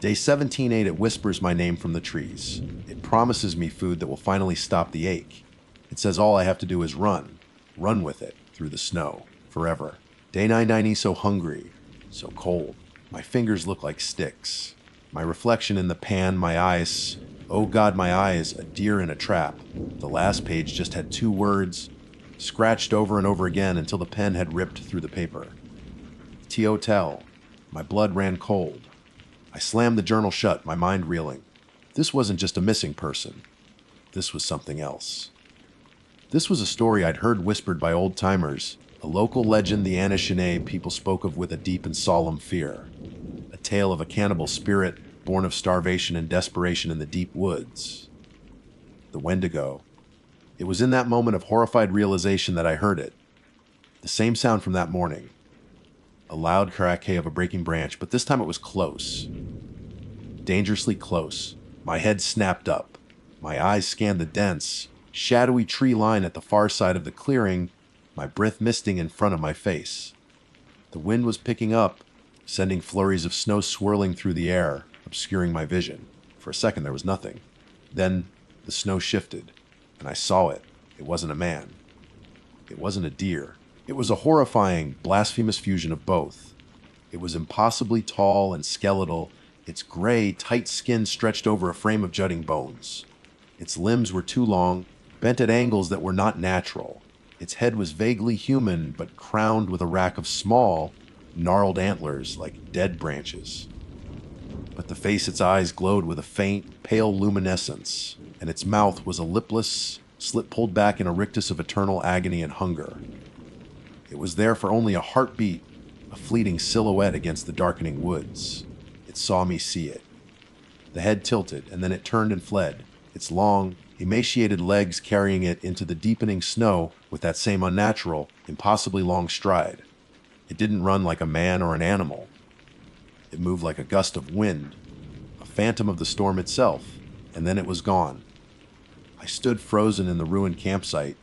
Day 17-8, it whispers my name from the trees. It promises me food that will finally stop the ache. It says all I have to do is run with it, through the snow, forever. Day 9-9, so hungry, so cold. My fingers look like sticks. My reflection in the pan, my eyes, oh God, my eyes, a deer in a trap. The last page just had two words, scratched over and over again until the pen had ripped through the paper. T-O-Tel. My blood ran cold. I slammed the journal shut, my mind reeling. This wasn't just a missing person. This was something else. This was a story I'd heard whispered by old-timers, a local legend the Anishinaabe people spoke of with a deep and solemn fear. A tale of a cannibal spirit born of starvation and desperation in the deep woods. The Wendigo. It was in that moment of horrified realization that I heard it. The same sound from that morning. A loud crackay of a breaking branch, but this time it was close. Dangerously close. My head snapped up. My eyes scanned the dense, shadowy tree line at the far side of the clearing, my breath misting in front of my face. The wind was picking up, sending flurries of snow swirling through the air, obscuring my vision. For a second there was nothing. Then the snow shifted, and I saw it. It wasn't a man. It wasn't a deer. It was a horrifying, blasphemous fusion of both. It was impossibly tall and skeletal, its gray, tight skin stretched over a frame of jutting bones. Its limbs were too long, bent at angles that were not natural. Its head was vaguely human, but crowned with a rack of small, gnarled antlers like dead branches. But the face, its eyes glowed with a faint, pale luminescence, and its mouth was a lipless slit pulled back in a rictus of eternal agony and hunger. It was there for only a heartbeat, a fleeting silhouette against the darkening woods. It saw me see it. The head tilted, and then it turned and fled, its long, emaciated legs carrying it into the deepening snow with that same unnatural, impossibly long stride. It didn't run like a man or an animal. It moved like a gust of wind, a phantom of the storm itself, and then it was gone. I stood frozen in the ruined campsite,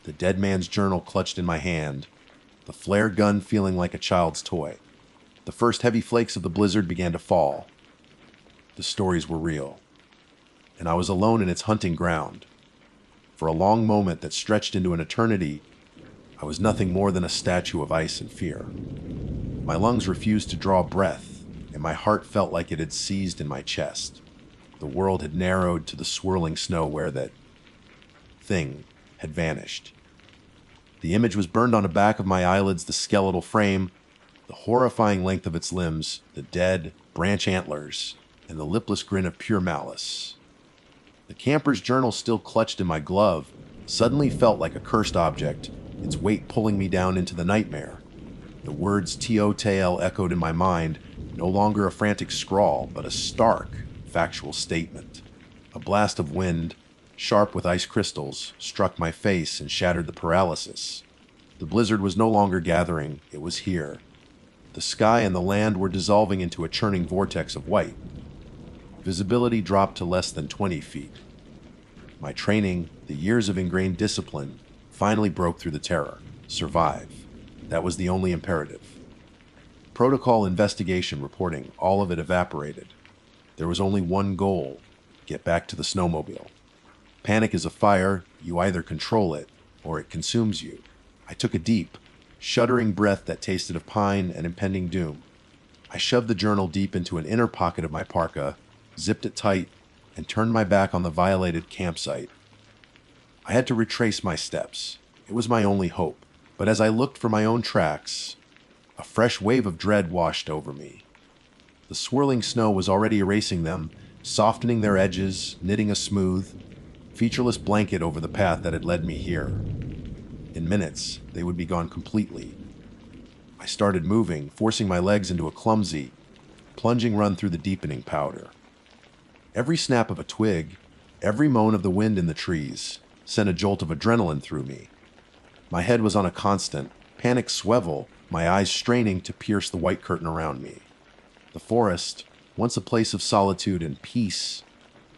the dead man's journal clutched in my hand, the flare gun feeling like a child's toy. The first heavy flakes of the blizzard began to fall. The stories were real, and I was alone in its hunting ground. For a long moment that stretched into an eternity, I was nothing more than a statue of ice and fear. My lungs refused to draw breath, and my heart felt like it had seized in my chest. The world had narrowed to the swirling snow where that thing had vanished. The image was burned on the back of my eyelids, the skeletal frame, the horrifying length of its limbs, the dead, branch antlers, and the lipless grin of pure malice. The camper's journal still clutched in my glove suddenly felt like a cursed object, its weight pulling me down into the nightmare. The words T-O-T-L echoed in my mind, no longer a frantic scrawl, but a stark, factual statement. A blast of wind, sharp with ice crystals, struck my face and shattered the paralysis. The blizzard was no longer gathering, it was here. The sky and the land were dissolving into a churning vortex of white. Visibility dropped to less than 20 feet. My training, the years of ingrained discipline, finally broke through the terror. Survive. That was the only imperative. Protocol investigation reporting, all of it evaporated. There was only one goal: get back to the snowmobile. Panic is a fire, you either control it, or it consumes you. I took a deep, shuddering breath that tasted of pine and impending doom. I shoved the journal deep into an inner pocket of my parka, zipped it tight, and turned my back on the violated campsite. I had to retrace my steps. It was my only hope. But as I looked for my own tracks, a fresh wave of dread washed over me. The swirling snow was already erasing them, softening their edges, knitting a smooth, featureless blanket over the path that had led me here. In minutes, they would be gone completely. I started moving, forcing my legs into a clumsy, plunging run through the deepening powder. Every snap of a twig, every moan of the wind in the trees, sent a jolt of adrenaline through me. My head was on a constant, panic swivel, my eyes straining to pierce the white curtain around me. The forest, once a place of solitude and peace,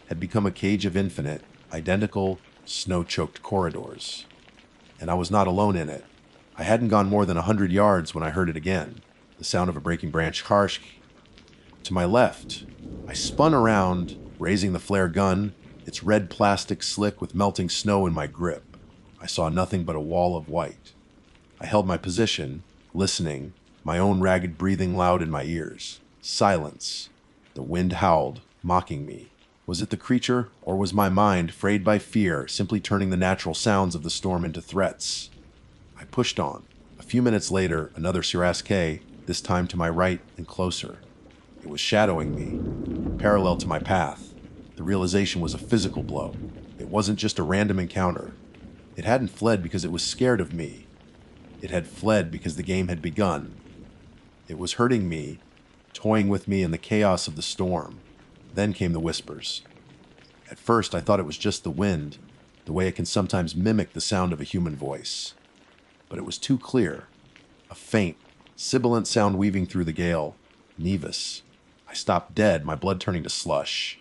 had become a cage of infinite, identical, snow-choked corridors. And I was not alone in it. I hadn't gone more than 100 yards when I heard it again, the sound of a breaking branch harsh. To my left, I spun around, raising the flare gun, its red plastic slick with melting snow in my grip. I saw nothing but a wall of white. I held my position, listening, my own ragged breathing loud in my ears. Silence. The wind howled, mocking me. Was it the creature, or was my mind, frayed by fear, simply turning the natural sounds of the storm into threats? I pushed on. A few minutes later, another Sirasque, this time to my right and closer. It was shadowing me, parallel to my path. The realization was a physical blow. It wasn't just a random encounter. It hadn't fled because it was scared of me. It had fled because the game had begun. It was hurting me, toying with me in the chaos of the storm. Then came the whispers. At first, I thought it was just the wind, the way it can sometimes mimic the sound of a human voice. But it was too clear. A faint, sibilant sound weaving through the gale. Nevis. I stopped dead, my blood turning to slush.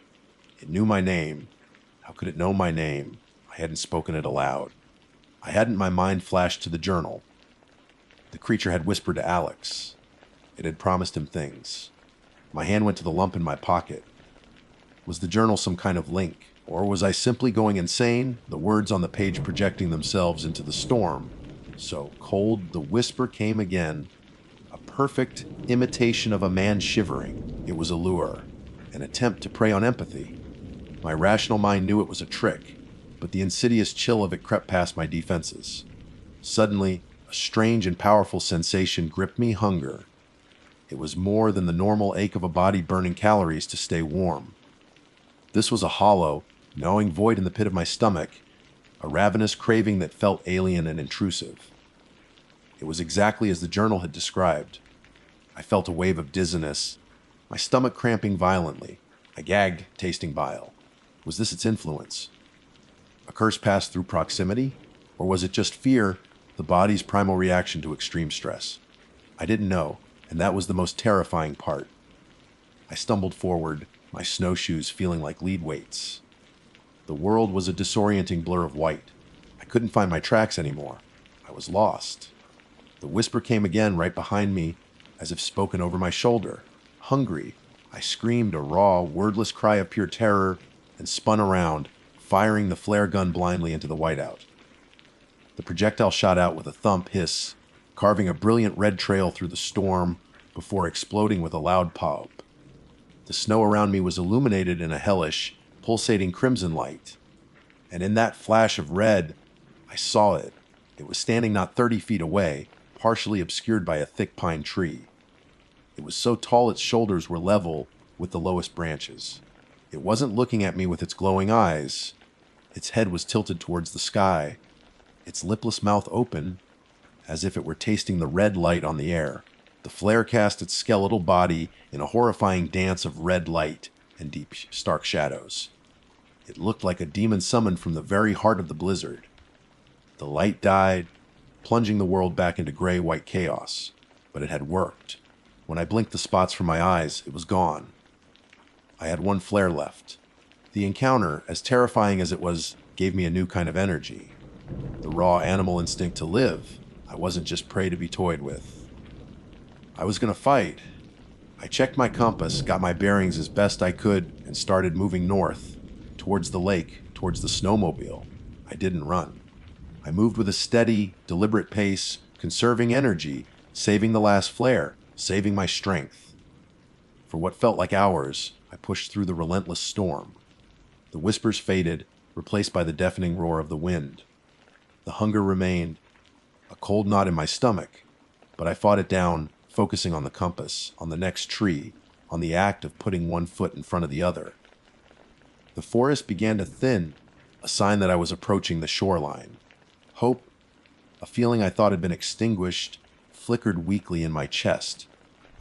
It knew my name. How could it know my name? I hadn't spoken it aloud. I hadn't my mind flashed to the journal. The creature had whispered to Alex. It had promised him things. My hand went to the lump in my pocket. Was the journal some kind of link? Or was I simply going insane, the words on the page projecting themselves into the storm? So cold, the whisper came again. A perfect imitation of a man shivering. It was a lure, an attempt to prey on empathy. My rational mind knew it was a trick, but the insidious chill of it crept past my defenses. Suddenly, a strange and powerful sensation gripped me: hunger. It was more than the normal ache of a body burning calories to stay warm. This was a hollow, gnawing void in the pit of my stomach, a ravenous craving that felt alien and intrusive. It was exactly as the journal had described. I felt a wave of dizziness, my stomach cramping violently. I gagged, tasting bile. Was this its influence? A curse passed through proximity? Or was it just fear, the body's primal reaction to extreme stress? I didn't know, and that was the most terrifying part. I stumbled forward, my snowshoes feeling like lead weights. The world was a disorienting blur of white. I couldn't find my tracks anymore. I was lost. The whisper came again right behind me, as if spoken over my shoulder. Hungry, I screamed a raw, wordless cry of pure terror and spun around, firing the flare gun blindly into the whiteout. The projectile shot out with a thump hiss, carving a brilliant red trail through the storm before exploding with a loud pop. The snow around me was illuminated in a hellish, pulsating crimson light. And in that flash of red, I saw it. It was standing not 30 feet away, partially obscured by a thick pine tree. It was so tall its shoulders were level with the lowest branches. It wasn't looking at me with its glowing eyes. Its head was tilted towards the sky, its lipless mouth open, as if it were tasting the red light on the air. The flare cast its skeletal body in a horrifying dance of red light and deep, stark shadows. It looked like a demon summoned from the very heart of the blizzard. The light died, plunging the world back into gray-white chaos, but it had worked. When I blinked the spots from my eyes, it was gone. I had one flare left. The encounter, as terrifying as it was, gave me a new kind of energy. The raw animal instinct to live. I wasn't just prey to be toyed with. I was going to fight. I checked my compass, got my bearings as best I could, and started moving north, towards the lake, towards the snowmobile. I didn't run. I moved with a steady, deliberate pace, conserving energy, saving the last flare, saving my strength. For what felt like hours, I pushed through the relentless storm. The whispers faded, replaced by the deafening roar of the wind. The hunger remained, a cold knot in my stomach, but I fought it down, focusing on the compass, on the next tree, on the act of putting one foot in front of the other. The forest began to thin, a sign that I was approaching the shoreline. Hope, a feeling I thought had been extinguished, flickered weakly in my chest.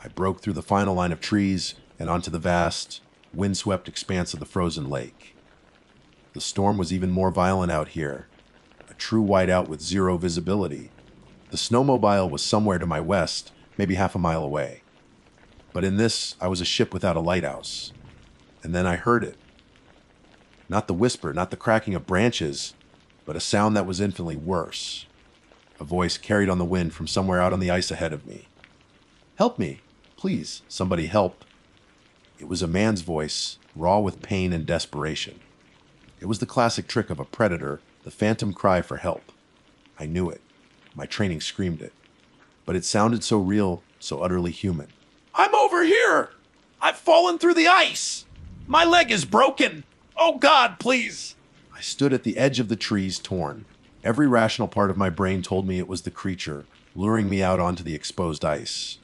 I broke through the final line of trees and onto the vast, windswept expanse of the frozen lake. The storm was even more violent out here, a true whiteout with zero visibility. The snowmobile was somewhere to my west, maybe half a mile away. But in this, I was a ship without a lighthouse. And then I heard it. Not the whisper, not the cracking of branches, but a sound that was infinitely worse. A voice carried on the wind from somewhere out on the ice ahead of me. "Help me! Please, somebody help!" It was a man's voice, raw with pain and desperation. It was the classic trick of a predator, the phantom cry for help. I knew it. My training screamed it. But it sounded so real, so utterly human. I'm over here! I've fallen through the ice! My leg is broken! Oh God, please! I stood at the edge of the trees, torn. Every rational part of my brain told me it was the creature, luring me out onto the exposed ice.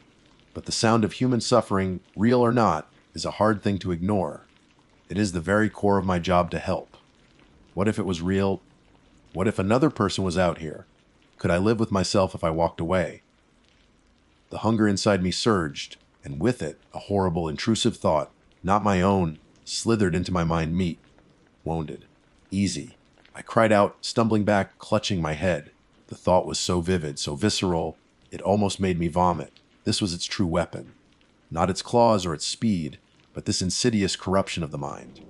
But the sound of human suffering, real or not, is a hard thing to ignore. It is the very core of my job to help. What if it was real? What if another person was out here? Could I live with myself if I walked away? The hunger inside me surged, and with it, a horrible, intrusive thought, not my own, slithered into my mind meat. Wounded. Easy. I cried out, stumbling back, clutching my head. The thought was so vivid, so visceral, it almost made me vomit. This was its true weapon. Not its claws or its speed, but this insidious corruption of the mind.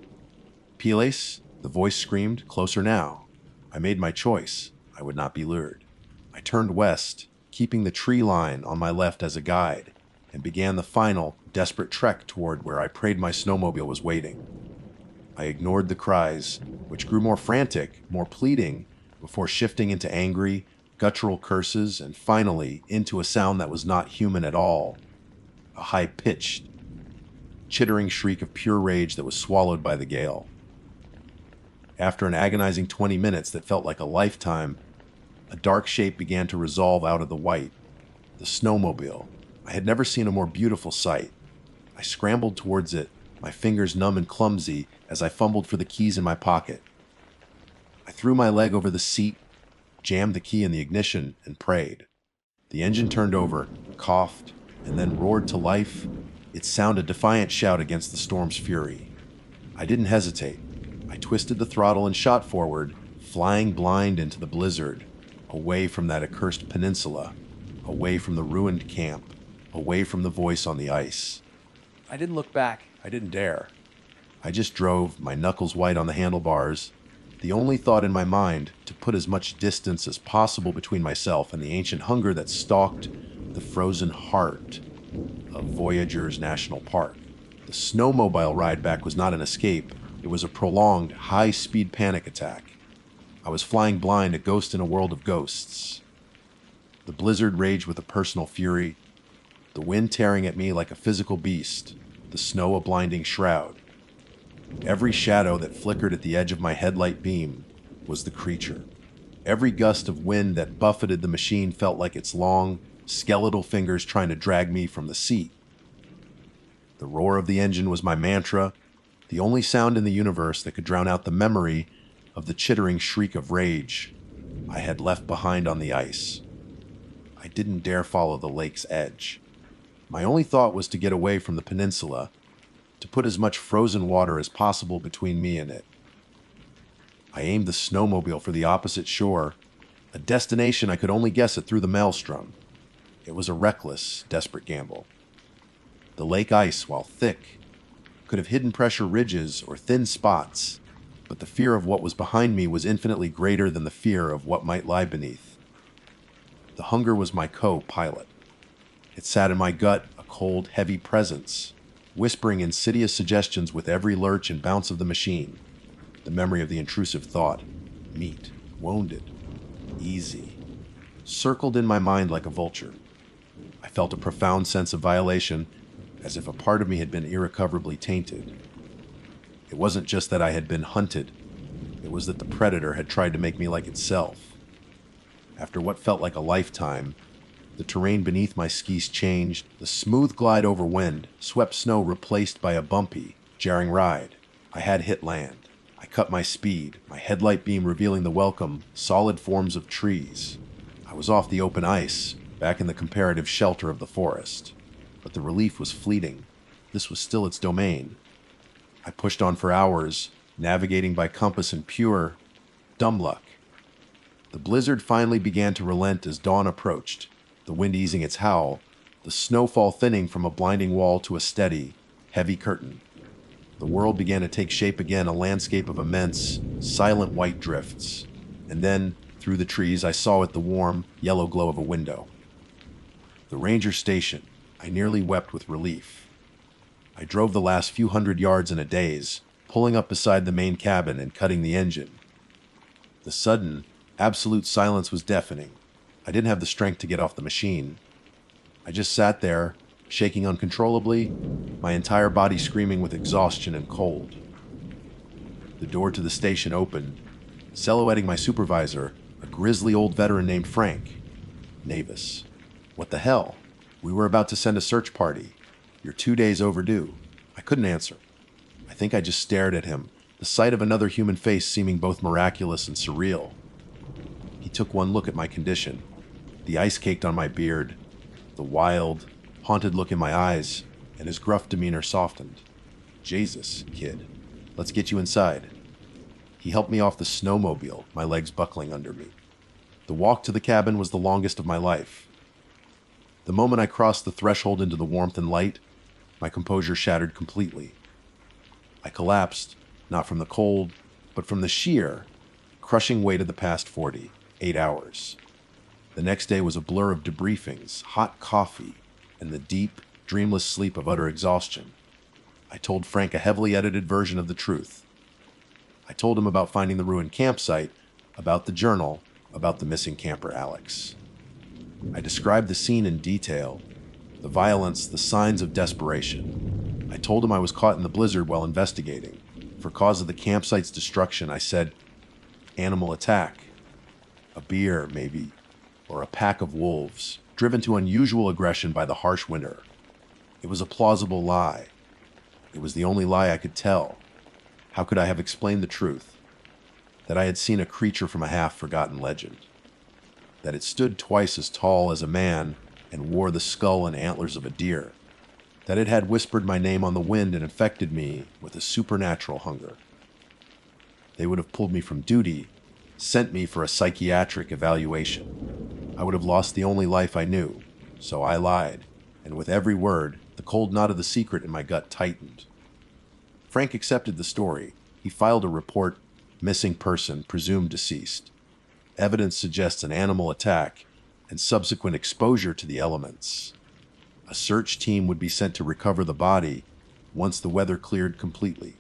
"Piles," the voice screamed, "closer now." I made my choice. I would not be lured. I turned west, keeping the tree line on my left as a guide, and began the final, desperate trek toward where I prayed my snowmobile was waiting. I ignored the cries, which grew more frantic, more pleading, before shifting into angry, guttural curses, and finally into a sound that was not human at all. A high-pitched, chittering shriek of pure rage that was swallowed by the gale. After an agonizing 20 minutes that felt like a lifetime, a dark shape began to resolve out of the white. The snowmobile. I had never seen a more beautiful sight. I scrambled towards it, my fingers numb and clumsy as I fumbled for the keys in my pocket. I threw my leg over the seat, jammed the key in the ignition, and prayed. The engine turned over, coughed, and then roared to life, its sound a defiant shout against the storm's fury. I didn't hesitate. I twisted the throttle and shot forward, flying blind into the blizzard, away from that accursed peninsula, away from the ruined camp, away from the voice on the ice. I didn't look back. I didn't dare. I just drove, my knuckles white on the handlebars, the only thought in my mind to put as much distance as possible between myself and the ancient hunger that stalked the frozen heart of Voyageurs National Park. The snowmobile ride back was not an escape. It was a prolonged, high-speed panic attack. I was flying blind, a ghost in a world of ghosts. The blizzard raged with a personal fury, the wind tearing at me like a physical beast, the snow a blinding shroud. Every shadow that flickered at the edge of my headlight beam was the creature. Every gust of wind that buffeted the machine felt like its long, skeletal fingers trying to drag me from the seat. The roar of the engine was my mantra, the only sound in the universe that could drown out the memory of the chittering shriek of rage I had left behind on the ice. I didn't dare follow the lake's edge. My only thought was to get away from the peninsula, to put as much frozen water as possible between me and it. I aimed the snowmobile for the opposite shore, a destination I could only guess at through the maelstrom. It was a reckless, desperate gamble. The lake ice, while thick, could have hidden pressure ridges or thin spots, but the fear of what was behind me was infinitely greater than the fear of what might lie beneath. The hunger was my co-pilot. It sat in my gut, a cold, heavy presence, whispering insidious suggestions with every lurch and bounce of the machine. The memory of the intrusive thought, meat, wounded, easy, circled in my mind like a vulture. I felt a profound sense of violation, as if a part of me had been irrecoverably tainted. It wasn't just that I had been hunted, it was that the predator had tried to make me like itself. After what felt like a lifetime, the terrain beneath my skis changed, the smooth glide over wind, swept snow replaced by a bumpy, jarring ride. I had hit land. I cut my speed, my headlight beam revealing the welcome, solid forms of trees. I was off the open ice, back in the comparative shelter of the forest. But the relief was fleeting. This was still its domain. I pushed on for hours, navigating by compass and pure dumb luck. The blizzard finally began to relent as dawn approached, the wind easing its howl, the snowfall thinning from a blinding wall to a steady, heavy curtain. The world began to take shape again, a landscape of immense, silent white drifts. And then, through the trees, I saw it the warm, yellow glow of a window. The ranger station. I nearly wept with relief. I drove the last few hundred yards in a daze, pulling up beside the main cabin and cutting the engine. The sudden, absolute silence was deafening. I didn't have the strength to get off the machine. I just sat there, shaking uncontrollably, my entire body screaming with exhaustion and cold. The door to the station opened, silhouetting my supervisor, a grisly old veteran named Frank. Navis. What the hell? We were about to send a search party. You're 2 days overdue. I couldn't answer. I think I just stared at him, the sight of another human face seeming both miraculous and surreal. He took one look at my condition, the ice caked on my beard, the wild, haunted look in my eyes, and his gruff demeanor softened. Jesus, kid, let's get you inside. He helped me off the snowmobile, my legs buckling under me. The walk to the cabin was the longest of my life. The moment I crossed the threshold into the warmth and light, my composure shattered completely. I collapsed, not from the cold, but from the sheer, crushing weight of the past 48 hours. The next day was a blur of debriefings, hot coffee, and the deep, dreamless sleep of utter exhaustion. I told Frank a heavily edited version of the truth. I told him about finding the ruined campsite, about the journal, about the missing camper Alex. I described the scene in detail, the violence, the signs of desperation. I told him I was caught in the blizzard while investigating. For cause of the campsite's destruction, I said, animal attack. A bear, maybe, or a pack of wolves, driven to unusual aggression by the harsh winter. It was a plausible lie. It was the only lie I could tell. How could I have explained the truth? That I had seen a creature from a half-forgotten legend. That it stood twice as tall as a man and wore the skull and antlers of a deer. That it had whispered my name on the wind and infected me with a supernatural hunger. They would have pulled me from duty, sent me for a psychiatric evaluation. I would have lost the only life I knew, so I lied, and with every word, the cold knot of the secret in my gut tightened. Frank accepted the story. He filed a report, missing person, presumed deceased. Evidence suggests an animal attack and subsequent exposure to the elements. A search team would be sent to recover the body once the weather cleared completely.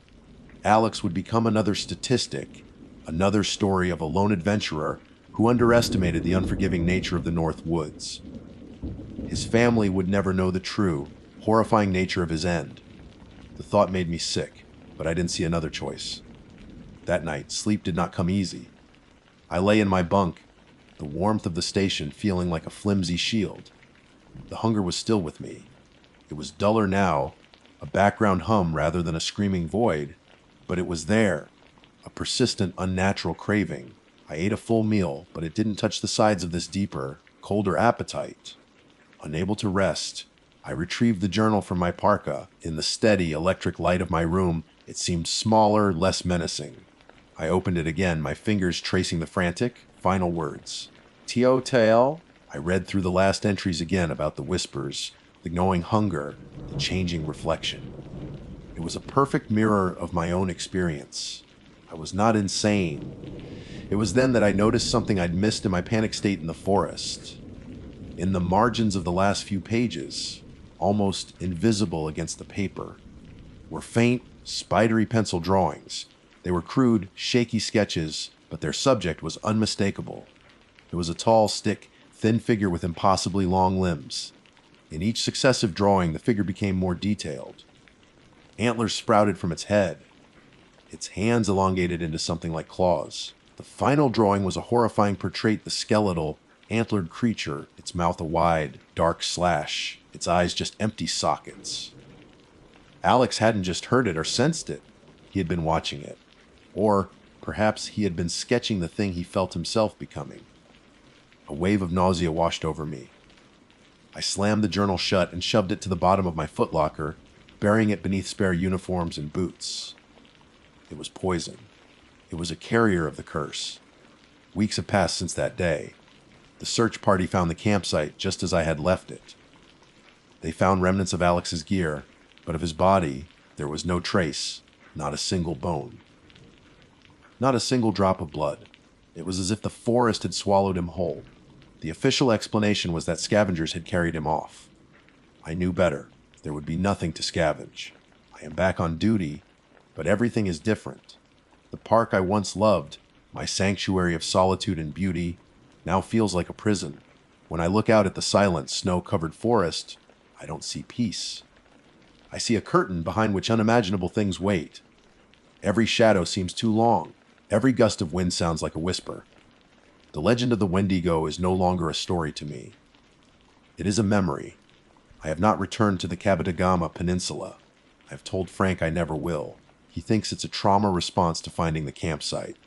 Alex would become another statistic, another story of a lone adventurer who underestimated the unforgiving nature of the North Woods. His family would never know the true, horrifying nature of his end. The thought made me sick, but I didn't see another choice. That night, sleep did not come easy. I lay in my bunk, the warmth of the station feeling like a flimsy shield. The hunger was still with me. It was duller now, a background hum rather than a screaming void, but it was there, a persistent, unnatural craving. I ate a full meal, but it didn't touch the sides of this deeper, colder appetite. Unable to rest, I retrieved the journal from my parka. In the steady, electric light of my room, it seemed smaller, less menacing. I opened it again, my fingers tracing the frantic, final words. T-O-T-L. I read through the last entries again about the whispers, the gnawing hunger, the changing reflection. It was a perfect mirror of my own experience. I was not insane. It was then that I noticed something I'd missed in my panic state in the forest. In the margins of the last few pages, almost invisible against the paper, were faint, spidery pencil drawings. They were crude, shaky sketches, but their subject was unmistakable. It was a tall, stick, thin figure with impossibly long limbs. In each successive drawing, the figure became more detailed. Antlers sprouted from its head. Its hands elongated into something like claws. The final drawing was a horrifying portrait, the skeletal, antlered creature, its mouth a wide, dark slash, its eyes just empty sockets. Alex hadn't just heard it or sensed it. He had been watching it. Or perhaps he had been sketching the thing he felt himself becoming. A wave of nausea washed over me. I slammed the journal shut and shoved it to the bottom of my footlocker, burying it beneath spare uniforms and boots. It was poison. It was a carrier of the curse. Weeks have passed since that day. The search party found the campsite just as I had left it. They found remnants of Alex's gear, but of his body, there was no trace, not a single bone. Not a single drop of blood. It was as if the forest had swallowed him whole. The official explanation was that scavengers had carried him off. I knew better. There would be nothing to scavenge. I am back on duty, but everything is different. The park I once loved, my sanctuary of solitude and beauty, now feels like a prison. When I look out at the silent, snow-covered forest, I don't see peace. I see a curtain behind which unimaginable things wait. Every shadow seems too long. Every gust of wind sounds like a whisper. The legend of the Wendigo is no longer a story to me. It is a memory. I have not returned to the Cabotagama Peninsula. I have told Frank I never will. He thinks it's a trauma response to finding the campsite.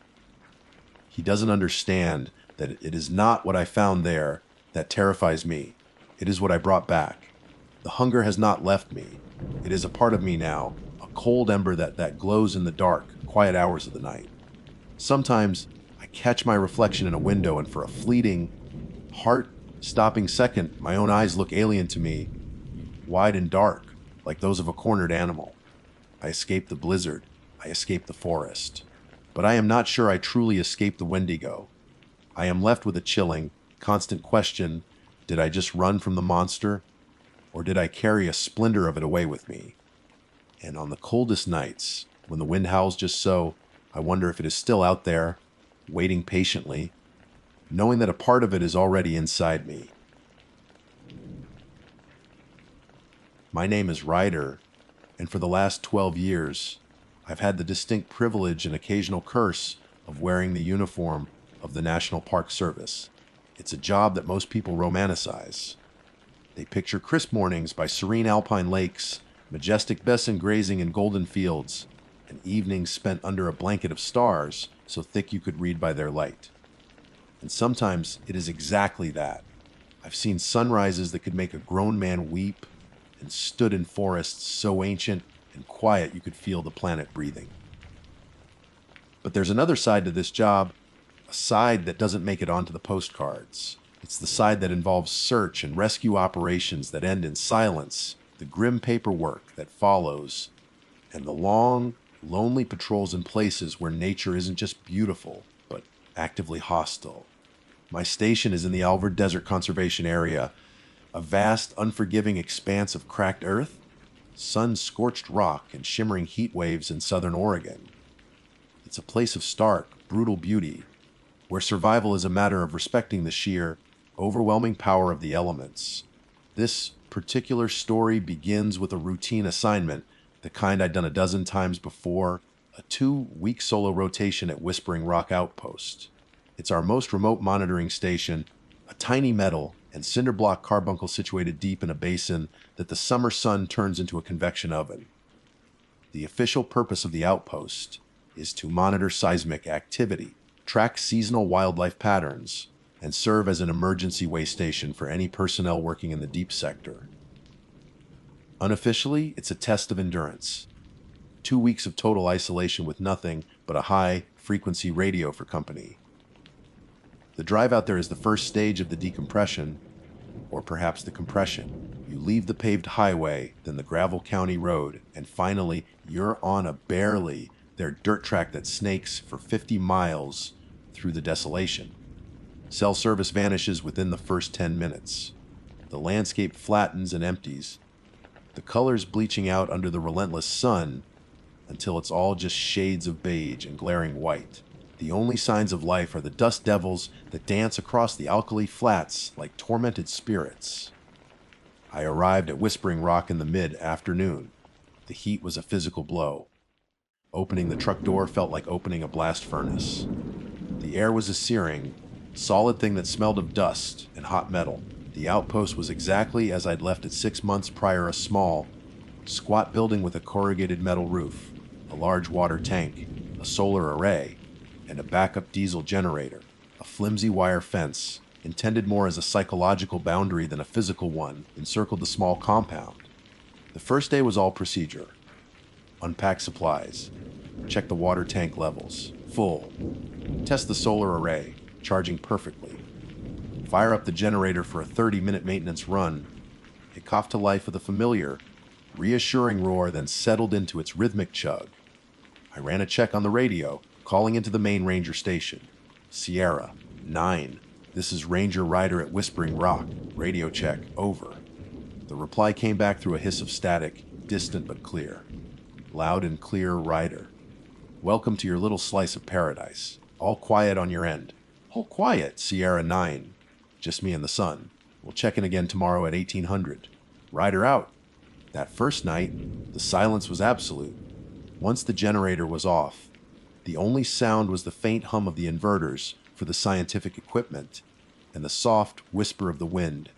He doesn't understand that it is not what I found there that terrifies me. It is what I brought back. The hunger has not left me. It is a part of me now, a cold ember that glows in the dark, quiet hours of the night. Sometimes I catch my reflection in a window, and for a fleeting, heart-stopping second, my own eyes look alien to me, wide and dark, like those of a cornered animal. I escape the blizzard. I escape the forest. But I am not sure I truly escaped the Wendigo. I am left with a chilling, constant question, did I just run from the monster, or did I carry a splinter of it away with me? And on the coldest nights, when the wind howls just so, I wonder if it is still out there, waiting patiently, knowing that a part of it is already inside me. My name is Ryder, and for the last 12 years, I've had the distinct privilege and occasional curse of wearing the uniform of the National Park Service. It's a job that most people romanticize. They picture crisp mornings by serene alpine lakes, majestic bison grazing in golden fields, and evenings spent under a blanket of stars so thick you could read by their light. And sometimes it is exactly that. I've seen sunrises that could make a grown man weep, and stood in forests so ancient and quiet you could feel the planet breathing. But there's another side to this job, a side that doesn't make it onto the postcards. It's the side that involves search and rescue operations that end in silence, the grim paperwork that follows, and the long, lonely patrols in places where nature isn't just beautiful, but actively hostile. My station is in the Alvord Desert Conservation Area, a vast, unforgiving expanse of cracked earth, sun-scorched rock, and shimmering heat waves in southern Oregon. It's a place of stark, brutal beauty, where survival is a matter of respecting the sheer, overwhelming power of the elements. This particular story begins with a routine assignment, the kind I'd done a dozen times before, a 2-week solo rotation at Whispering Rock Outpost. It's our most remote monitoring station, a tiny metal and cinder block carbuncle situated deep in a basin that the summer sun turns into a convection oven. The official purpose of the outpost is to monitor seismic activity, track seasonal wildlife patterns, and serve as an emergency way station for any personnel working in the deep sector. Unofficially, it's a test of endurance. 2 weeks of total isolation with nothing but a high, frequency radio for company. The drive out there is the first stage of the decompression, or perhaps the compression. You leave the paved highway, then the gravel county road, and finally you're on a barely there dirt track that snakes for 50 miles through the desolation. Cell service vanishes within the first 10 minutes. The landscape flattens and empties, the colors bleaching out under the relentless sun until it's all just shades of beige and glaring white. The only signs of life are the dust devils that dance across the alkali flats like tormented spirits. I arrived at Whispering Rock in the mid-afternoon. The heat was a physical blow. Opening the truck door felt like opening a blast furnace. The air was a searing, solid thing that smelled of dust and hot metal. The outpost was exactly as I'd left it 6 months prior, a small, squat building with a corrugated metal roof, a large water tank, a solar array, and a backup diesel generator. A flimsy wire fence, intended more as a psychological boundary than a physical one, encircled the small compound. The first day was all procedure. Unpack supplies, check the water tank levels, full, test the solar array, charging perfectly, fire up the generator for a 30-minute maintenance run. It coughed to life with a familiar, reassuring roar, then settled into its rhythmic chug. I ran a check on the radio, calling into the main ranger station. Sierra, 9. This is Ranger Ryder at Whispering Rock. Radio check, over. The reply came back through a hiss of static, distant but clear. Loud and clear, Ryder. Welcome to your little slice of paradise. All quiet on your end. All quiet, Sierra 9. Just me and the sun. We'll check in again tomorrow at 1800. Ryder out. That first night, the silence was absolute. Once the generator was off, the only sound was the faint hum of the inverters for the scientific equipment and the soft whisper of the wind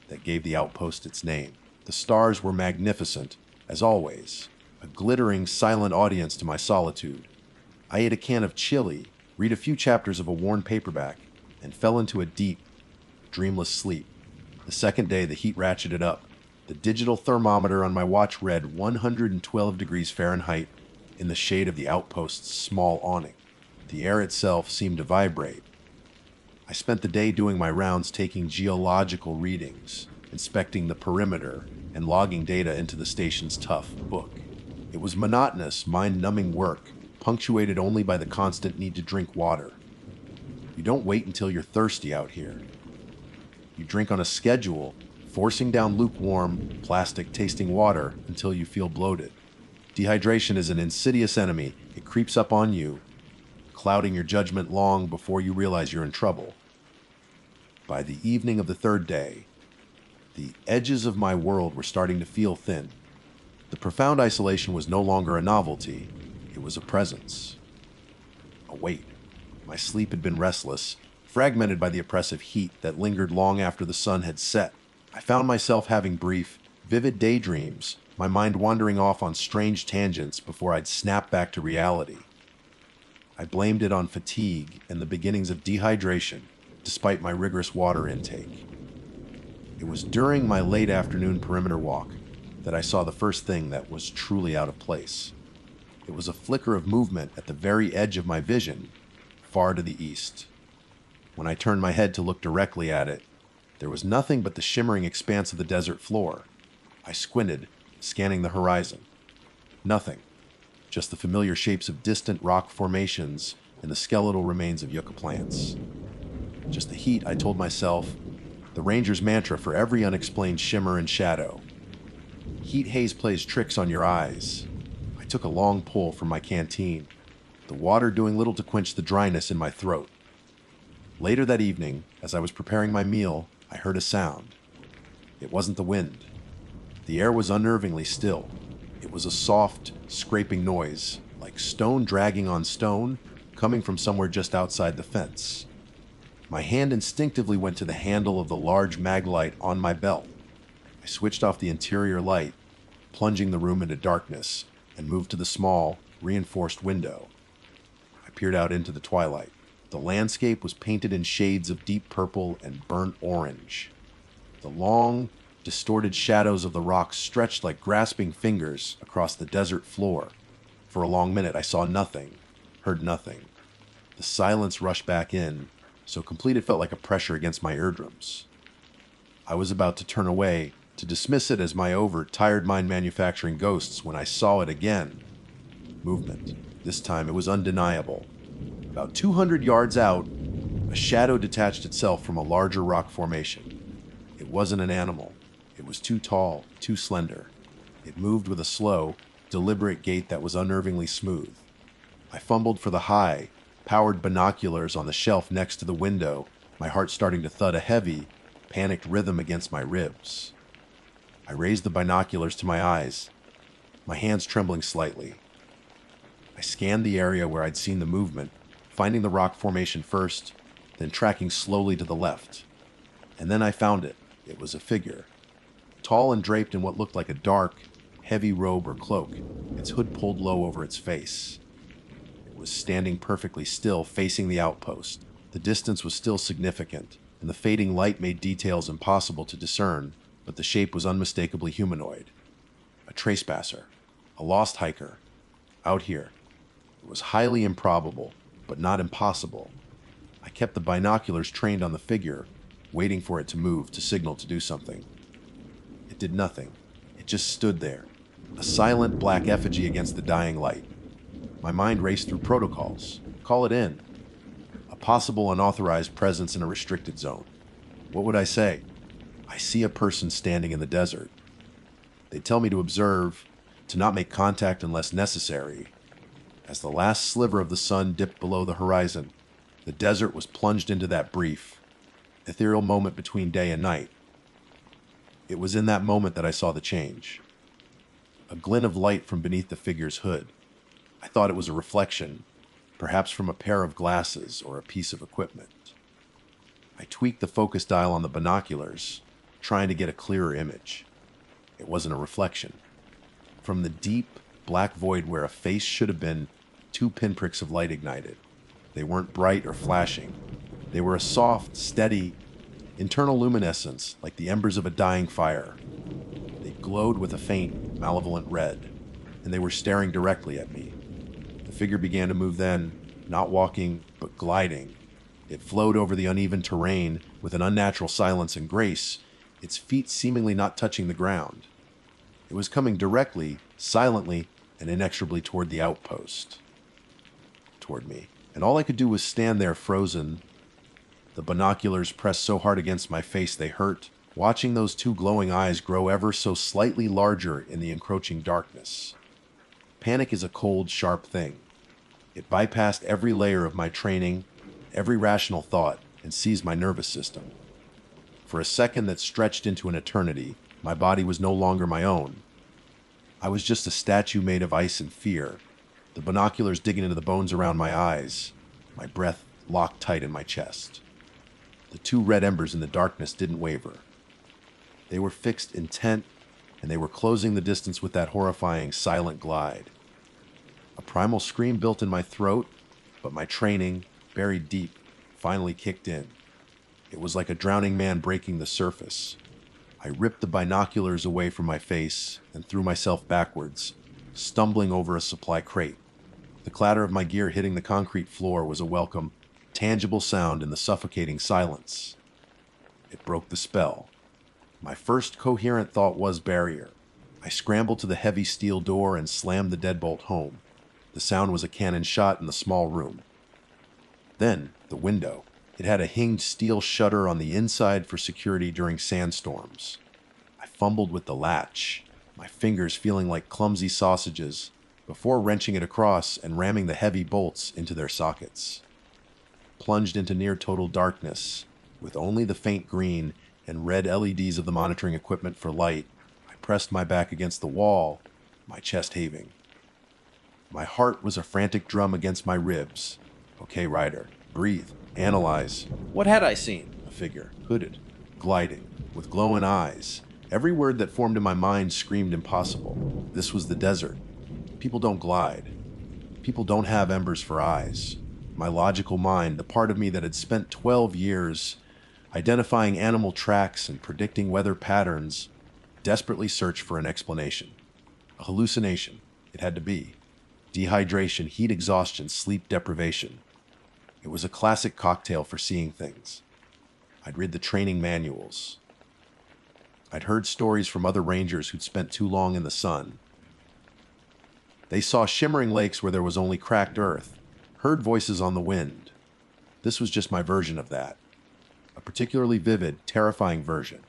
that gave the outpost its name. The stars were magnificent, as always, a glittering, silent audience to my solitude. I ate a can of chili, read a few chapters of a worn paperback, and fell into a deep, dreamless sleep. The second day, the heat ratcheted up. The digital thermometer on my watch read 112 degrees Fahrenheit in the shade of the outpost's small awning. The air itself seemed to vibrate. I spent the day doing my rounds, taking geological readings, inspecting the perimeter, and logging data into the station's tough book. It was monotonous, mind-numbing work, punctuated only by the constant need to drink water. You don't wait until you're thirsty out here. You drink on a schedule, forcing down lukewarm, plastic-tasting water until you feel bloated. Dehydration is an insidious enemy. It creeps up on you, clouding your judgment long before you realize you're in trouble. By the evening of the third day, the edges of my world were starting to feel thin. The profound isolation was no longer a novelty. It was a presence. A weight. My sleep had been restless, fragmented by the oppressive heat that lingered long after the sun had set. I found myself having brief, vivid daydreams, my mind wandering off on strange tangents before I'd snap back to reality. I blamed it on fatigue and the beginnings of dehydration, despite my rigorous water intake. It was during my late afternoon perimeter walk that I saw the first thing that was truly out of place. It was a flicker of movement at the very edge of my vision, far to the east. When I turned my head to look directly at it, there was nothing but the shimmering expanse of the desert floor. I squinted, scanning the horizon. Nothing. Just the familiar shapes of distant rock formations and the skeletal remains of yucca plants. Just the heat, I told myself, the ranger's mantra for every unexplained shimmer and shadow. Heat haze plays tricks on your eyes. I took a long pull from my canteen, the water doing little to quench the dryness in my throat. Later that evening, as I was preparing my meal, I heard a sound. It wasn't the wind. The air was unnervingly still. It was a soft, scraping noise, like stone dragging on stone, coming from somewhere just outside the fence. My hand instinctively went to the handle of the large mag light on my belt. I switched off the interior light, plunging the room into darkness, and moved to the small, reinforced window. I peered out into the twilight. The landscape was painted in shades of deep purple and burnt orange. The long, distorted shadows of the rocks stretched like grasping fingers across the desert floor. For a long minute I saw nothing, heard nothing. The silence rushed back in, so complete it felt like a pressure against my eardrums. I was about to turn away, to dismiss it as my tired mind manufacturing ghosts, when I saw it again. Movement. This time it was undeniable. About 200 yards out, a shadow detached itself from a larger rock formation. It wasn't an animal. It was too tall, too slender. It moved with a slow, deliberate gait that was unnervingly smooth. I fumbled for the high, powered binoculars on the shelf next to the window, my heart starting to thud a heavy, panicked rhythm against my ribs. I raised the binoculars to my eyes, my hands trembling slightly. I scanned the area where I'd seen the movement, finding the rock formation first, then tracking slowly to the left. And then I found it. It was a figure, tall and draped in what looked like a dark, heavy robe or cloak, its hood pulled low over its face. It was standing perfectly still, facing the outpost. The distance was still significant, and the fading light made details impossible to discern, but the shape was unmistakably humanoid. A trespasser, a lost hiker, out here. It was highly improbable, but not impossible. I kept the binoculars trained on the figure, waiting for it to move, to signal to do something. It did nothing. It just stood there, a silent black effigy against the dying light. My mind raced through protocols. Call it in. A possible unauthorized presence in a restricted zone. What would I say? I see a person standing in the desert. They tell me to observe, to not make contact unless necessary. As the last sliver of the sun dipped below the horizon, the desert was plunged into that brief, ethereal moment between day and night. It was in that moment that I saw the change. A glint of light from beneath the figure's hood. I thought it was a reflection, perhaps from a pair of glasses or a piece of equipment. I tweaked the focus dial on the binoculars, trying to get a clearer image. It wasn't a reflection. From the deep, black void where a face should have been, 2 pinpricks of light ignited. They weren't bright or flashing. They were a soft, steady, internal luminescence, like the embers of a dying fire. They glowed with a faint, malevolent red, and they were staring directly at me. The figure began to move then, not walking, but gliding. It flowed over the uneven terrain with an unnatural silence and grace, its feet seemingly not touching the ground. It was coming directly, silently, and inexorably toward the outpost. Toward me. And all I could do was stand there frozen. The binoculars pressed so hard against my face they hurt, watching those 2 glowing eyes grow ever so slightly larger in the encroaching darkness. Panic is a cold, sharp thing. It bypassed every layer of my training, every rational thought, and seized my nervous system. For a second that stretched into an eternity, my body was no longer my own. I was just a statue made of ice and fear, the binoculars digging into the bones around my eyes, my breath locked tight in my chest. The 2 red embers in the darkness didn't waver. They were fixed, intent, and they were closing the distance with that horrifying, silent glide. A primal scream built in my throat, but my training, buried deep, finally kicked in. It was like a drowning man breaking the surface. I ripped the binoculars away from my face and threw myself backwards, stumbling over a supply crate. The clatter of my gear hitting the concrete floor was a welcome, tangible sound in the suffocating silence. It broke the spell. My first coherent thought was barrier. I scrambled to the heavy steel door and slammed the deadbolt home. The sound was a cannon shot in the small room. Then, the window. It had a hinged steel shutter on the inside for security during sandstorms. I fumbled with the latch, my fingers feeling like clumsy sausages, before wrenching it across and ramming the heavy bolts into their sockets. Plunged into near-total darkness, with only the faint green and red LEDs of the monitoring equipment for light, I pressed my back against the wall, my chest heaving. My heart was a frantic drum against my ribs. Okay, Ryder, breathe, analyze. What had I seen? A figure, hooded, gliding, with glowing eyes. Every word that formed in my mind screamed impossible. This was the desert. People don't glide. People don't have embers for eyes. My logical mind, the part of me that had spent 12 years identifying animal tracks and predicting weather patterns, desperately searched for an explanation. A hallucination. It had to be. Dehydration, heat exhaustion, sleep deprivation. It was a classic cocktail for seeing things. I'd read the training manuals. I'd heard stories from other rangers who'd spent too long in the sun. They saw shimmering lakes where there was only cracked earth, heard voices on the wind. This was just my version of that. A particularly vivid, terrifying version.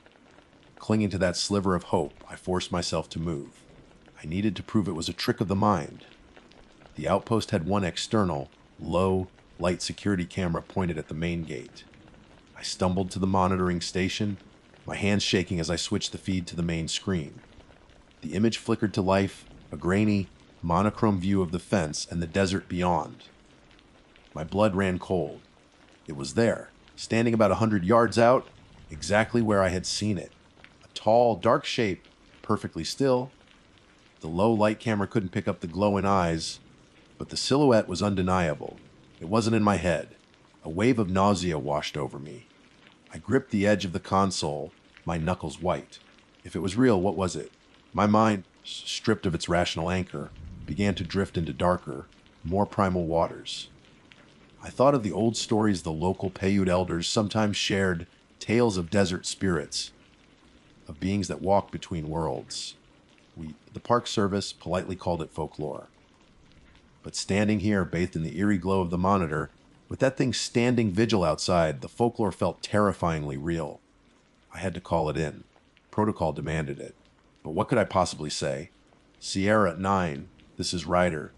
Clinging to that sliver of hope, I forced myself to move. I needed to prove it was a trick of the mind. The outpost had one external, low, light security camera pointed at the main gate. I stumbled to the monitoring station, my hands shaking as I switched the feed to the main screen. The image flickered to life, a grainy, monochrome view of the fence and the desert beyond. My blood ran cold. It was there, standing about 100 yards out, exactly where I had seen it. A tall, dark shape, perfectly still. The low light camera couldn't pick up the glowing eyes, but the silhouette was undeniable. It wasn't in my head. A wave of nausea washed over me. I gripped the edge of the console, my knuckles white. If it was real, what was it? My mind, stripped of its rational anchor, began to drift into darker, more primal waters. I thought of the old stories the local Paiute elders sometimes shared, tales of desert spirits, of beings that walked between worlds. The Park Service politely called it folklore. But standing here, bathed in the eerie glow of the monitor, with that thing standing vigil outside, the folklore felt terrifyingly real. I had to call it in. Protocol demanded it. But what could I possibly say? Sierra at 9, this is Ryder.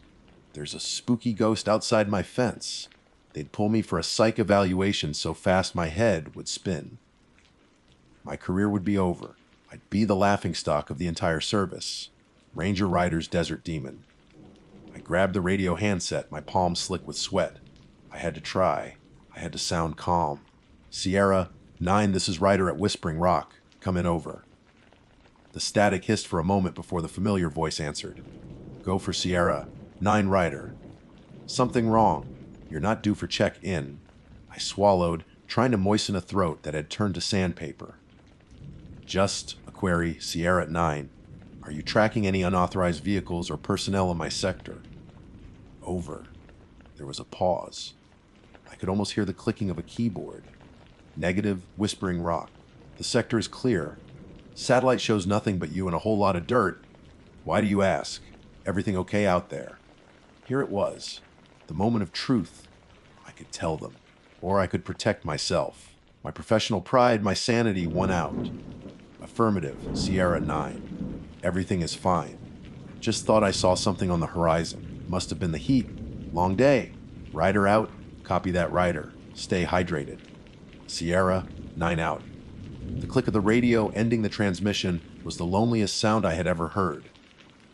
There's a spooky ghost outside my fence. They'd pull me for a psych evaluation so fast my head would spin. My career would be over. I'd be the laughingstock of the entire service. Ranger Ryder's desert demon. I grabbed the radio handset, my palms slick with sweat. I had to try. I had to sound calm. Sierra, 9, this is Ryder at Whispering Rock. Come in over. The static hissed for a moment before the familiar voice answered. Go for Sierra, 9 Ryder. Something wrong. You're not due for check-in. I swallowed, trying to moisten a throat that had turned to sandpaper. Just a query, Sierra at 9. Are you tracking any unauthorized vehicles or personnel in my sector? Over. There was a pause. I could almost hear the clicking of a keyboard. Negative, Whispering Rock. The sector is clear. Satellite shows nothing but you and a whole lot of dirt. Why do you ask? Everything okay out there? Here it was. The moment of truth. I could tell them. Or I could protect myself. My professional pride, my sanity won out. Affirmative, Sierra 9. Everything is fine. Just thought I saw something on the horizon. Must have been the heat. Long day. Ryder out. Copy that, Ryder. Stay hydrated. Sierra, 9 out. The click of the radio ending the transmission was the loneliest sound I had ever heard.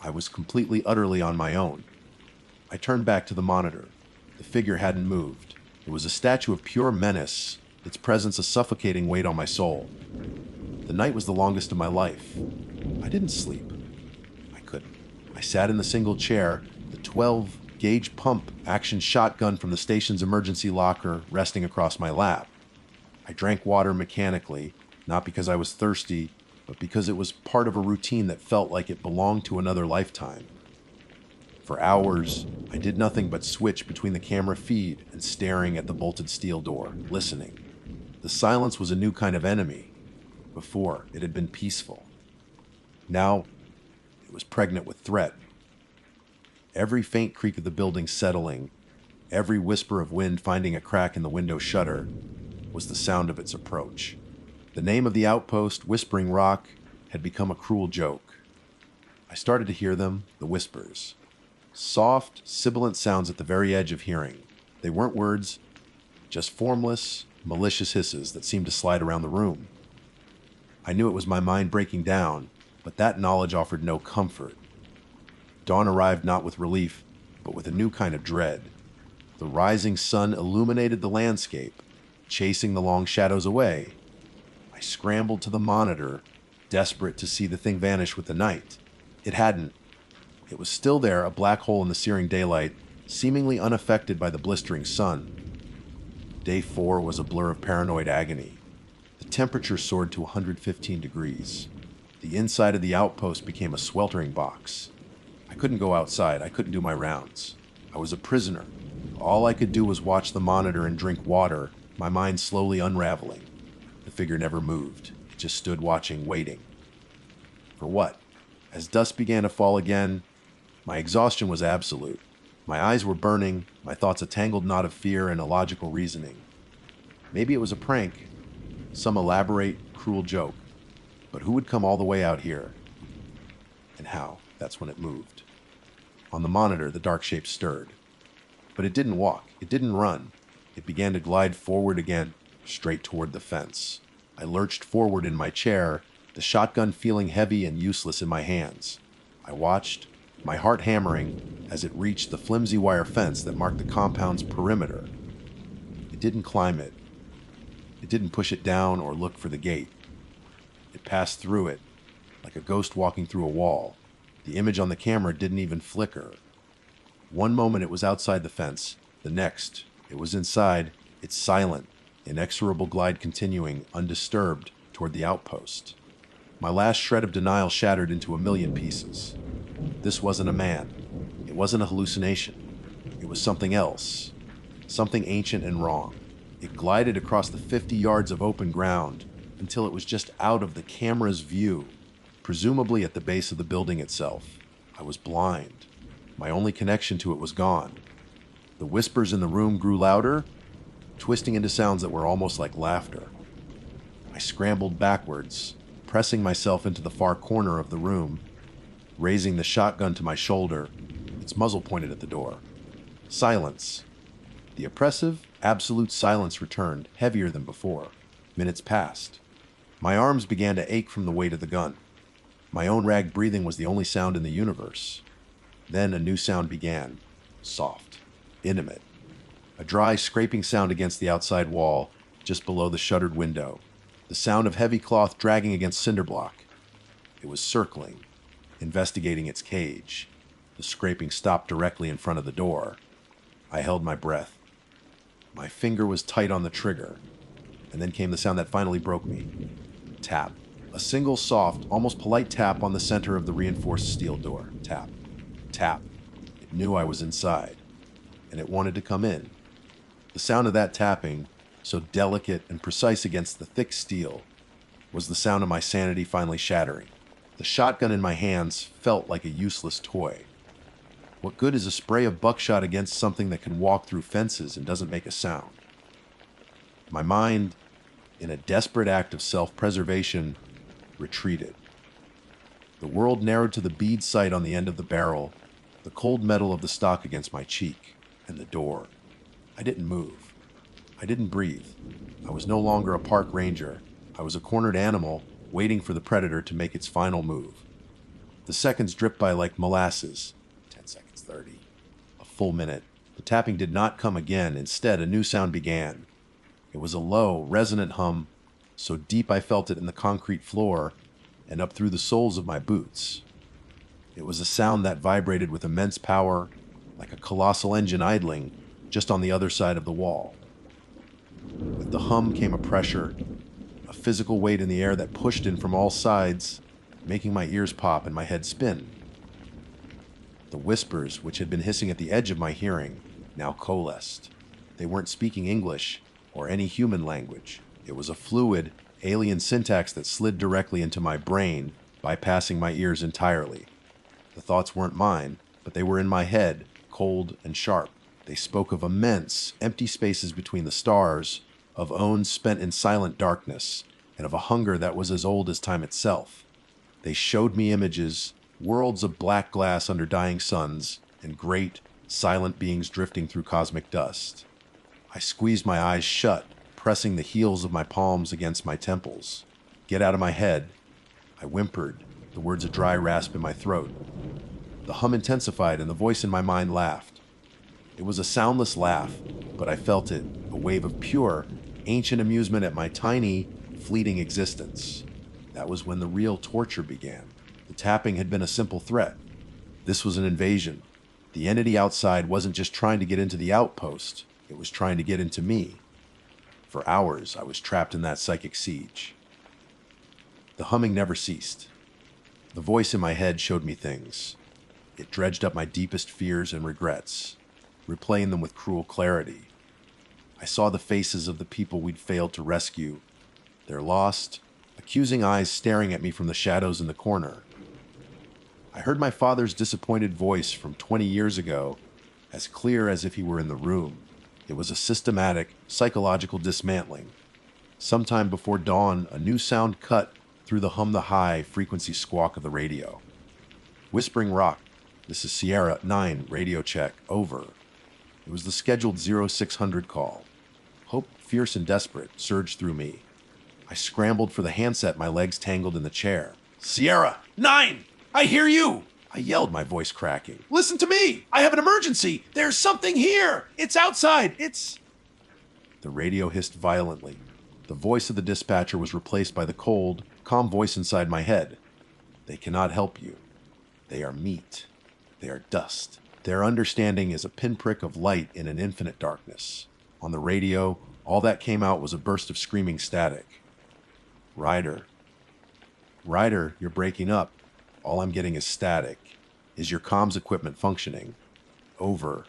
I was completely, utterly on my own. I turned back to the monitor. The figure hadn't moved. It was a statue of pure menace, its presence a suffocating weight on my soul. The night was the longest of my life. I didn't sleep. I couldn't. I sat in the single chair, the 12-gauge pump action shotgun from the station's emergency locker resting across my lap. I drank water mechanically, not because I was thirsty, but because it was part of a routine that felt like it belonged to another lifetime. For hours, I did nothing but switch between the camera feed and staring at the bolted steel door, listening. The silence was a new kind of enemy. Before, it had been peaceful. Now, it was pregnant with threat. Every faint creak of the building settling, every whisper of wind finding a crack in the window shutter, was the sound of its approach. The name of the outpost, Whispering Rock, had become a cruel joke. I started to hear them, the whispers. Soft, sibilant sounds at the very edge of hearing. They weren't words, just formless, malicious hisses that seemed to slide around the room. I knew it was my mind breaking down, but that knowledge offered no comfort. Dawn arrived not with relief, but with a new kind of dread. The rising sun illuminated the landscape, chasing the long shadows away. I scrambled to the monitor, desperate to see the thing vanish with the night. It hadn't. It was still there, a black hole in the searing daylight, seemingly unaffected by the blistering sun. Day 4 was a blur of paranoid agony. The temperature soared to 115 degrees. The inside of the outpost became a sweltering box. I couldn't go outside. I couldn't do my rounds. I was a prisoner, a All I could do was watch the monitor and drink water, my mind slowly unraveling. The figure never moved. It just stood watching, waiting. For what? As dusk began to fall again, my exhaustion was absolute. My eyes were burning, my thoughts a tangled knot of fear and illogical reasoning. Maybe it was a prank, some elaborate, cruel joke. But who would come all the way out here? And how? That's when it moved. On the monitor, the dark shape stirred. But it didn't walk. It didn't run. It began to glide forward again, straight toward the fence. I lurched forward in my chair, the shotgun feeling heavy and useless in my hands. I watched, my heart hammering, as it reached the flimsy wire fence that marked the compound's perimeter. It didn't climb it. It didn't push it down or look for the gate. It passed through it, like a ghost walking through a wall. The image on the camera didn't even flicker. One moment it was outside the fence, the next, it was inside, its silent, inexorable glide continuing, undisturbed, toward the outpost. My last shred of denial shattered into a million pieces. This wasn't a man. It wasn't a hallucination. It was something else. Something ancient and wrong. It glided across the 50 yards of open ground until it was just out of the camera's view, presumably at the base of the building itself. I was blind. My only connection to it was gone. The whispers in the room grew louder, twisting into sounds that were almost like laughter. I scrambled backwards, pressing myself into the far corner of the room, raising the shotgun to my shoulder, its muzzle pointed at the door. Silence. The oppressive, absolute silence returned, heavier than before. Minutes passed. My arms began to ache from the weight of the gun. My own ragged breathing was the only sound in the universe. Then a new sound began, soft, intimate. A dry, scraping sound against the outside wall, just below the shuttered window. The sound of heavy cloth dragging against cinder block. It was circling, investigating its cage. The scraping stopped directly in front of the door. I held my breath. My finger was tight on the trigger, and then came the sound that finally broke me. Tap. A single soft, almost polite tap on the center of the reinforced steel door. Tap. Tap. It knew I was inside, and it wanted to come in. The sound of that tapping, so delicate and precise against the thick steel, was the sound of my sanity finally shattering. The shotgun in my hands felt like a useless toy. What good is a spray of buckshot against something that can walk through fences and doesn't make a sound? My mind, in a desperate act of self-preservation, retreated. The world narrowed to the bead sight on the end of the barrel, the cold metal of the stock against my cheek, and the door. I didn't move. I didn't breathe. I was no longer a park ranger. I was a cornered animal waiting for the predator to make its final move. The seconds dripped by like molasses. 10 seconds, 30. A full minute. The tapping did not come again. Instead, a new sound began. It was a low, resonant hum, so deep I felt it in the concrete floor and up through the soles of my boots. It was a sound that vibrated with immense power, like a colossal engine idling just on the other side of the wall. With the hum came a pressure, a physical weight in the air that pushed in from all sides, making my ears pop and my head spin. The whispers, which had been hissing at the edge of my hearing, now coalesced. They weren't speaking English or any human language. It was a fluid, alien syntax that slid directly into my brain, bypassing my ears entirely. The thoughts weren't mine, but they were in my head, cold and sharp. They spoke of immense, empty spaces between the stars, of own spent in silent darkness, and of a hunger that was as old as time itself. They showed me images, worlds of black glass under dying suns, and great, silent beings drifting through cosmic dust. I squeezed my eyes shut, pressing the heels of my palms against my temples. Get out of my head. I whimpered, the words a dry rasp in my throat. The hum intensified and the voice in my mind laughed. It was a soundless laugh, but I felt it, a wave of pure, ancient amusement at my tiny, fleeting existence. That was when the real torture began. The tapping had been a simple threat. This was an invasion. The entity outside wasn't just trying to get into the outpost, it was trying to get into me. For hours, I was trapped in that psychic siege. The humming never ceased. The voice in my head showed me things. It dredged up my deepest fears and regrets. replaying them with cruel clarity. I saw the faces of the people we'd failed to rescue, their lost, accusing eyes staring at me from the shadows in the corner. I heard my father's disappointed voice from 20 years ago, as clear as if he were in the room. It was a systematic, psychological dismantling. Sometime before dawn, a new sound cut through the high-frequency squawk of the radio. Whispering Rock, this is Sierra 9, radio check, over. It was the scheduled 0600 call. Hope, fierce and desperate, surged through me. I scrambled for the handset, my legs tangled in the chair. Sierra 9! I hear you! I yelled, my voice cracking. Listen to me! I have an emergency! There's something here! It's outside! It's... The radio hissed violently. The voice of the dispatcher was replaced by the cold, calm voice inside my head. They cannot help you. They are meat. They are dust. Their understanding is a pinprick of light in an infinite darkness. On the radio, all that came out was a burst of screaming static. Ryder. Ryder, you're breaking up. All I'm getting is static. Is your comms equipment functioning? Over.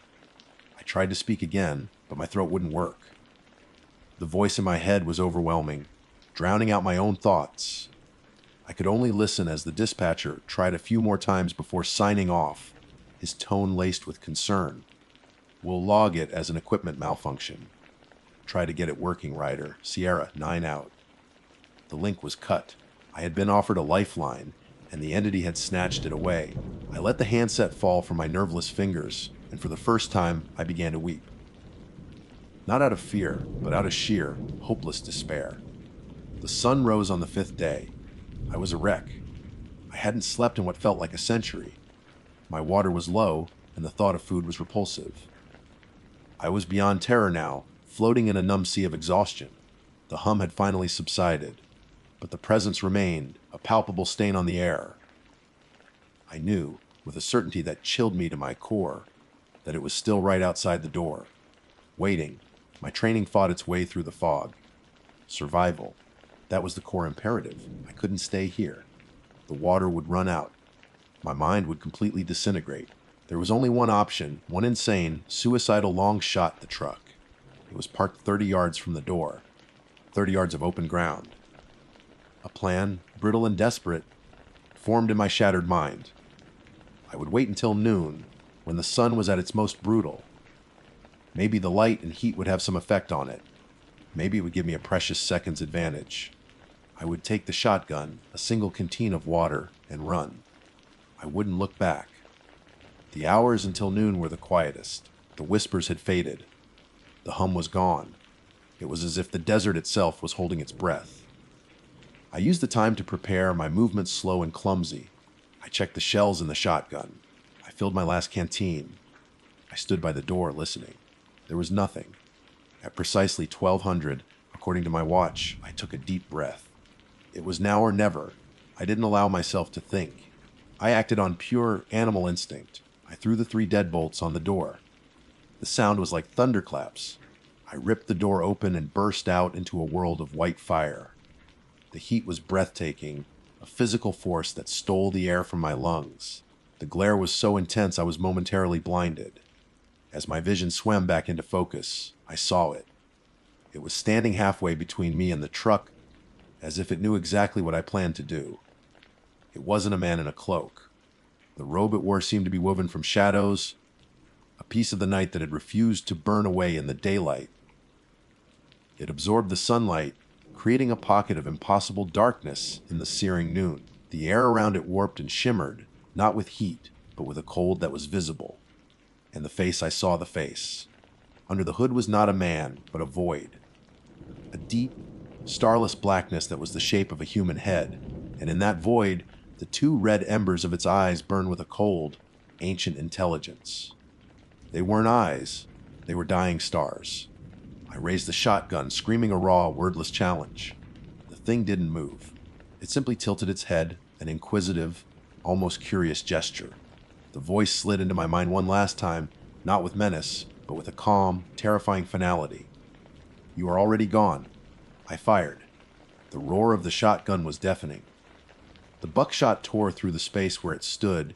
I tried to speak again, but my throat wouldn't work. The voice in my head was overwhelming, drowning out my own thoughts. I could only listen as the dispatcher tried a few more times before signing off, his tone laced with concern. We'll log it as an equipment malfunction. Try to get it working, Ryder. Sierra, 9 out. The link was cut. I had been offered a lifeline, and the entity had snatched it away. I let the handset fall from my nerveless fingers, and for the first time, I began to weep. Not out of fear, but out of sheer, hopeless despair. The sun rose on the 5th day. I was a wreck. I hadn't slept in what felt like a century. My water was low, and the thought of food was repulsive. I was beyond terror now, floating in a numb sea of exhaustion. The hum had finally subsided, but the presence remained, a palpable stain on the air. I knew, with a certainty that chilled me to my core, that it was still right outside the door. Waiting, my training fought its way through the fog. Survival. That was the core imperative. I couldn't stay here. The water would run out. My mind would completely disintegrate. There was only one option, one insane, suicidal long shot at the truck. It was parked 30 yards from the door. 30 yards of open ground. A plan, brittle and desperate, formed in my shattered mind. I would wait until noon, when the sun was at its most brutal. Maybe the light and heat would have some effect on it. Maybe it would give me a precious second's advantage. I would take the shotgun, a single canteen of water, and run. I wouldn't look back. The hours until noon were the quietest. The whispers had faded. The hum was gone. It was as if the desert itself was holding its breath. I used the time to prepare, my movements slow and clumsy. I checked the shells in the shotgun. I filled my last canteen. I stood by the door listening. There was nothing. At precisely 1200, according to my watch, I took a deep breath. It was now or never. I didn't allow myself to think. I acted on pure animal instinct. I threw the 3 deadbolts on the door. The sound was like thunderclaps. I ripped the door open and burst out into a world of white fire. The heat was breathtaking, a physical force that stole the air from my lungs. The glare was so intense I was momentarily blinded. As my vision swam back into focus, I saw it. It was standing halfway between me and the truck, as if it knew exactly what I planned to do. It wasn't a man in a cloak. The robe it wore seemed to be woven from shadows, a piece of the night that had refused to burn away in the daylight. It absorbed the sunlight, creating a pocket of impossible darkness in the searing noon. The air around it warped and shimmered, not with heat, but with a cold that was visible. And the face, I saw the face. Under the hood was not a man, but a void. A deep, starless blackness that was the shape of a human head, and in that void, the 2 red embers of its eyes burned with a cold, ancient intelligence. They weren't eyes, they were dying stars. I raised the shotgun, screaming a raw, wordless challenge. The thing didn't move. It simply tilted its head, an inquisitive, almost curious gesture. The voice slid into my mind one last time, not with menace, but with a calm, terrifying finality. You are already gone. I fired. The roar of the shotgun was deafening. The buckshot tore through the space where it stood,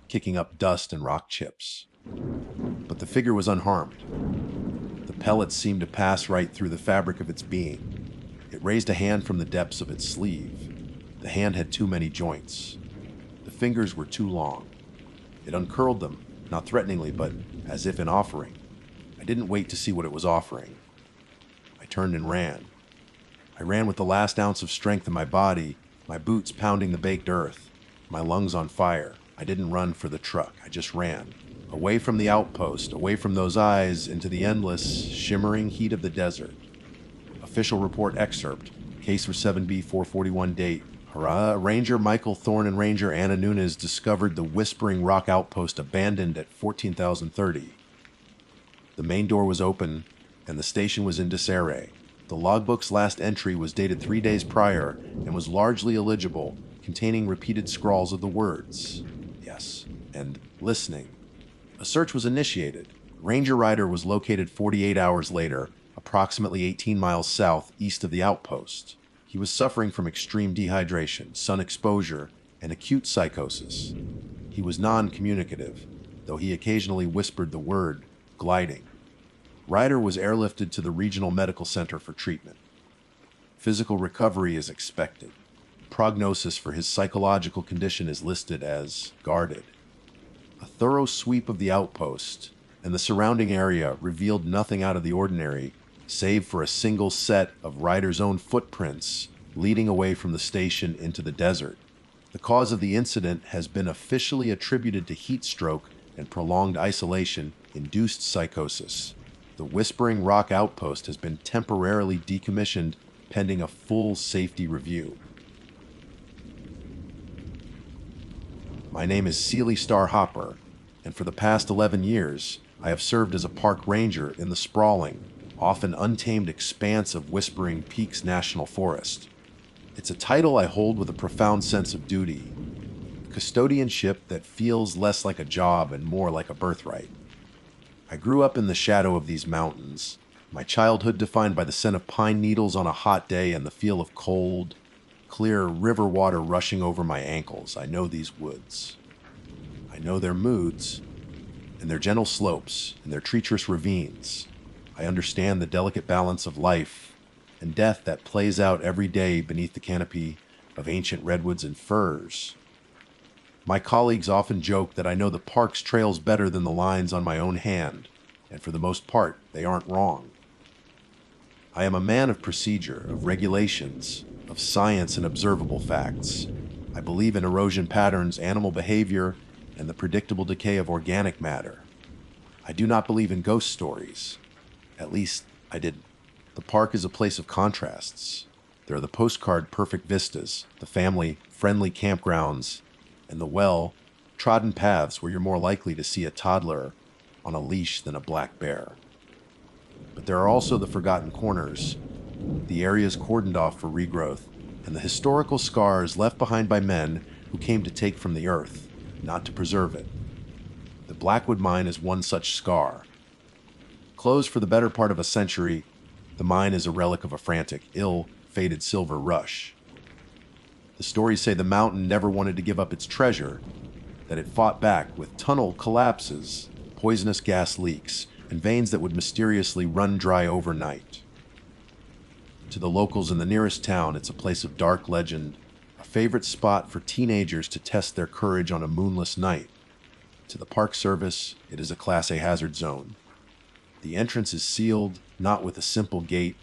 kicking up dust and rock chips. But but the figure was unharmed. The pellets seemed to pass right through the fabric of its being. It raised a hand from the depths of its sleeve. The hand had too many joints. The fingers were too long. It uncurled them, not threateningly, but as if in offering. I didn't wait to see what it was offering. I turned and ran. I ran with the last ounce of strength in my body, my boots pounding the baked earth, my lungs on fire. I didn't run for the truck. I just ran. Away from the outpost, away from those eyes, into the endless, shimmering heat of the desert. Official report excerpt. Case for 7B441 date. Hurrah! Ranger Michael Thorne and Ranger Anna Nunes discovered the Whispering Rock outpost abandoned at 14,030. The main door was open, and the station was in disarray. The logbook's last entry was dated 3 days prior and was largely illegible, containing repeated scrawls of the words, yes, and listening. A search was initiated. Ranger Ryder was located 48 hours later, approximately 18 miles south east of the outpost. He was suffering from extreme dehydration, sun exposure, and acute psychosis. He was non-communicative, though he occasionally whispered the word, gliding. Ryder was airlifted to the regional medical center for treatment. Physical recovery is expected. Prognosis for his psychological condition is listed as guarded. A thorough sweep of the outpost and the surrounding area revealed nothing out of the ordinary, save for a single set of Ryder's own footprints leading away from the station into the desert. The cause of the incident has been officially attributed to heat stroke and prolonged isolation induced psychosis. The Whispering Rock outpost has been temporarily decommissioned pending a full safety review. My name is Sealy Star Hopper, and for the past 11 years, I have served as a park ranger in the sprawling, often untamed expanse of Whispering Peaks National Forest. It's a title I hold with a profound sense of duty, a custodianship that feels less like a job and more like a birthright. I grew up in the shadow of these mountains, my childhood defined by the scent of pine needles on a hot day and the feel of cold, clear river water rushing over my ankles. I know these woods. I know their moods, and their gentle slopes, and their treacherous ravines. I understand the delicate balance of life and death that plays out every day beneath the canopy of ancient redwoods and firs. My colleagues often joke that I know the park's trails better than the lines on my own hand, and for the most part, they aren't wrong. I am a man of procedure, of regulations, of science and observable facts. I believe in erosion patterns, animal behavior, and the predictable decay of organic matter. I do not believe in ghost stories. At least, I didn't. The park is a place of contrasts. There are the postcard perfect vistas, the family-friendly campgrounds, and the well-trodden paths where you're more likely to see a toddler on a leash than a black bear. But there are also the forgotten corners, the areas cordoned off for regrowth, and the historical scars left behind by men who came to take from the earth, not to preserve it. The Blackwood Mine is one such scar. Closed for the better part of a century, the mine is a relic of a frantic, ill-fated silver rush. The stories say the mountain never wanted to give up its treasure, that it fought back with tunnel collapses, poisonous gas leaks, and veins that would mysteriously run dry overnight. To the locals in the nearest town, it's a place of dark legend, a favorite spot for teenagers to test their courage on a moonless night. To the Park Service, it is a Class A hazard zone. The entrance is sealed, not with a simple gate,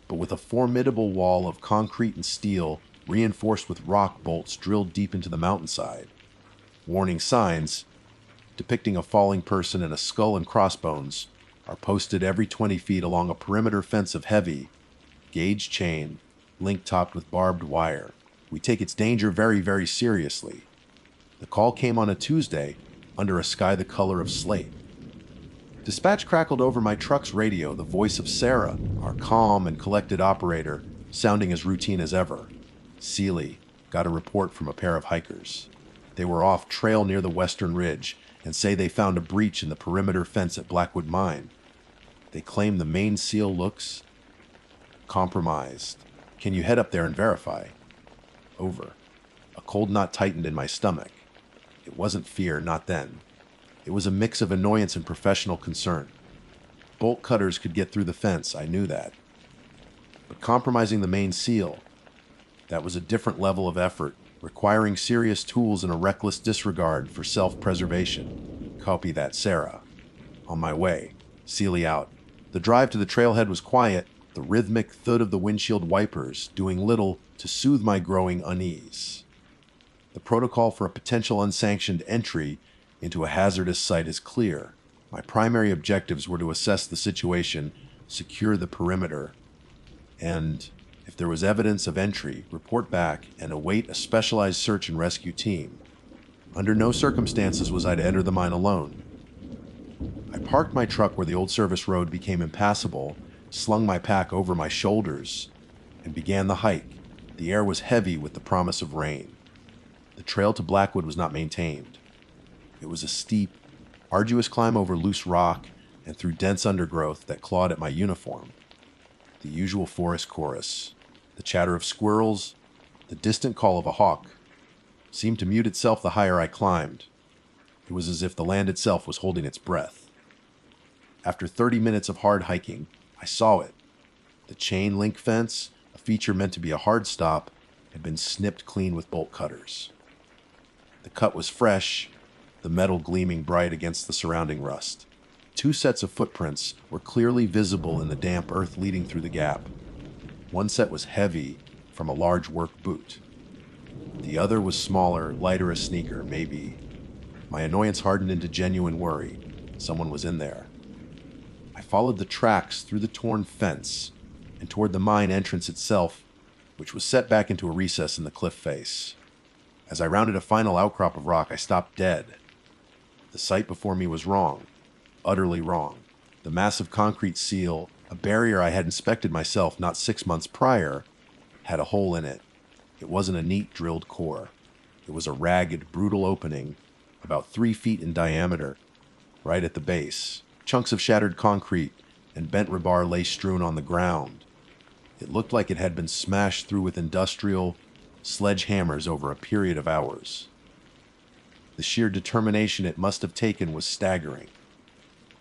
but with a formidable wall of concrete and steel reinforced with rock bolts drilled deep into the mountainside. Warning signs, depicting a falling person and a skull and crossbones, are posted every 20 feet along a perimeter fence of heavy, gauge chain, link-topped with barbed wire. We take its danger very, very seriously. The call came on a Tuesday, under a sky the color of slate. Dispatch crackled over my truck's radio, the voice of Sarah, our calm and collected operator, sounding as routine as ever. Sealy got a report from a pair of hikers. They were off trail near the western ridge and say they found a breach in the perimeter fence at Blackwood Mine. They claim the main seal looks compromised. Can you head up there and verify? Over. A cold knot tightened in my stomach. It wasn't fear, not then. It was a mix of annoyance and professional concern. Bolt cutters could get through the fence, I knew that. But compromising the main seal, that was a different level of effort, requiring serious tools and a reckless disregard for self-preservation. Copy that, Sarah. On my way. Sealy out. The drive to the trailhead was quiet, the rhythmic thud of the windshield wipers doing little to soothe my growing unease. The protocol for a potential unsanctioned entry into a hazardous site is clear. My primary objectives were to assess the situation, secure the perimeter, and, if there was evidence of entry, report back and await a specialized search and rescue team. Under no circumstances was I to enter the mine alone. I parked my truck where the old service road became impassable, slung my pack over my shoulders, and began the hike. The air was heavy with the promise of rain. The trail to Blackwood was not maintained. It was a steep, arduous climb over loose rock and through dense undergrowth that clawed at my uniform. The usual forest chorus, the chatter of squirrels, the distant call of a hawk, seemed to mute itself the higher I climbed. It was as if the land itself was holding its breath. After 30 minutes of hard hiking, I saw it. The chain link fence, a feature meant to be a hard stop, had been snipped clean with bolt cutters. The cut was fresh, the metal gleaming bright against the surrounding rust. 2 sets of footprints were clearly visible in the damp earth leading through the gap. One set was heavy, from a large work boot. The other was smaller, lighter a sneaker, maybe. My annoyance hardened into genuine worry. Someone was in there. I followed the tracks through the torn fence and toward the mine entrance itself, which was set back into a recess in the cliff face. As I rounded a final outcrop of rock, I stopped dead. The sight before me was wrong, utterly wrong. The massive concrete seal, a barrier I had inspected myself not 6 months prior, had a hole in it. It wasn't a neat drilled core. It was a ragged, brutal opening, about 3 feet in diameter, right at the base. Chunks of shattered concrete and bent rebar lay strewn on the ground. It looked like it had been smashed through with industrial sledgehammers over a period of hours. The sheer determination it must have taken was staggering.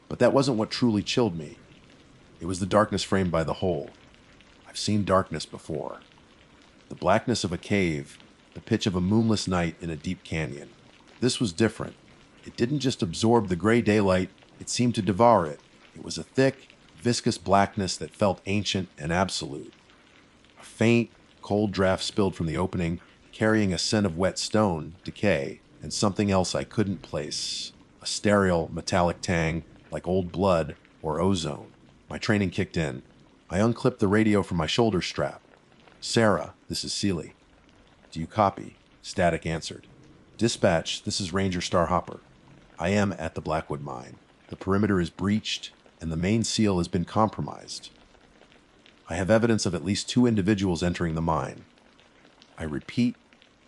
But that wasn't what truly chilled me. It was the darkness framed by the hole. I've seen darkness before. The blackness of a cave, the pitch of a moonless night in a deep canyon. This was different. It didn't just absorb the gray daylight, it seemed to devour it. It was a thick, viscous blackness that felt ancient and absolute. A faint, cold draft spilled from the opening, carrying a scent of wet stone, decay, and something else I couldn't place. A sterile, metallic tang, like old blood or ozone. My training kicked in. I unclipped the radio from my shoulder strap. Sarah, this is Sealy. Do you copy? Static answered. Dispatch, this is Ranger Starhopper. I am at the Blackwood mine. The perimeter is breached, and the main seal has been compromised. I have evidence of at least 2 individuals entering the mine. I repeat,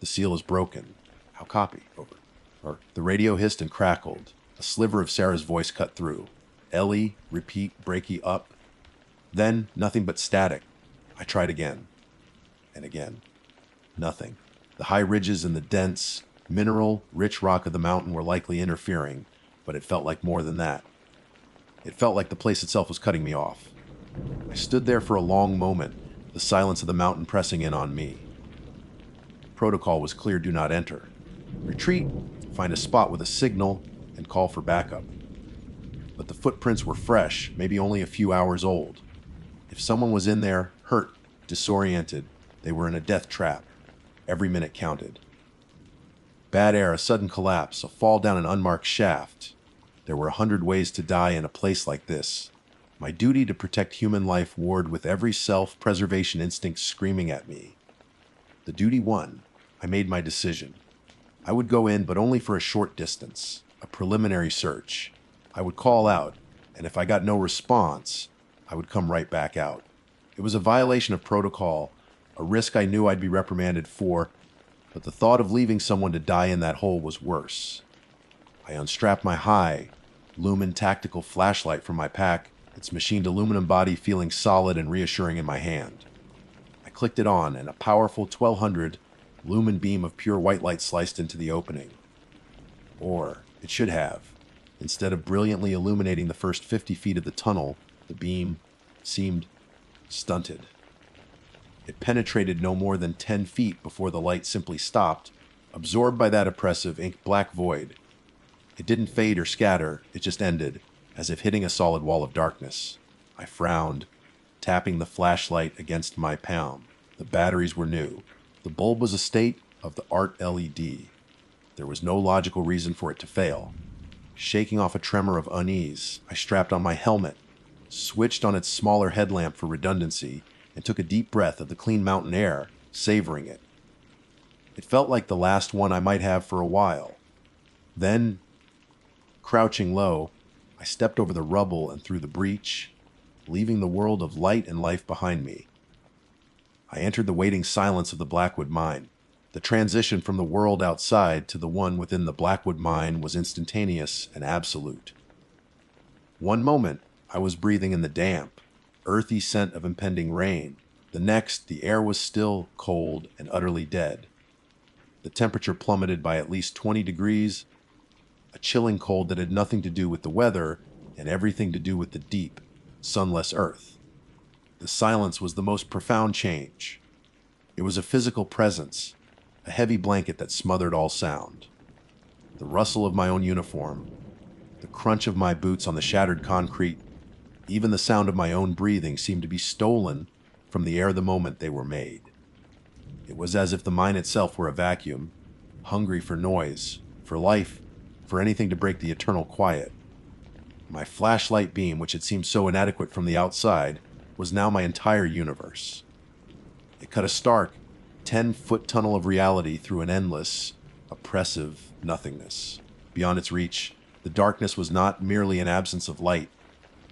the seal is broken. How copy? Over. The radio hissed and crackled. A sliver of Sarah's voice cut through. Ellie, repeat, breaky up. Then, nothing but static. I tried again. And again. Nothing. The high ridges and the dense, mineral, rich rock of the mountain were likely interfering, but it felt like more than that. It felt like the place itself was cutting me off. I stood there for a long moment, the silence of the mountain pressing in on me. Protocol was clear: do not enter. Retreat, find a spot with a signal, and call for backup. But the footprints were fresh, maybe only a few hours old. If someone was in there, hurt, disoriented, they were in a death trap. Every minute counted. Bad air, a sudden collapse, a fall down an unmarked shaft. There were 100 ways to die in a place like this. My duty to protect human life warred with every self-preservation instinct screaming at me. The duty won. I made my decision. I would go in, but only for a short distance, a preliminary search. I would call out, and if I got no response, I would come right back out. It was a violation of protocol, a risk I knew I'd be reprimanded for, but the thought of leaving someone to die in that hole was worse. I unstrapped my high, lumen tactical flashlight from my pack, its machined aluminum body feeling solid and reassuring in my hand. I clicked it on, and a powerful 1200 lumen beam of pure white light sliced into the opening. Or it should have. Instead of brilliantly illuminating the first 50 feet of the tunnel, the beam seemed stunted. It penetrated no more than 10 feet before the light simply stopped, absorbed by that oppressive ink-black void. It didn't fade or scatter, it just ended, as if hitting a solid wall of darkness. I frowned, tapping the flashlight against my palm. The batteries were new. The bulb was a state of the art LED. There was no logical reason for it to fail. Shaking off a tremor of unease, I strapped on my helmet, switched on its smaller headlamp for redundancy, and took a deep breath of the clean mountain air, savoring it. It felt like the last one I might have for a while. Then, crouching low, I stepped over the rubble and through the breach, leaving the world of light and life behind me. I entered the waiting silence of the Blackwood mine. The transition from the world outside to the one within the Blackwood mine was instantaneous and absolute. One moment, I was breathing in the damp, earthy scent of impending rain. The next, the air was still, cold, and utterly dead. The temperature plummeted by at least 20 degrees, a chilling cold that had nothing to do with the weather and everything to do with the deep, sunless earth. The silence was the most profound change. It was a physical presence, a heavy blanket that smothered all sound. The rustle of my own uniform, the crunch of my boots on the shattered concrete, even the sound of my own breathing seemed to be stolen from the air the moment they were made. It was as if the mine itself were a vacuum, hungry for noise, for life, for anything to break the eternal quiet. My flashlight beam, which had seemed so inadequate from the outside, was now my entire universe. It cut a stark, 10-foot tunnel of reality through an endless, oppressive nothingness. Beyond its reach, the darkness was not merely an absence of light.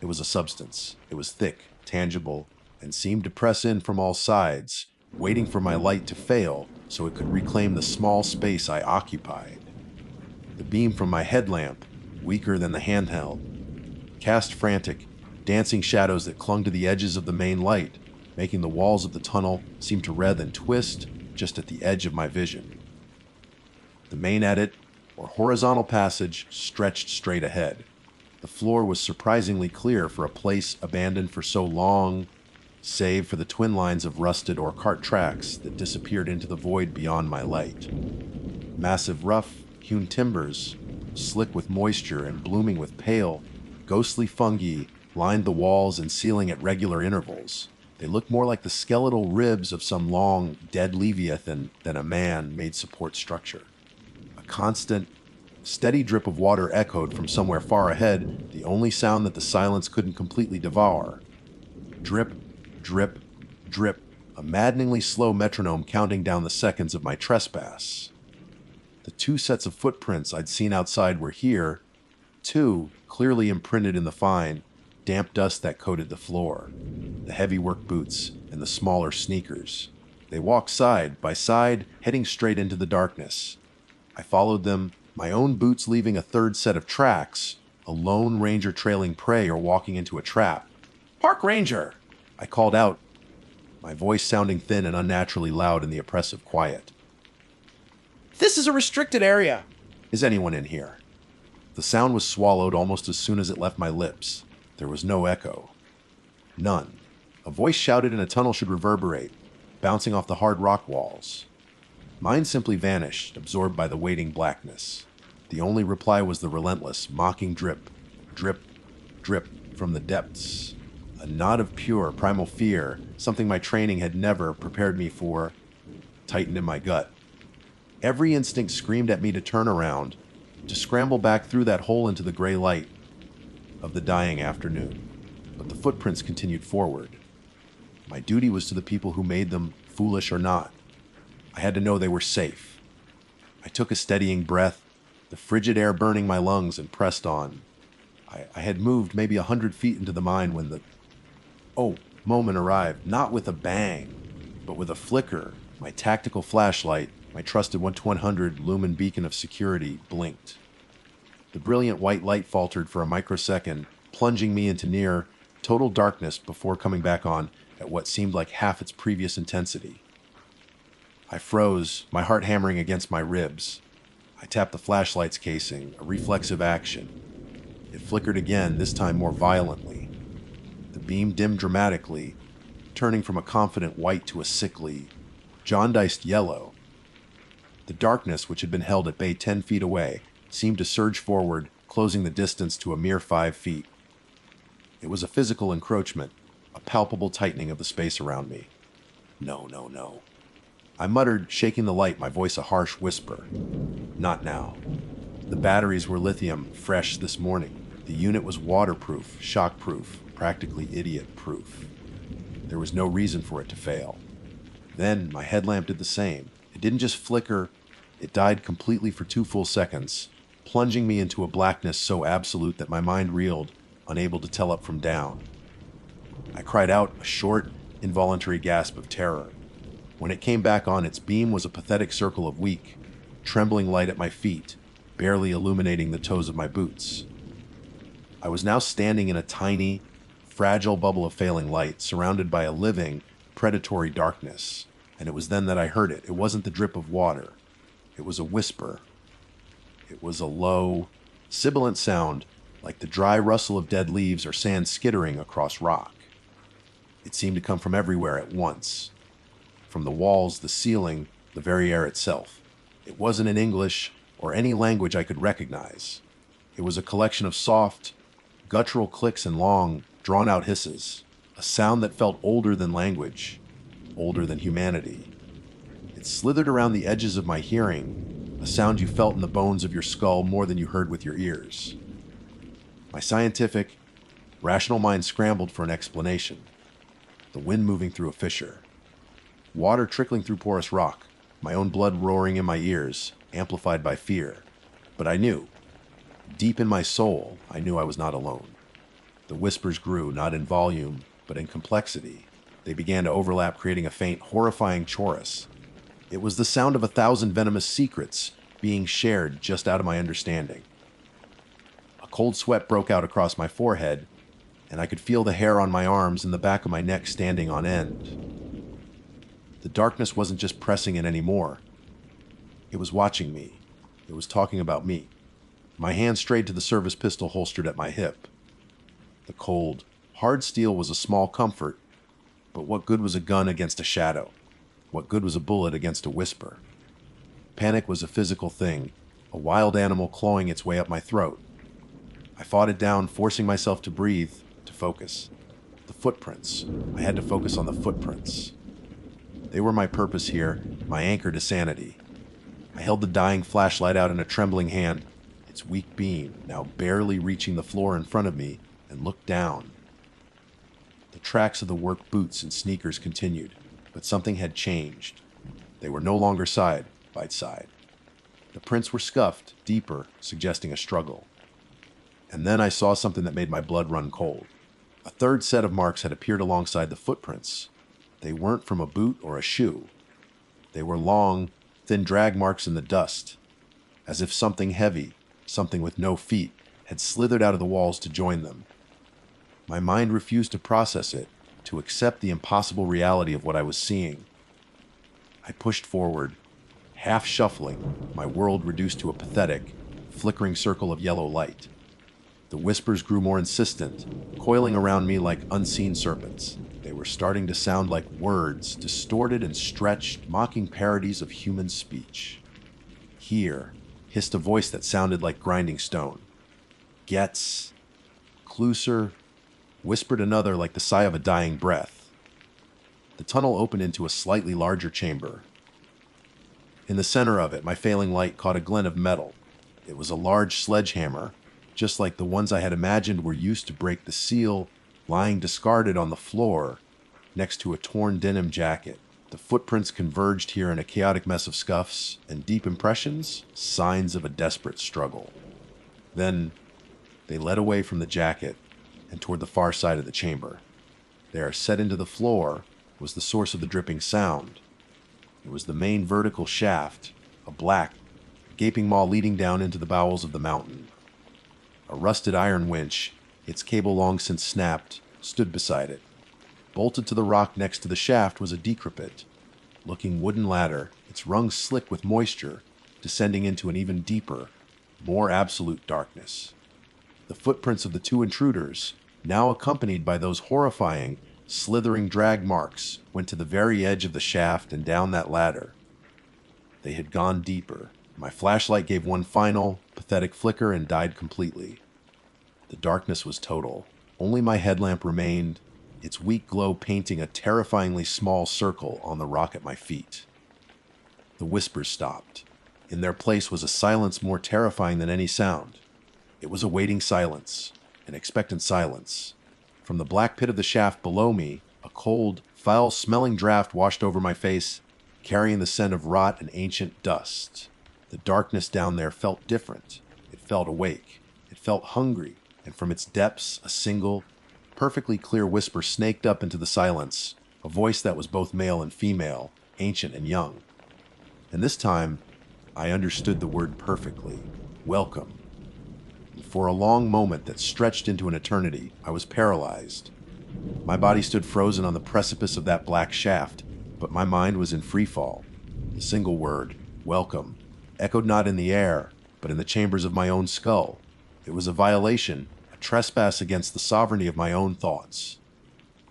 It was a substance. It was thick, tangible, and seemed to press in from all sides, waiting for my light to fail so it could reclaim the small space I occupied. The beam from my headlamp, weaker than the handheld, cast frantic, dancing shadows that clung to the edges of the main light, making the walls of the tunnel seem to writhe and twist just at the edge of my vision. The main edit, or horizontal passage, stretched straight ahead. The floor was surprisingly clear for a place abandoned for so long, save for the twin lines of rusted or cart tracks that disappeared into the void beyond my light. Massive rough-hewn timbers, slick with moisture and blooming with pale, ghostly fungi, lined the walls and ceiling at regular intervals. They looked more like the skeletal ribs of some long, dead leviathan than a man-made support structure. A constant, steady drip of water echoed from somewhere far ahead, the only sound that the silence couldn't completely devour. Drip, drip, drip, a maddeningly slow metronome counting down the seconds of my trespass. The two sets of footprints I'd seen outside were here, two clearly imprinted in the fine, damp dust that coated the floor, the heavy work boots and the smaller sneakers. They walked side by side, heading straight into the darkness. I followed them, my own boots leaving a third set of tracks, a lone ranger trailing prey or walking into a trap. "Park Ranger!" I called out, my voice sounding thin and unnaturally loud in the oppressive quiet. This is a restricted area. Is anyone in here? The sound was swallowed almost as soon as it left my lips. There was no echo. None. A voice shouted and a tunnel should reverberate, bouncing off the hard rock walls. Mine simply vanished, absorbed by the waiting blackness. The only reply was the relentless, mocking drip, drip, drip from the depths. A knot of pure, primal fear, something my training had never prepared me for, tightened in my gut. Every instinct screamed at me to turn around, to scramble back through that hole into the gray light of the dying afternoon. But the footprints continued forward. My duty was to the people who made them, foolish or not. I had to know they were safe. I took a steadying breath, the frigid air burning my lungs, and pressed on. I had moved maybe 100 feet into the mine when the moment arrived, not with a bang, but with a flicker. My tactical flashlight, my trusted 1-100 lumen beacon of security, blinked. The brilliant white light faltered for a microsecond, plunging me into near total darkness before coming back on at what seemed like half its previous intensity. I froze, my heart hammering against my ribs. I tapped the flashlight's casing, a reflexive action. It flickered again, this time more violently. The beam dimmed dramatically, turning from a confident white to a sickly, jaundiced yellow. The darkness, which had been held at bay 10 feet away, seemed to surge forward, closing the distance to a mere 5 feet. It was a physical encroachment, a palpable tightening of the space around me. No, no, no. I muttered, shaking the light, my voice a harsh whisper. Not now. The batteries were lithium, fresh this morning. The unit was waterproof, shockproof, practically idiot-proof. There was no reason for it to fail. Then my headlamp did the same. It didn't just flicker, it died completely for 2 full seconds, plunging me into a blackness so absolute that my mind reeled, unable to tell up from down. I cried out, a short, involuntary gasp of terror. When it came back on, its beam was a pathetic circle of weak, trembling light at my feet, barely illuminating the toes of my boots. I was now standing in a tiny, fragile bubble of failing light, surrounded by a living, predatory darkness. And it was then that I heard it. It wasn't the drip of water. It was a whisper. It was a low, sibilant sound, like the dry rustle of dead leaves or sand skittering across rock. It seemed to come from everywhere at once. From the walls, the ceiling, the very air itself. It wasn't in English or any language I could recognize. It was a collection of soft, guttural clicks and long, drawn-out hisses, a sound that felt older than language, older than humanity. It slithered around the edges of my hearing, a sound you felt in the bones of your skull more than you heard with your ears. My scientific, rational mind scrambled for an explanation. The wind moving through a fissure. Water trickling through porous rock, my own blood roaring in my ears, amplified by fear. But I knew. Deep in my soul, I knew I was not alone. The whispers grew, not in volume, but in complexity. They began to overlap, creating a faint, horrifying chorus. It was the sound of 1,000 venomous secrets being shared just out of my understanding. A cold sweat broke out across my forehead, and I could feel the hair on my arms and the back of my neck standing on end. The darkness wasn't just pressing in anymore. It was watching me. It was talking about me. My hand strayed to the service pistol holstered at my hip. The cold, hard steel was a small comfort, but what good was a gun against a shadow? What good was a bullet against a whisper? Panic was a physical thing, a wild animal clawing its way up my throat. I fought it down, forcing myself to breathe, to focus. The footprints. I had to focus on the footprints. They were my purpose here, my anchor to sanity. I held the dying flashlight out in a trembling hand, its weak beam now barely reaching the floor in front of me, and looked down. The tracks of the work boots and sneakers continued, but something had changed. They were no longer side by side. The prints were scuffed, deeper, suggesting a struggle. And then I saw something that made my blood run cold. A third set of marks had appeared alongside the footprints. They weren't from a boot or a shoe. They were long, thin drag marks in the dust, as if something heavy, something with no feet, had slithered out of the walls to join them. My mind refused to process it, to accept the impossible reality of what I was seeing. I pushed forward, half shuffling, my world reduced to a pathetic, flickering circle of yellow light. The whispers grew more insistent, coiling around me like unseen serpents. They were starting to sound like words, distorted and stretched, mocking parodies of human speech. Here, hissed a voice that sounded like grinding stone. Gets, closer, whispered another like the sigh of a dying breath. The tunnel opened into a slightly larger chamber. In the center of it, my failing light caught a glint of metal. It was a large sledgehammer, just like the ones I had imagined were used to break the seal, lying discarded on the floor next to a torn denim jacket. The footprints converged here in a chaotic mess of scuffs and deep impressions, signs of a desperate struggle. Then they led away from the jacket and toward the far side of the chamber. There, set into the floor, was the source of the dripping sound. It was the main vertical shaft, a black, gaping maw leading down into the bowels of the mountain. A rusted iron winch, its cable long since snapped, stood beside it. Bolted to the rock next to the shaft was a decrepit looking wooden ladder, its rungs slick with moisture, descending into an even deeper, more absolute darkness. The footprints of the two intruders, now accompanied by those horrifying, slithering drag marks, went to the very edge of the shaft and down that ladder. They had gone deeper. My flashlight gave one final, pathetic flicker and died completely. The darkness was total. Only my headlamp remained, its weak glow painting a terrifyingly small circle on the rock at my feet. The whispers stopped. In their place was a silence more terrifying than any sound. It was a waiting silence, an expectant silence. From the black pit of the shaft below me, a cold, foul-smelling draft washed over my face, carrying the scent of rot and ancient dust. The darkness down there felt different. It felt awake. It felt hungry, and from its depths, a single, perfectly clear whisper snaked up into the silence, a voice that was both male and female, ancient and young. And this time, I understood the word perfectly. Welcome. And for a long moment that stretched into an eternity, I was paralyzed. My body stood frozen on the precipice of that black shaft, but my mind was in free fall. The single word, welcome, echoed not in the air, but in the chambers of my own skull. It was a violation, a trespass against the sovereignty of my own thoughts.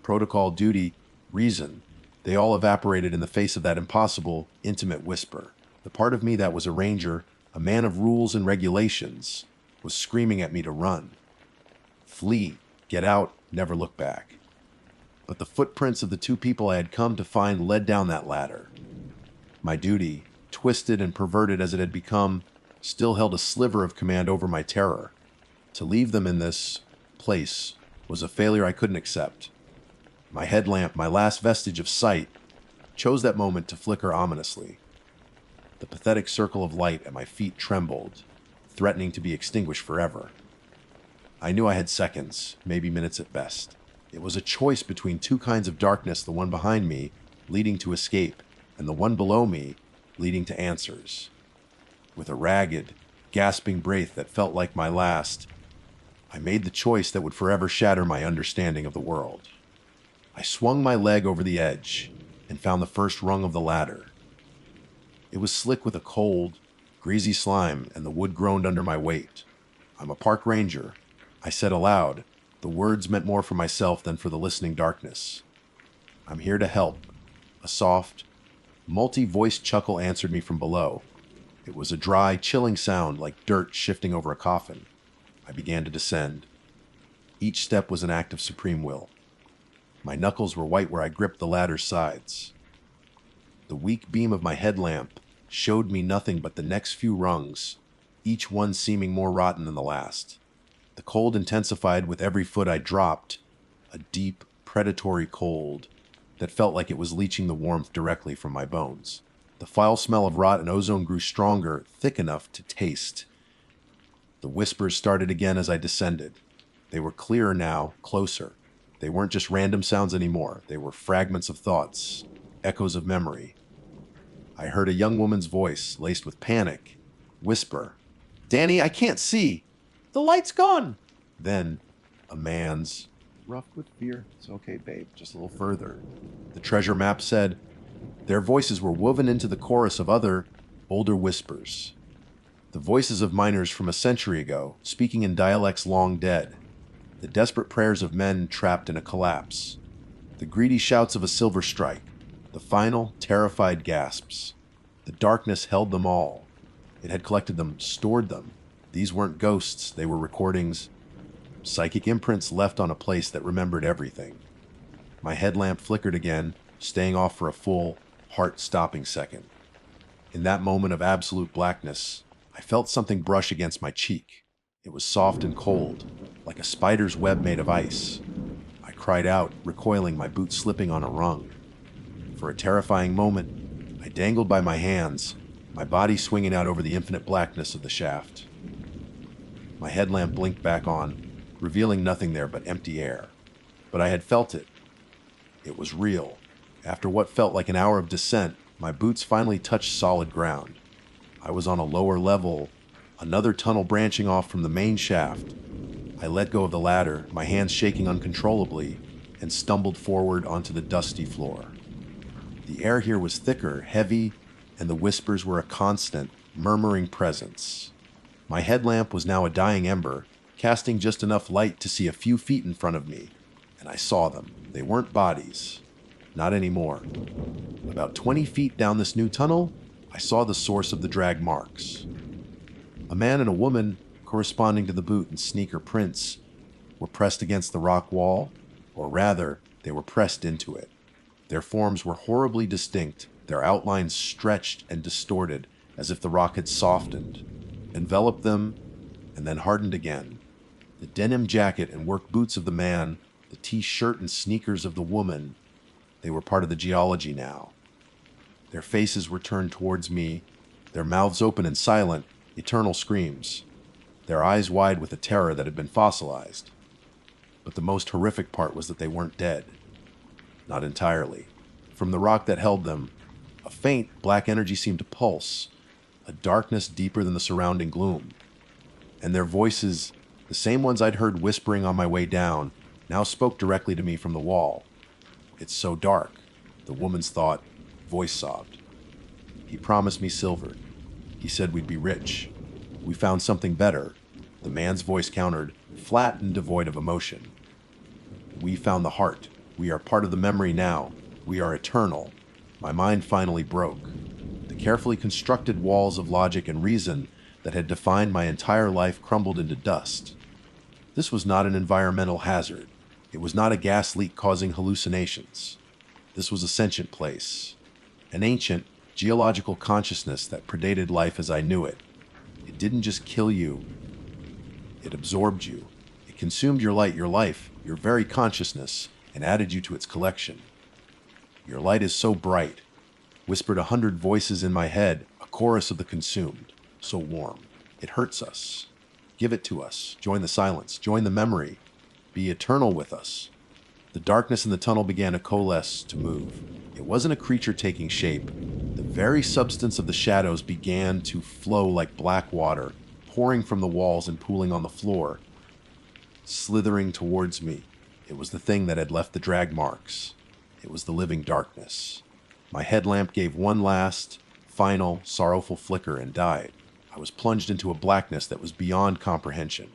Protocol, duty, reason, they all evaporated in the face of that impossible, intimate whisper. The part of me that was a ranger, a man of rules and regulations, was screaming at me to run. Flee, get out, never look back. But the footprints of the two people I had come to find led down that ladder. My duty, twisted and perverted as it had become, still held a sliver of command over my terror. To leave them in this place was a failure I couldn't accept. My headlamp, my last vestige of sight, chose that moment to flicker ominously. The pathetic circle of light at my feet trembled, threatening to be extinguished forever. I knew I had seconds, maybe minutes at best. It was a choice between two kinds of darkness, the one behind me, leading to escape, and the one below me, leading to answers. With a ragged, gasping breath that felt like my last, I made the choice that would forever shatter my understanding of the world. I swung my leg over the edge and found the first rung of the ladder. It was slick with a cold, greasy slime, and the wood groaned under my weight. I'm a park ranger, I said aloud. The words meant more for myself than for the listening darkness. I'm here to help. A soft, multi-voiced chuckle answered me from below. It was a dry, chilling sound like dirt shifting over a coffin. I began to descend. Each step was an act of supreme will. My knuckles were white where I gripped the ladder's sides. The weak beam of my headlamp showed me nothing but the next few rungs, each one seeming more rotten than the last. The cold intensified with every foot I dropped, a deep, predatory cold that felt like it was leaching the warmth directly from my bones. The foul smell of rot and ozone grew stronger, thick enough to taste. The whispers started again as I descended. They were clearer now, closer. They weren't just random sounds anymore. They were fragments of thoughts, echoes of memory. I heard a young woman's voice, laced with panic, whisper, "Danny, I can't see. The light's gone." Then, a man's, roughed with fear. "It's okay, babe, just a little further." The treasure map said. Their voices were woven into the chorus of other, older whispers. The voices of miners from a century ago, speaking in dialects long dead. The desperate prayers of men trapped in a collapse. The greedy shouts of a silver strike. The final, terrified gasps. The darkness held them all. It had collected them, stored them. These weren't ghosts, they were recordings. Psychic imprints left on a place that remembered everything. My headlamp flickered again, staying off for a full, heart-stopping second. In that moment of absolute blackness, I felt something brush against my cheek. It was soft and cold, like a spider's web made of ice. I cried out, recoiling, my boot slipping on a rung. For a terrifying moment, I dangled by my hands, my body swinging out over the infinite blackness of the shaft. My headlamp blinked back on, revealing nothing there but empty air. But I had felt it. It was real. After what felt like an hour of descent, my boots finally touched solid ground. I was on a lower level, another tunnel branching off from the main shaft. I let go of the ladder, my hands shaking uncontrollably, and stumbled forward onto the dusty floor. The air here was thicker, heavy, and the whispers were a constant, murmuring presence. My headlamp was now a dying ember, casting just enough light to see a few feet in front of me, and I saw them. They weren't bodies. Not anymore. About 20 feet down this new tunnel, I saw the source of the drag marks. A man and a woman, corresponding to the boot and sneaker prints, were pressed against the rock wall, or rather, they were pressed into it. Their forms were horribly distinct, their outlines stretched and distorted as if the rock had softened, enveloped them, and then hardened again. The denim jacket and work boots of the man, the t-shirt and sneakers of the woman, they were part of the geology now. Their faces were turned towards me, their mouths open in silent, eternal screams, their eyes wide with a terror that had been fossilized. But the most horrific part was that they weren't dead. Not entirely. From the rock that held them, a faint black energy seemed to pulse, a darkness deeper than the surrounding gloom. And their voices, the same ones I'd heard whispering on my way down, now spoke directly to me from the wall. "It's so dark," the woman's thought, voice sobbed. "He promised me silver. He said we'd be rich. We found something better," the man's voice countered, flat and devoid of emotion. "We found the heart. We are part of the memory now. We are eternal." My mind finally broke. The carefully constructed walls of logic and reason that had defined my entire life crumbled into dust. This was not an environmental hazard. It was not a gas leak causing hallucinations. This was a sentient place. An ancient, geological consciousness that predated life as I knew it. It didn't just kill you. It absorbed you. It consumed your light, your life, your very consciousness, and added you to its collection. "Your light is so bright," whispered 100 voices in my head, a chorus of the consumed. "So warm. It hurts us. Give it to us. Join the silence. Join the memory. Be eternal with us." The darkness in the tunnel began to coalesce, to move. It wasn't a creature taking shape. The very substance of the shadows began to flow like black water, pouring from the walls and pooling on the floor, slithering towards me. It was the thing that had left the drag marks. It was the living darkness. My headlamp gave one last, final, sorrowful flicker and died. I was plunged into a blackness that was beyond comprehension.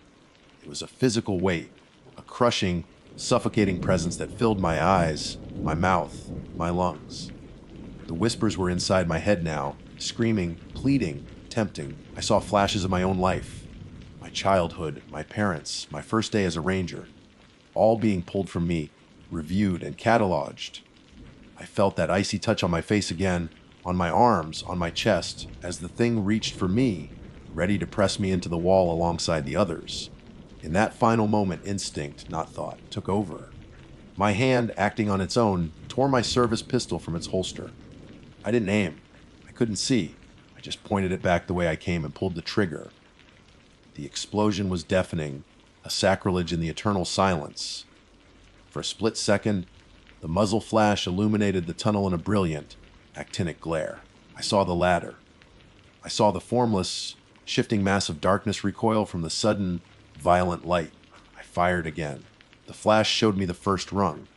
It was a physical weight, a crushing, suffocating presence that filled my eyes, my mouth, my lungs. The whispers were inside my head now, screaming, pleading, tempting. I saw flashes of my own life, my childhood, my parents, my first day as a ranger, all being pulled from me, reviewed and cataloged. I felt that icy touch on my face again, on my arms, on my chest, as the thing reached for me, ready to press me into the wall alongside the others. In that final moment, instinct, not thought, took over. My hand, acting on its own, tore my service pistol from its holster. I didn't aim. I couldn't see. I just pointed it back the way I came and pulled the trigger. The explosion was deafening, a sacrilege in the eternal silence. For a split second, the muzzle flash illuminated the tunnel in a brilliant, actinic glare. I saw the ladder. I saw the formless, shifting mass of darkness recoil from the sudden, violent light. I fired again. The flash showed me the first rung.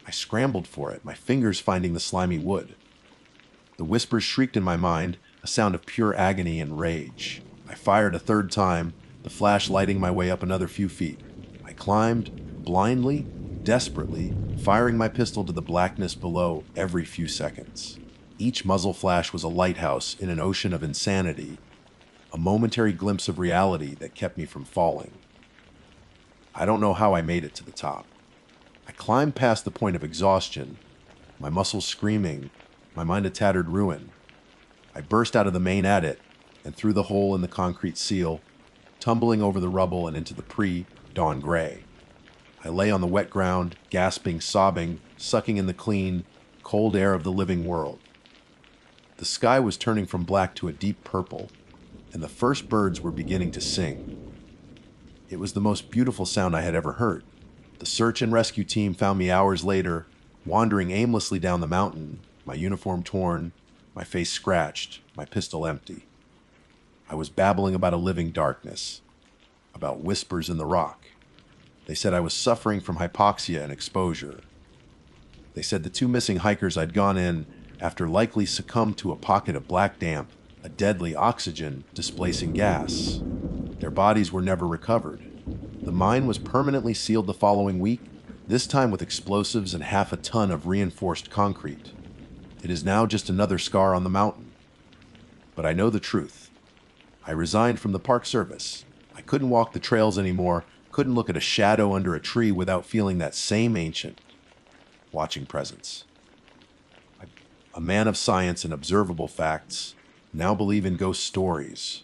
I scrambled for it, my fingers finding the slimy wood. The whispers shrieked in my mind, a sound of pure agony and rage. I fired a third time, the flash lighting my way up another few feet. I climbed, blindly, desperately, firing my pistol to the blackness below every few seconds. Each muzzle flash was a lighthouse in an ocean of insanity, a momentary glimpse of reality that kept me from falling. I don't know how I made it to the top. I climbed past the point of exhaustion, my muscles screaming, my mind a tattered ruin. I burst out of the main adit and through the hole in the concrete seal, tumbling over the rubble and into the pre-dawn gray. I lay on the wet ground, gasping, sobbing, sucking in the clean, cold air of the living world. The sky was turning from black to a deep purple, and the first birds were beginning to sing. It was the most beautiful sound I had ever heard. The search and rescue team found me hours later, wandering aimlessly down the mountain, my uniform torn, my face scratched, my pistol empty. I was babbling about a living darkness, about whispers in the rock. They said I was suffering from hypoxia and exposure. They said the 2 missing hikers I'd gone in after likely succumbed to a pocket of black damp, a deadly oxygen-displacing gas. Their bodies were never recovered. The mine was permanently sealed the following week, this time with explosives and half a ton of reinforced concrete. It is now just another scar on the mountain. But I know the truth. I resigned from the Park Service. I couldn't walk the trails anymore, couldn't look at a shadow under a tree without feeling that same ancient, watching presence. A man of science and observable facts, now believe in ghost stories.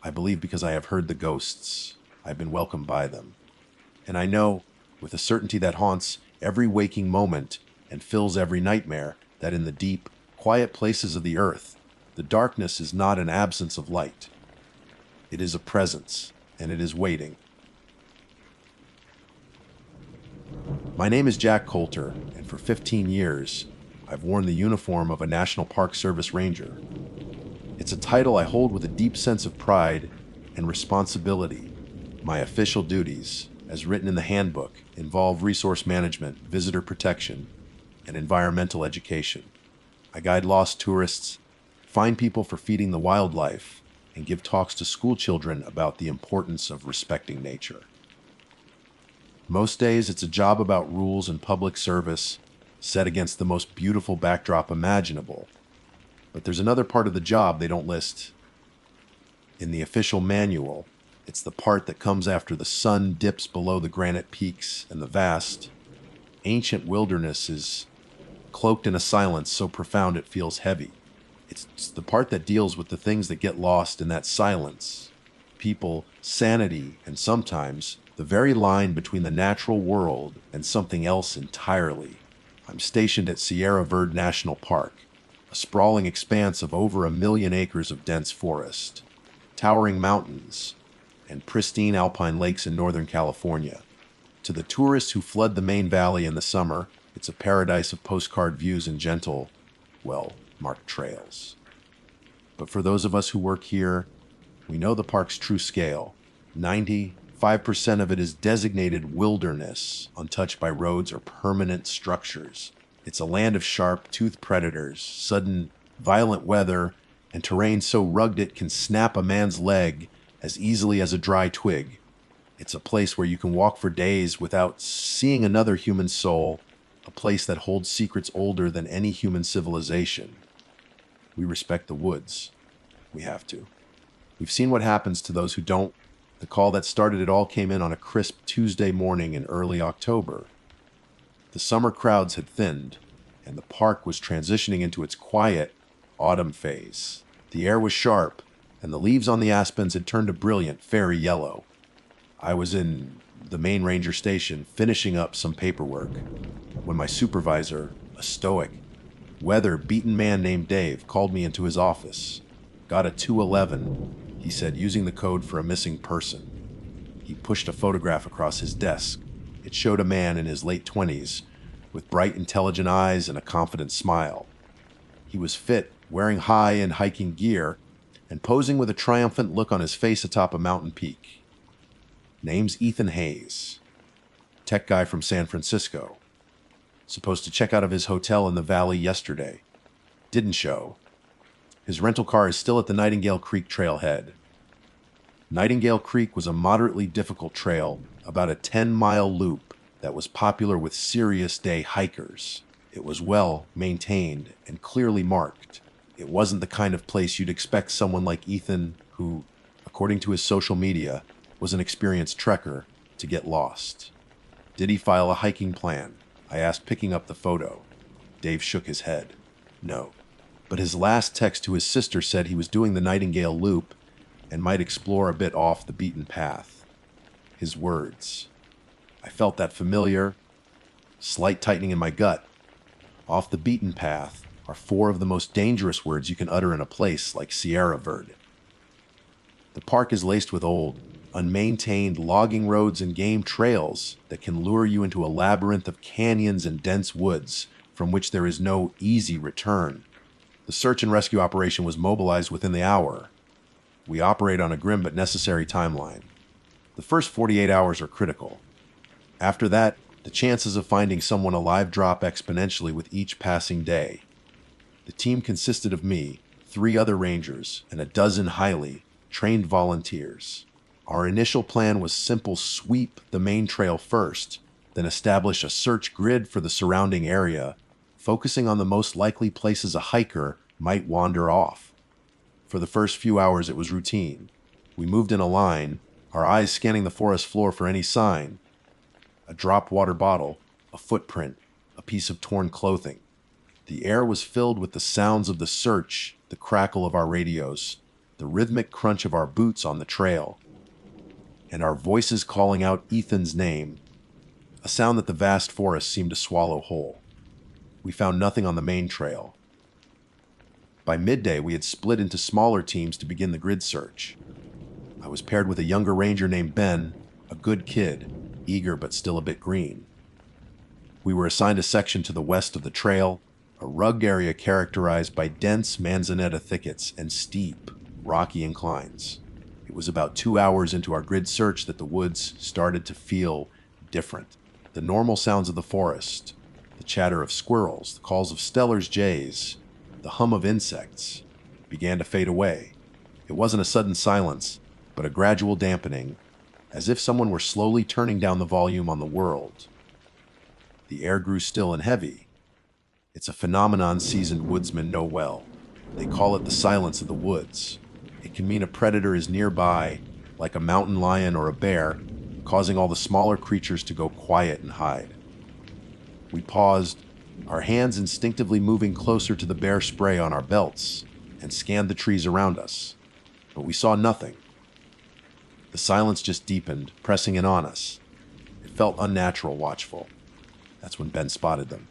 I believe because I have heard the ghosts. I've been welcomed by them. And I know, with a certainty that haunts every waking moment and fills every nightmare, that in the deep, quiet places of the earth, the darkness is not an absence of light. It is a presence, and it is waiting. My name is Jack Coulter, and for 15 years, I've worn the uniform of a National Park Service Ranger. It's a title I hold with a deep sense of pride and responsibility. My official duties, as written in the handbook, involve resource management, visitor protection, and environmental education. I guide lost tourists, find people for feeding the wildlife, and give talks to school children about the importance of respecting nature. Most days, it's a job about rules and public service, set against the most beautiful backdrop imaginable. But there's another part of the job they don't list in the official manual. It's the part that comes after the sun dips below the granite peaks and the vast, ancient wilderness is cloaked in a silence so profound it feels heavy. It's the part that deals with the things that get lost in that silence. People, sanity, and sometimes the very line between the natural world and something else entirely. I'm stationed at Sierra Verde National Park, a sprawling expanse of over 1 million acres of dense forest, towering mountains, and pristine alpine lakes in Northern California. To the tourists who flood the main valley in the summer, it's a paradise of postcard views and gentle, marked trails. But for those of us who work here, we know the park's true scale. 95% of it is designated wilderness, untouched by roads or permanent structures. It's a land of sharp-toothed predators, sudden, violent weather, and terrain so rugged it can snap a man's leg as easily as a dry twig. It's a place where you can walk for days without seeing another human soul, a place that holds secrets older than any human civilization. We respect the woods. We have to. We've seen what happens to those who don't. The call that started it all came in on a crisp Tuesday morning in early October. The summer crowds had thinned, and the park was transitioning into its quiet autumn phase. The air was sharp, and the leaves on the aspens had turned a brilliant fairy yellow. I was in the main ranger station finishing up some paperwork when my supervisor, a stoic, weather-beaten man named Dave, called me into his office. Got a 211, he said, using the code for a missing person. He pushed a photograph across his desk. It showed a man in his late 20s with bright, intelligent eyes and a confident smile. He was fit, wearing high-end hiking gear, and posing with a triumphant look on his face atop a mountain peak. Name's Ethan Hayes, tech guy from San Francisco. Supposed to check out of his hotel in the valley yesterday. Didn't show. His rental car is still at the Nightingale Creek trailhead. Nightingale Creek was a moderately difficult trail, about a 10-mile loop that was popular with serious day hikers. It was well maintained and clearly marked. It wasn't the kind of place you'd expect someone like Ethan, who, according to his social media, was an experienced trekker, to get lost. Did he file a hiking plan? I asked, picking up the photo. Dave shook his head. No. But his last text to his sister said he was doing the Nightingale Loop and might explore a bit off the beaten path. His words. I felt that familiar, slight tightening in my gut. Off the beaten path are 4 of the most dangerous words you can utter in a place like Sierra Verde. The park is laced with old, unmaintained logging roads and game trails that can lure you into a labyrinth of canyons and dense woods from which there is no easy return. The search and rescue operation was mobilized within the hour. We operate on a grim but necessary timeline. The first 48 hours are critical. After that, the chances of finding someone alive drop exponentially with each passing day. The team consisted of me, 3 other rangers, and a dozen highly trained volunteers. Our initial plan was simple: sweep the main trail first, then establish a search grid for the surrounding area, focusing on the most likely places a hiker might wander off. For the first few hours, it was routine. We moved in a line, our eyes scanning the forest floor for any sign: a dropped water bottle, a footprint, a piece of torn clothing. The air was filled with the sounds of the search, the crackle of our radios, the rhythmic crunch of our boots on the trail, and our voices calling out Ethan's name, a sound that the vast forest seemed to swallow whole. We found nothing on the main trail. By midday, we had split into smaller teams to begin the grid search. I was paired with a younger ranger named Ben, a good kid, eager but still a bit green. We were assigned a section to the west of the trail, a rugged area characterized by dense manzanita thickets and steep, rocky inclines. It was about 2 hours into our grid search that the woods started to feel different. The normal sounds of the forest, the chatter of squirrels, the calls of Steller's jays, the hum of insects, began to fade away. It wasn't a sudden silence, but a gradual dampening, as if someone were slowly turning down the volume on the world. The air grew still and heavy. It's a phenomenon seasoned woodsmen know well. They call it the silence of the woods. It can mean a predator is nearby, like a mountain lion or a bear, causing all the smaller creatures to go quiet and hide. We paused, our hands instinctively moving closer to the bear spray on our belts, and scanned the trees around us. But we saw nothing. The silence just deepened, pressing in on us. It felt unnatural, watchful. That's when Ben spotted them.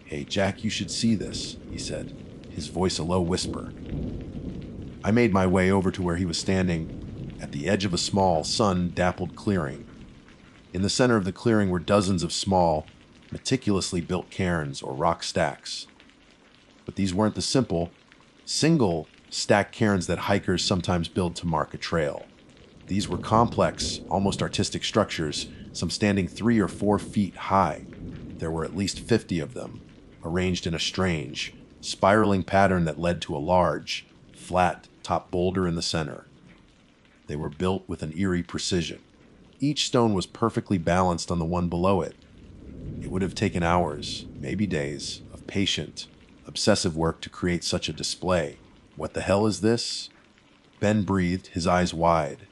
"Hey, Jack, you should see this," he said, his voice a low whisper. I made my way over to where he was standing, at the edge of a small, sun-dappled clearing. In the center of the clearing were dozens of small, meticulously built cairns or rock stacks. But these weren't the simple, single stacked cairns that hikers sometimes build to mark a trail. These were complex, almost artistic structures, some standing 3 or 4 feet high. There were at least 50 of them, arranged in a strange, spiraling pattern that led to a large, flat top boulder in the center. They were built with an eerie precision. Each stone was perfectly balanced on the one below it. It would have taken hours, maybe days, of patient, obsessive work to create such a display. "What the hell is this?" Ben breathed, his eyes wide.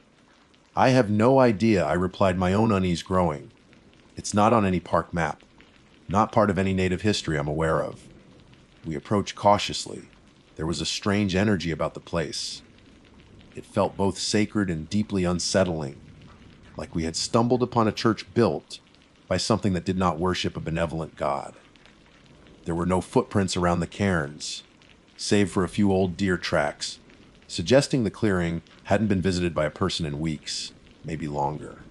"I have no idea," I replied, my own unease growing. "It's not on any park map. Not part of any native history I'm aware of." We approached cautiously. There was a strange energy about the place. It felt both sacred and deeply unsettling, like we had stumbled upon a church built by something that did not worship a benevolent god. There were no footprints around the cairns, save for a few old deer tracks, suggesting the clearing hadn't been visited by a person in weeks, maybe longer.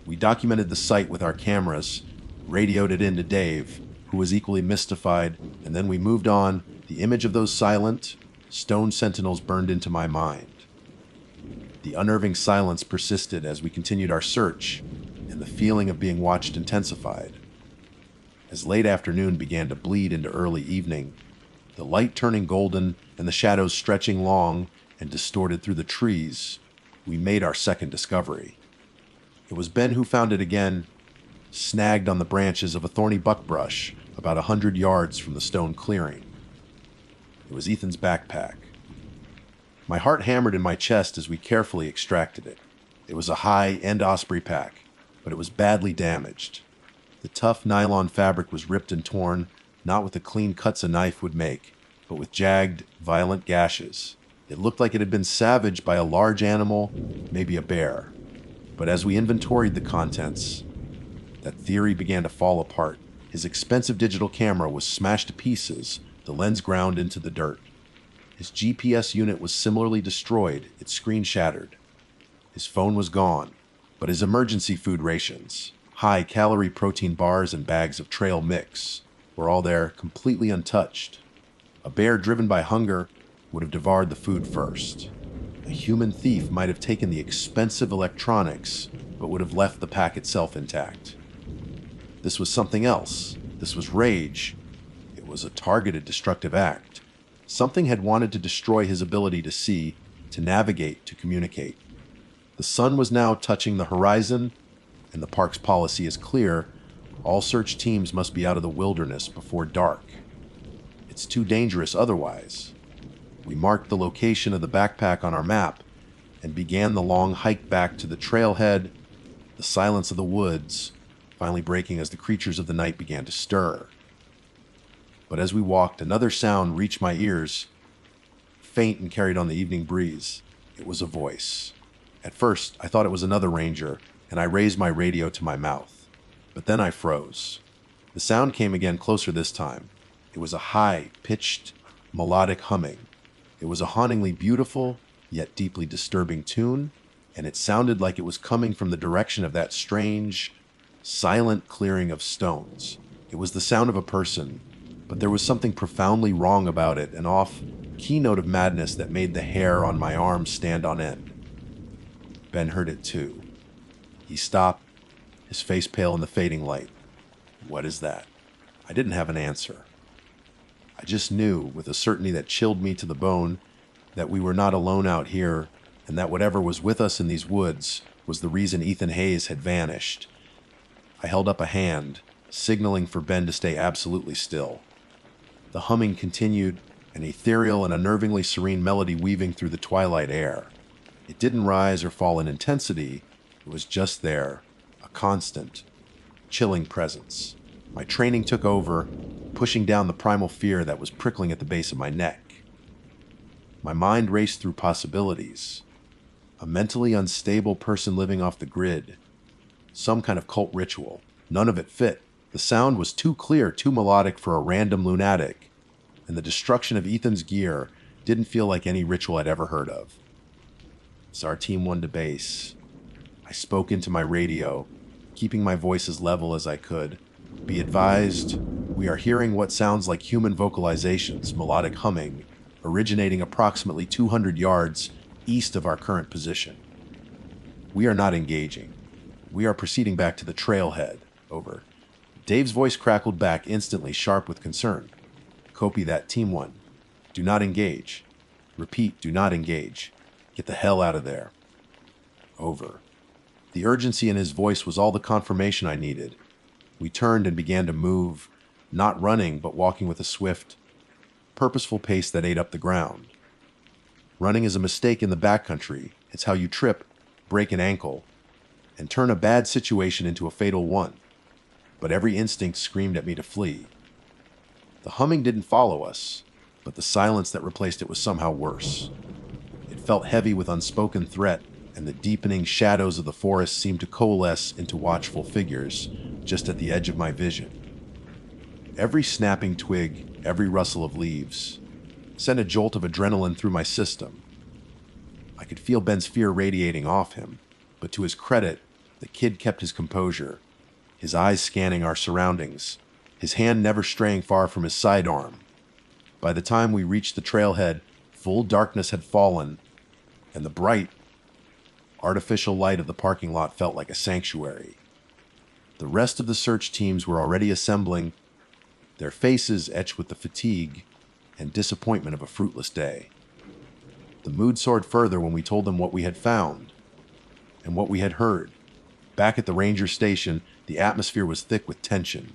We documented the site with our cameras, radioed it in to Dave, who was equally mystified, and then we moved on. The image of those silent, stone sentinels burned into my mind. The unnerving silence persisted as we continued our search, and the feeling of being watched intensified. As late afternoon began to bleed into early evening, the light turning golden and the shadows stretching long and distorted through the trees, we made our second discovery. It was Ben who found it again, snagged on the branches of a thorny buckbrush about 100 yards from the stone clearing. It was Ethan's backpack. My heart hammered in my chest as we carefully extracted it. It was a high-end Osprey pack, but it was badly damaged. The tough nylon fabric was ripped and torn, not with the clean cuts a knife would make, but with jagged, violent gashes. It looked like it had been savaged by a large animal, maybe a bear. But as we inventoried the contents, that theory began to fall apart. His expensive digital camera was smashed to pieces, the lens ground into the dirt. His GPS unit was similarly destroyed, its screen shattered. His phone was gone, but his emergency food rations, high-calorie protein bars and bags of trail mix, were all there, completely untouched. A bear driven by hunger would have devoured the food first. A human thief might have taken the expensive electronics, but would have left the pack itself intact. This was something else. This was rage. It was a targeted destructive act. Something had wanted to destroy his ability to see, to navigate, to communicate. The sun was now touching the horizon, and the park's policy is clear: all search teams must be out of the wilderness before dark. It's too dangerous otherwise. We marked the location of the backpack on our map and began the long hike back to the trailhead, the silence of the woods finally breaking as the creatures of the night began to stir. But as we walked, another sound reached my ears, faint and carried on the evening breeze. It was a voice. At first, I thought it was another ranger, and I raised my radio to my mouth. But then I froze. The sound came again, closer this time. It was a high-pitched, melodic humming. It was a hauntingly beautiful, yet deeply disturbing tune, and it sounded like it was coming from the direction of that strange, silent clearing of stones. It was the sound of a person, but there was something profoundly wrong about it, an off-key note of madness that made the hair on my arms stand on end. Ben heard it too. He stopped, his face pale in the fading light. "What is that?" I didn't have an answer. I just knew, with a certainty that chilled me to the bone, that we were not alone out here, and that whatever was with us in these woods was the reason Ethan Hayes had vanished. I held up a hand, signaling for Ben to stay absolutely still. The humming continued, an ethereal and unnervingly serene melody weaving through the twilight air. It didn't rise or fall in intensity, it was just there, a constant, chilling presence. My training took over, pushing down the primal fear that was prickling at the base of my neck. My mind raced through possibilities. A mentally unstable person living off the grid. Some kind of cult ritual. None of it fit. The sound was too clear, too melodic for a random lunatic. And the destruction of Ethan's gear didn't feel like any ritual I'd ever heard of. As our team won to base, I spoke into my radio, keeping my voice as level as I could. "Be advised, we are hearing what sounds like human vocalizations, melodic humming, originating approximately 200 yards east of our current position. We are not engaging. We are proceeding back to the trailhead. Over." Dave's voice crackled back instantly, sharp with concern. "Copy that, Team 1. Do not engage. Repeat, do not engage. Get the hell out of there." Over. The urgency in his voice was all the confirmation I needed. We turned and began to move, not running, but walking with a swift, purposeful pace that ate up the ground. Running is a mistake in the backcountry. It's how you trip, break an ankle, and turn a bad situation into a fatal one. But every instinct screamed at me to flee. The humming didn't follow us, but the silence that replaced it was somehow worse. It felt heavy with unspoken threat, and the deepening shadows of the forest seemed to coalesce into watchful figures just at the edge of my vision. Every snapping twig, every rustle of leaves, sent a jolt of adrenaline through my system. I could feel Ben's fear radiating off him, but to his credit, the kid kept his composure, his eyes scanning our surroundings, his hand never straying far from his sidearm. By the time we reached the trailhead, full darkness had fallen, and the bright, artificial light of the parking lot felt like a sanctuary. The rest of the search teams were already assembling, their faces etched with the fatigue and disappointment of a fruitless day. The mood soared further when we told them what we had found and what we had heard. Back at the ranger station, the atmosphere was thick with tension.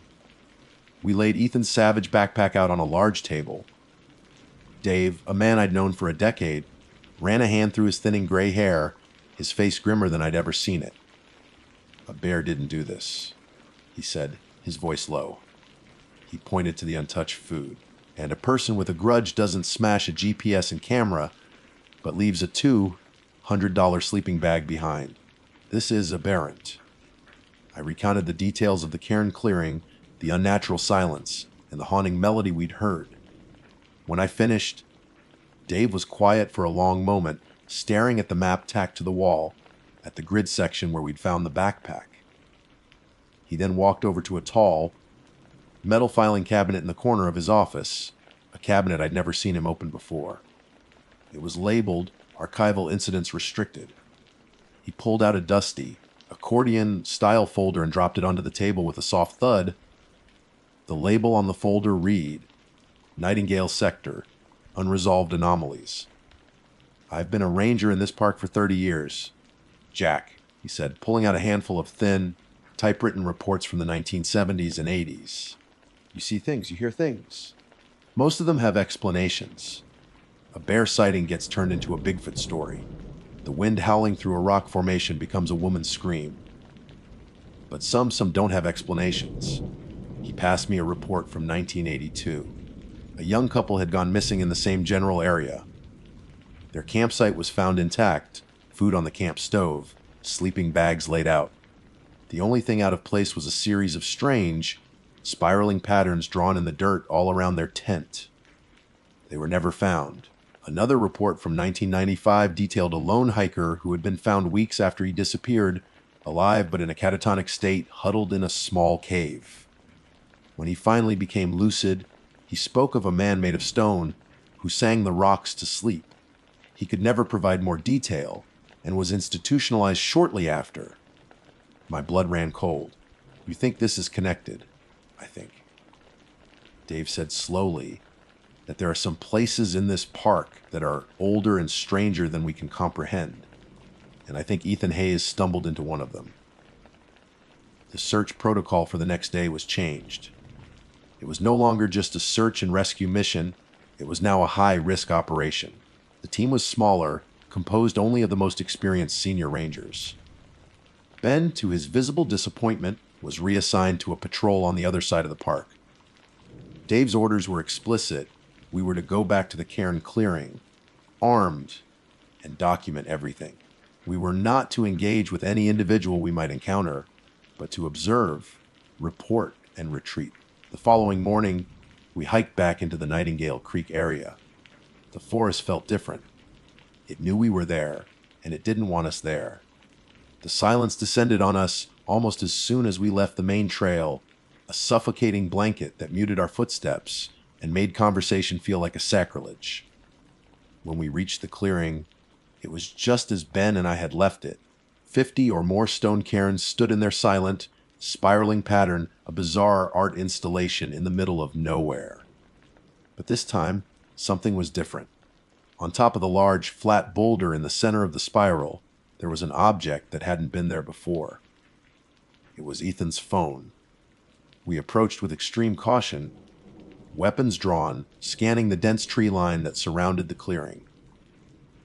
We laid Ethan's savage backpack out on a large table. Dave, a man I'd known for a decade, ran a hand through his thinning gray hair, his face grimmer than I'd ever seen it. "A bear didn't do this," he said, his voice low. He pointed to the untouched food. "And a person with a grudge doesn't smash a GPS and camera, but leaves a $200 sleeping bag behind. This is aberrant." I recounted the details of the cairn clearing, the unnatural silence, and the haunting melody we'd heard. When I finished, Dave was quiet for a long moment, staring at the map tacked to the wall, at the grid section where we'd found the backpack. He then walked over to a tall, metal filing cabinet in the corner of his office, a cabinet I'd never seen him open before. It was labeled Archival Incidents Restricted. He pulled out a dusty, accordion-style folder and dropped it onto the table with a soft thud. The label on the folder read, "Nightingale Sector, Unresolved Anomalies." I've been a ranger in this park for 30 years. Jack, he said, pulling out a handful of thin, typewritten reports from the 1970s and 80s. You see things, you hear things. Most of them have explanations. A bear sighting gets turned into a Bigfoot story. The wind howling through a rock formation becomes a woman's scream. But some don't have explanations. He passed me a report from 1982. A young couple had gone missing in the same general area. Their campsite was found intact, food on the camp stove, sleeping bags laid out. The only thing out of place was a series of strange, spiraling patterns drawn in the dirt all around their tent. They were never found. Another report from 1995 detailed a lone hiker who had been found weeks after he disappeared, alive but in a catatonic state, huddled in a small cave. When he finally became lucid, he spoke of a man made of stone who sang the rocks to sleep. He could never provide more detail and was institutionalized shortly after. My blood ran cold. You think this is connected? I think. Dave said slowly that there are some places in this park that are older and stranger than we can comprehend. And I think Ethan Hayes stumbled into one of them. The search protocol for the next day was changed. It was no longer just a search and rescue mission. It was now a high-risk operation. The team was smaller, composed only of the most experienced senior rangers. Ben, to his visible disappointment, was reassigned to a patrol on the other side of the park. Dave's orders were explicit. We were to go back to the cairn clearing, armed, and document everything. We were not to engage with any individual we might encounter, but to observe, report, and retreat. The following morning, we hiked back into the Nightingale Creek area. The forest felt different. It knew we were there, and it didn't want us there. The silence descended on us almost as soon as we left the main trail, a suffocating blanket that muted our footsteps and made conversation feel like a sacrilege. When we reached the clearing, it was just as Ben and I had left it. 50 or more stone cairns stood in their silent, spiraling pattern, a bizarre art installation in the middle of nowhere. But this time, something was different. On top of the large, flat boulder in the center of the spiral, there was an object that hadn't been there before. It was Ethan's phone. We approached with extreme caution, weapons drawn, scanning the dense tree line that surrounded the clearing.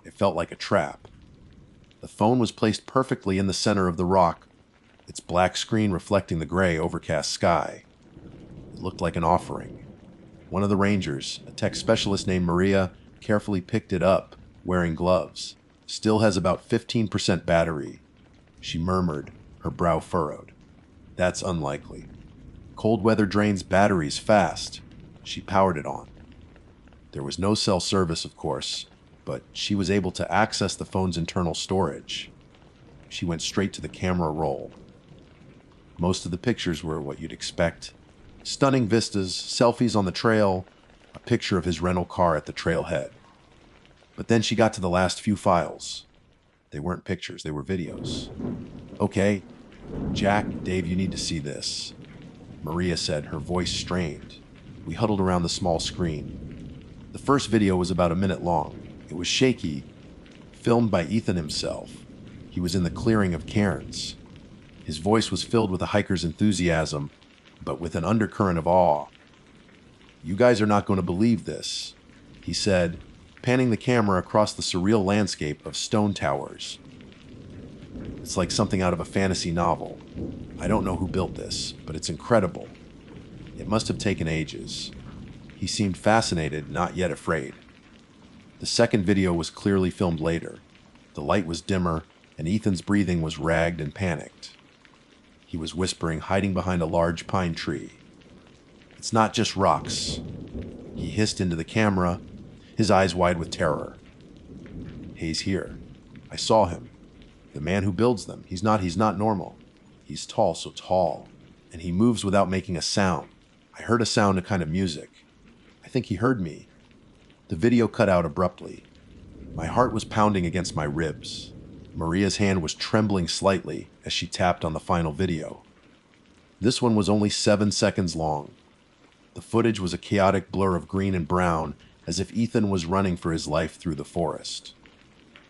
It felt like a trap. The phone was placed perfectly in the center of the rock, its black screen reflecting the gray, overcast sky. It looked like an offering. One of the rangers, a tech specialist named Maria, carefully picked it up, wearing gloves. Still has about 15% battery. She murmured, her brow furrowed. That's unlikely. Cold weather drains batteries fast. She powered it on. There was no cell service, of course, but she was able to access the phone's internal storage. She went straight to the camera roll. Most of the pictures were what you'd expect. Stunning vistas, selfies on the trail, a picture of his rental car at the trailhead. But then she got to the last few files. They weren't pictures, they were videos. Okay, Jack, Dave, you need to see this, Maria said, her voice strained. We huddled around the small screen. The first video was about a minute long. It was shaky, filmed by Ethan himself. He was in the clearing of cairns. His voice was filled with a hiker's enthusiasm, but with an undercurrent of awe. You guys are not going to believe this, he said, panning the camera across the surreal landscape of stone towers. It's like something out of a fantasy novel. I don't know who built this, but it's incredible. It must have taken ages. He seemed fascinated, not yet afraid. The second video was clearly filmed later. The light was dimmer, and Ethan's breathing was ragged and panicked. He was whispering, hiding behind a large pine tree. It's not just rocks. He hissed into the camera, his eyes wide with terror. He's here. I saw him. The man who builds them. He's not normal. He's tall, so tall. And he moves without making a sound. I heard a sound, a kind of music. I think he heard me. The video cut out abruptly. My heart was pounding against my ribs. Maria's hand was trembling slightly as she tapped on the final video. This one was only 7 seconds long. The footage was a chaotic blur of green and brown, as if Ethan was running for his life through the forest.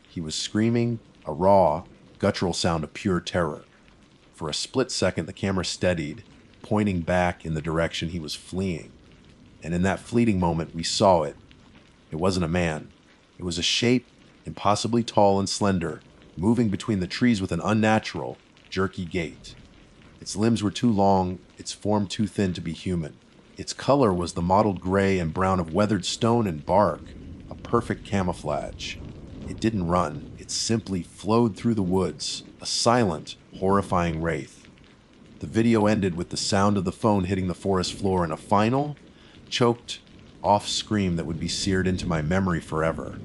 He was screaming, a raw, guttural sound of pure terror. For a split second, the camera steadied, pointing back in the direction he was fleeing. And in that fleeting moment, we saw it. It wasn't a man. It was a shape, impossibly tall and slender, moving between the trees with an unnatural, jerky gait. Its limbs were too long, its form too thin to be human. Its color was the mottled gray and brown of weathered stone and bark, a perfect camouflage. It didn't run, it simply flowed through the woods, a silent, horrifying wraith. The video ended with the sound of the phone hitting the forest floor and a final, choked, off scream that would be seared into my memory forever.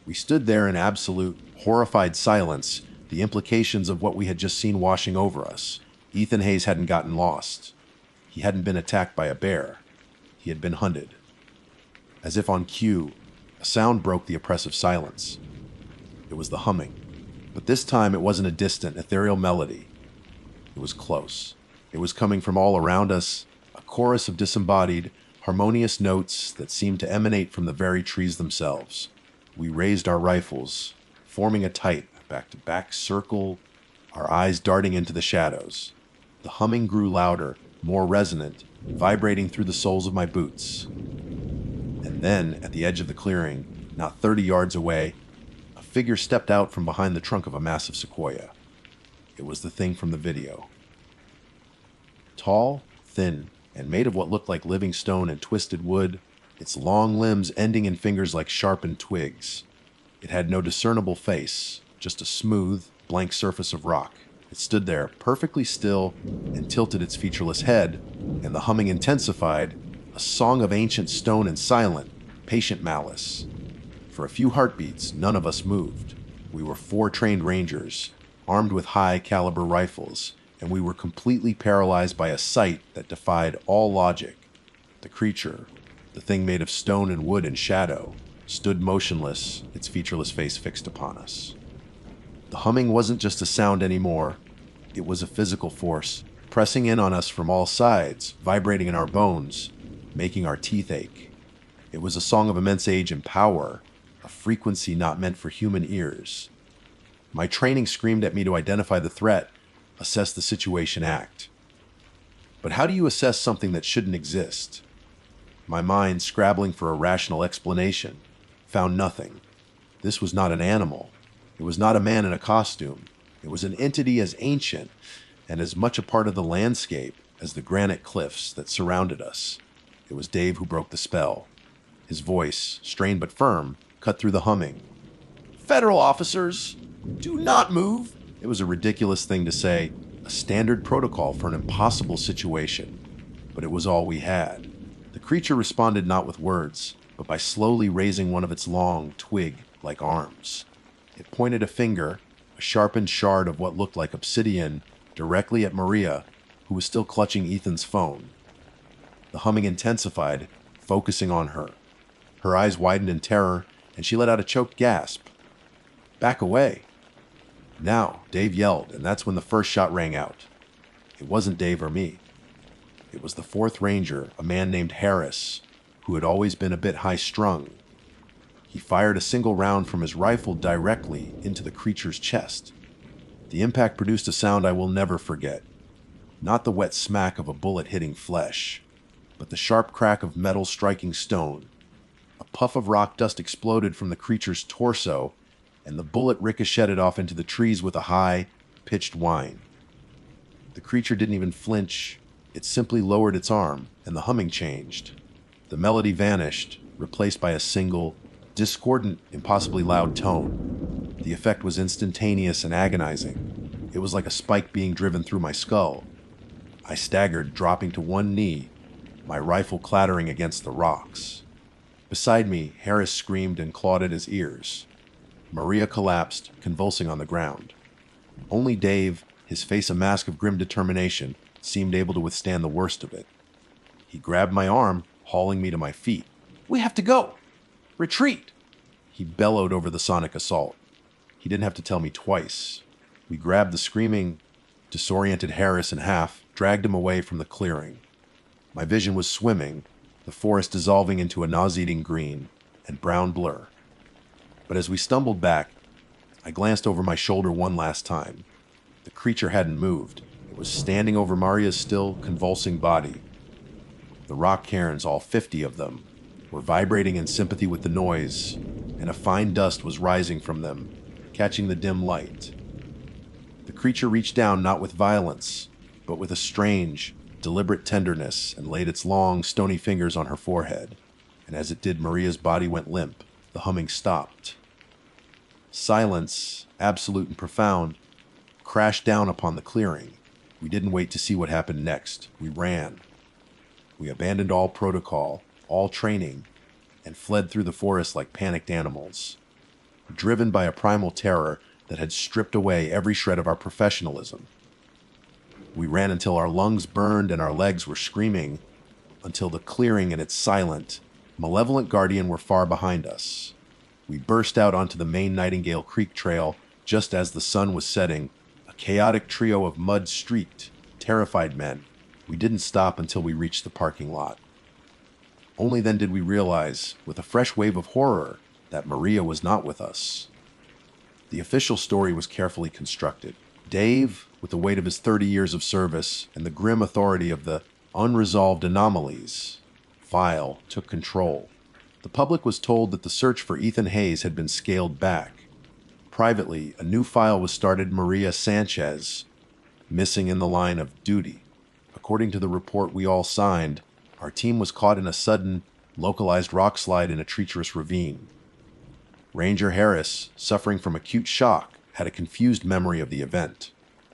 We stood there in absolute, horrified silence, the implications of what we had just seen washing over us. Ethan Hayes hadn't gotten lost. He hadn't been attacked by a bear. He had been hunted. As if on cue, a sound broke the oppressive silence. It was the humming. But this time it wasn't a distant, ethereal melody. It was close. It was coming from all around us, a chorus of disembodied, harmonious notes that seemed to emanate from the very trees themselves. We raised our rifles, forming a tight, back-to-back circle, our eyes darting into the shadows. The humming grew louder, more resonant, vibrating through the soles of my boots. And then, at the edge of the clearing, not 30 yards away, a figure stepped out from behind the trunk of a massive sequoia. It was the thing from the video. Tall, thin, and made of what looked like living stone and twisted wood, its long limbs ending in fingers like sharpened twigs. It had no discernible face, just a smooth, blank surface of rock. It stood there, perfectly still, and tilted its featureless head, and the humming intensified, a song of ancient stone and silent, patient malice. For a few heartbeats, none of us moved. We were 4 trained rangers, armed with high-caliber rifles, and we were completely paralyzed by a sight that defied all logic. The creature, the thing made of stone and wood and shadow, stood motionless, its featureless face fixed upon us. The humming wasn't just a sound anymore. It was a physical force, pressing in on us from all sides, vibrating in our bones, making our teeth ache. It was a song of immense age and power, a frequency not meant for human ears. My training screamed at me to identify the threat, assess the situation, act. But how do you assess something that shouldn't exist? My mind, scrabbling for a rational explanation, found nothing. This was not an animal. It was not a man in a costume. It was an entity as ancient and as much a part of the landscape as the granite cliffs that surrounded us. It was Dave who broke the spell. His voice, strained but firm, cut through the humming. "Federal officers, do not move." It was a ridiculous thing to say, a standard protocol for an impossible situation, but it was all we had. The creature responded not with words, but by slowly raising one of its long, twig-like arms. It pointed a finger, a sharpened shard of what looked like obsidian, directly at Maria, who was still clutching Ethan's phone. The humming intensified, focusing on her. Her eyes widened in terror, and she let out a choked gasp. "Back away." Now, Dave yelled, and that's when the first shot rang out. It wasn't Dave or me. It was the 4th Ranger, a man named Harris, who had always been a bit high-strung. He fired a single round from his rifle directly into the creature's chest. The impact produced a sound I will never forget. Not the wet smack of a bullet hitting flesh, but the sharp crack of metal striking stone. A puff of rock dust exploded from the creature's torso, and the bullet ricocheted off into the trees with a high, pitched whine. The creature didn't even flinch. It simply lowered its arm, and the humming changed. The melody vanished, replaced by a single, discordant, impossibly loud tone. The effect was instantaneous and agonizing. It was like a spike being driven through my skull. I staggered, dropping to one knee, my rifle clattering against the rocks. Beside me, Harris screamed and clawed at his ears. Maria collapsed, convulsing on the ground. Only Dave, his face a mask of grim determination, seemed able to withstand the worst of it. He grabbed my arm, hauling me to my feet. "We have to go! Retreat!" He bellowed over the sonic assault. He didn't have to tell me twice. We grabbed the screaming, disoriented Harris in half, dragged him away from the clearing. My vision was swimming, the forest dissolving into a nauseating green and brown blur. But as we stumbled back, I glanced over my shoulder one last time. The creature hadn't moved. It was standing over Maria's still, convulsing body. The rock cairns, all 50 of them, were vibrating in sympathy with the noise, and a fine dust was rising from them, catching the dim light. The creature reached down not with violence, but with a strange, deliberate tenderness, and laid its long, stony fingers on her forehead. And as it did, Maria's body went limp. The humming stopped. Silence, absolute and profound, crashed down upon the clearing. We didn't wait to see what happened next. We ran. We abandoned all protocol, all training, and fled through the forest like panicked animals, driven by a primal terror that had stripped away every shred of our professionalism. We ran until our lungs burned and our legs were screaming, until the clearing and its silent, malevolent guardian were far behind us. We burst out onto the main Nightingale Creek Trail just as the sun was setting, a chaotic trio of mud-streaked, terrified men. We didn't stop until we reached the parking lot. Only then did we realize, with a fresh wave of horror, that Maria was not with us. The official story was carefully constructed. Dave, with the weight of his 30 years of service and the grim authority of the unresolved anomalies file, took control. The public was told that the search for Ethan Hayes had been scaled back. Privately, a new file was started, Maria Sanchez, missing in the line of duty. According to the report we all signed, our team was caught in a sudden, localized rock slide in a treacherous ravine. Ranger Harris, suffering from acute shock, had a confused memory of the event.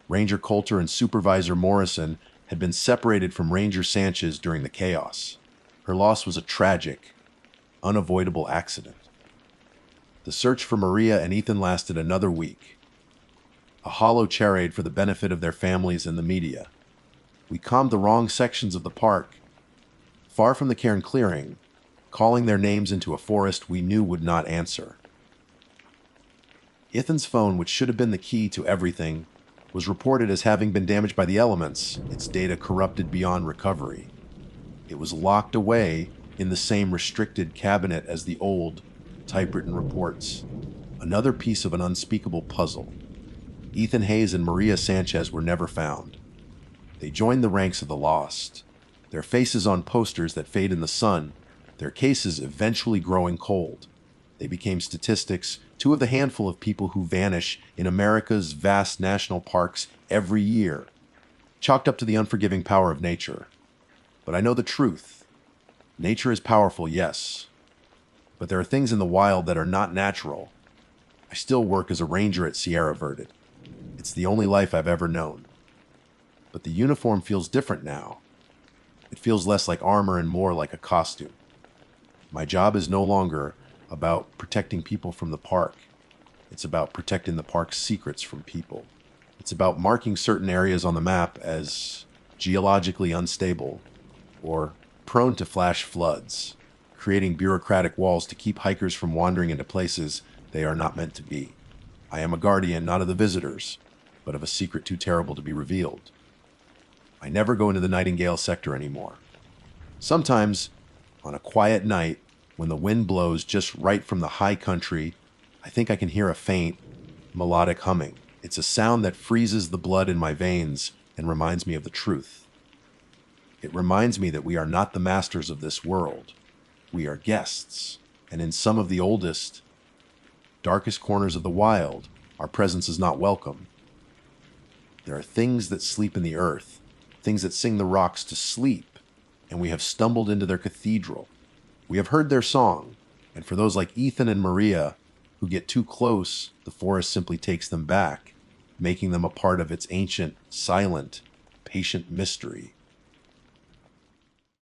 Ranger Coulter and Supervisor Morrison had been separated from Ranger Sanchez during the chaos. Her loss was a tragic, unavoidable accident. The search for Maria and Ethan lasted another week, a hollow charade for the benefit of their families and the media. We calmed the wrong sections of the park, far from the cairn clearing, calling their names into a forest we knew would not answer. Ethan's phone, which should have been the key to everything, was reported as having been damaged by the elements, its data corrupted beyond recovery. It was locked away in the same restricted cabinet as the old, typewritten reports. Another piece of an unspeakable puzzle. Ethan Hayes and Maria Sanchez were never found. They joined the ranks of the lost, their faces on posters that fade in the sun, their cases eventually growing cold. They became statistics, two of the handful of people who vanish in America's vast national parks every year, chalked up to the unforgiving power of nature. But I know the truth. Nature is powerful, yes, but there are things in the wild that are not natural. I still work as a ranger at Sierra Verde. It's the only life I've ever known. But the uniform feels different now. It feels less like armor and more like a costume. My job is no longer about protecting people from the park. It's about protecting the park's secrets from people. It's about marking certain areas on the map as geologically unstable or prone to flash floods, creating bureaucratic walls to keep hikers from wandering into places they are not meant to be. I am a guardian not of the visitors, but of a secret too terrible to be revealed. I never go into the Nightingale sector anymore. Sometimes, on a quiet night, when the wind blows just right from the high country, I think I can hear a faint, melodic humming. It's a sound that freezes the blood in my veins and reminds me of the truth. It reminds me that we are not the masters of this world. We are guests, and in some of the oldest, darkest corners of the wild, our presence is not welcome. There are things that sleep in the earth, things that sing the rocks to sleep, and we have stumbled into their cathedral. We have heard their song, and for those like Ethan and Maria who get too close, the forest simply takes them back, making them a part of its ancient, silent, patient mystery.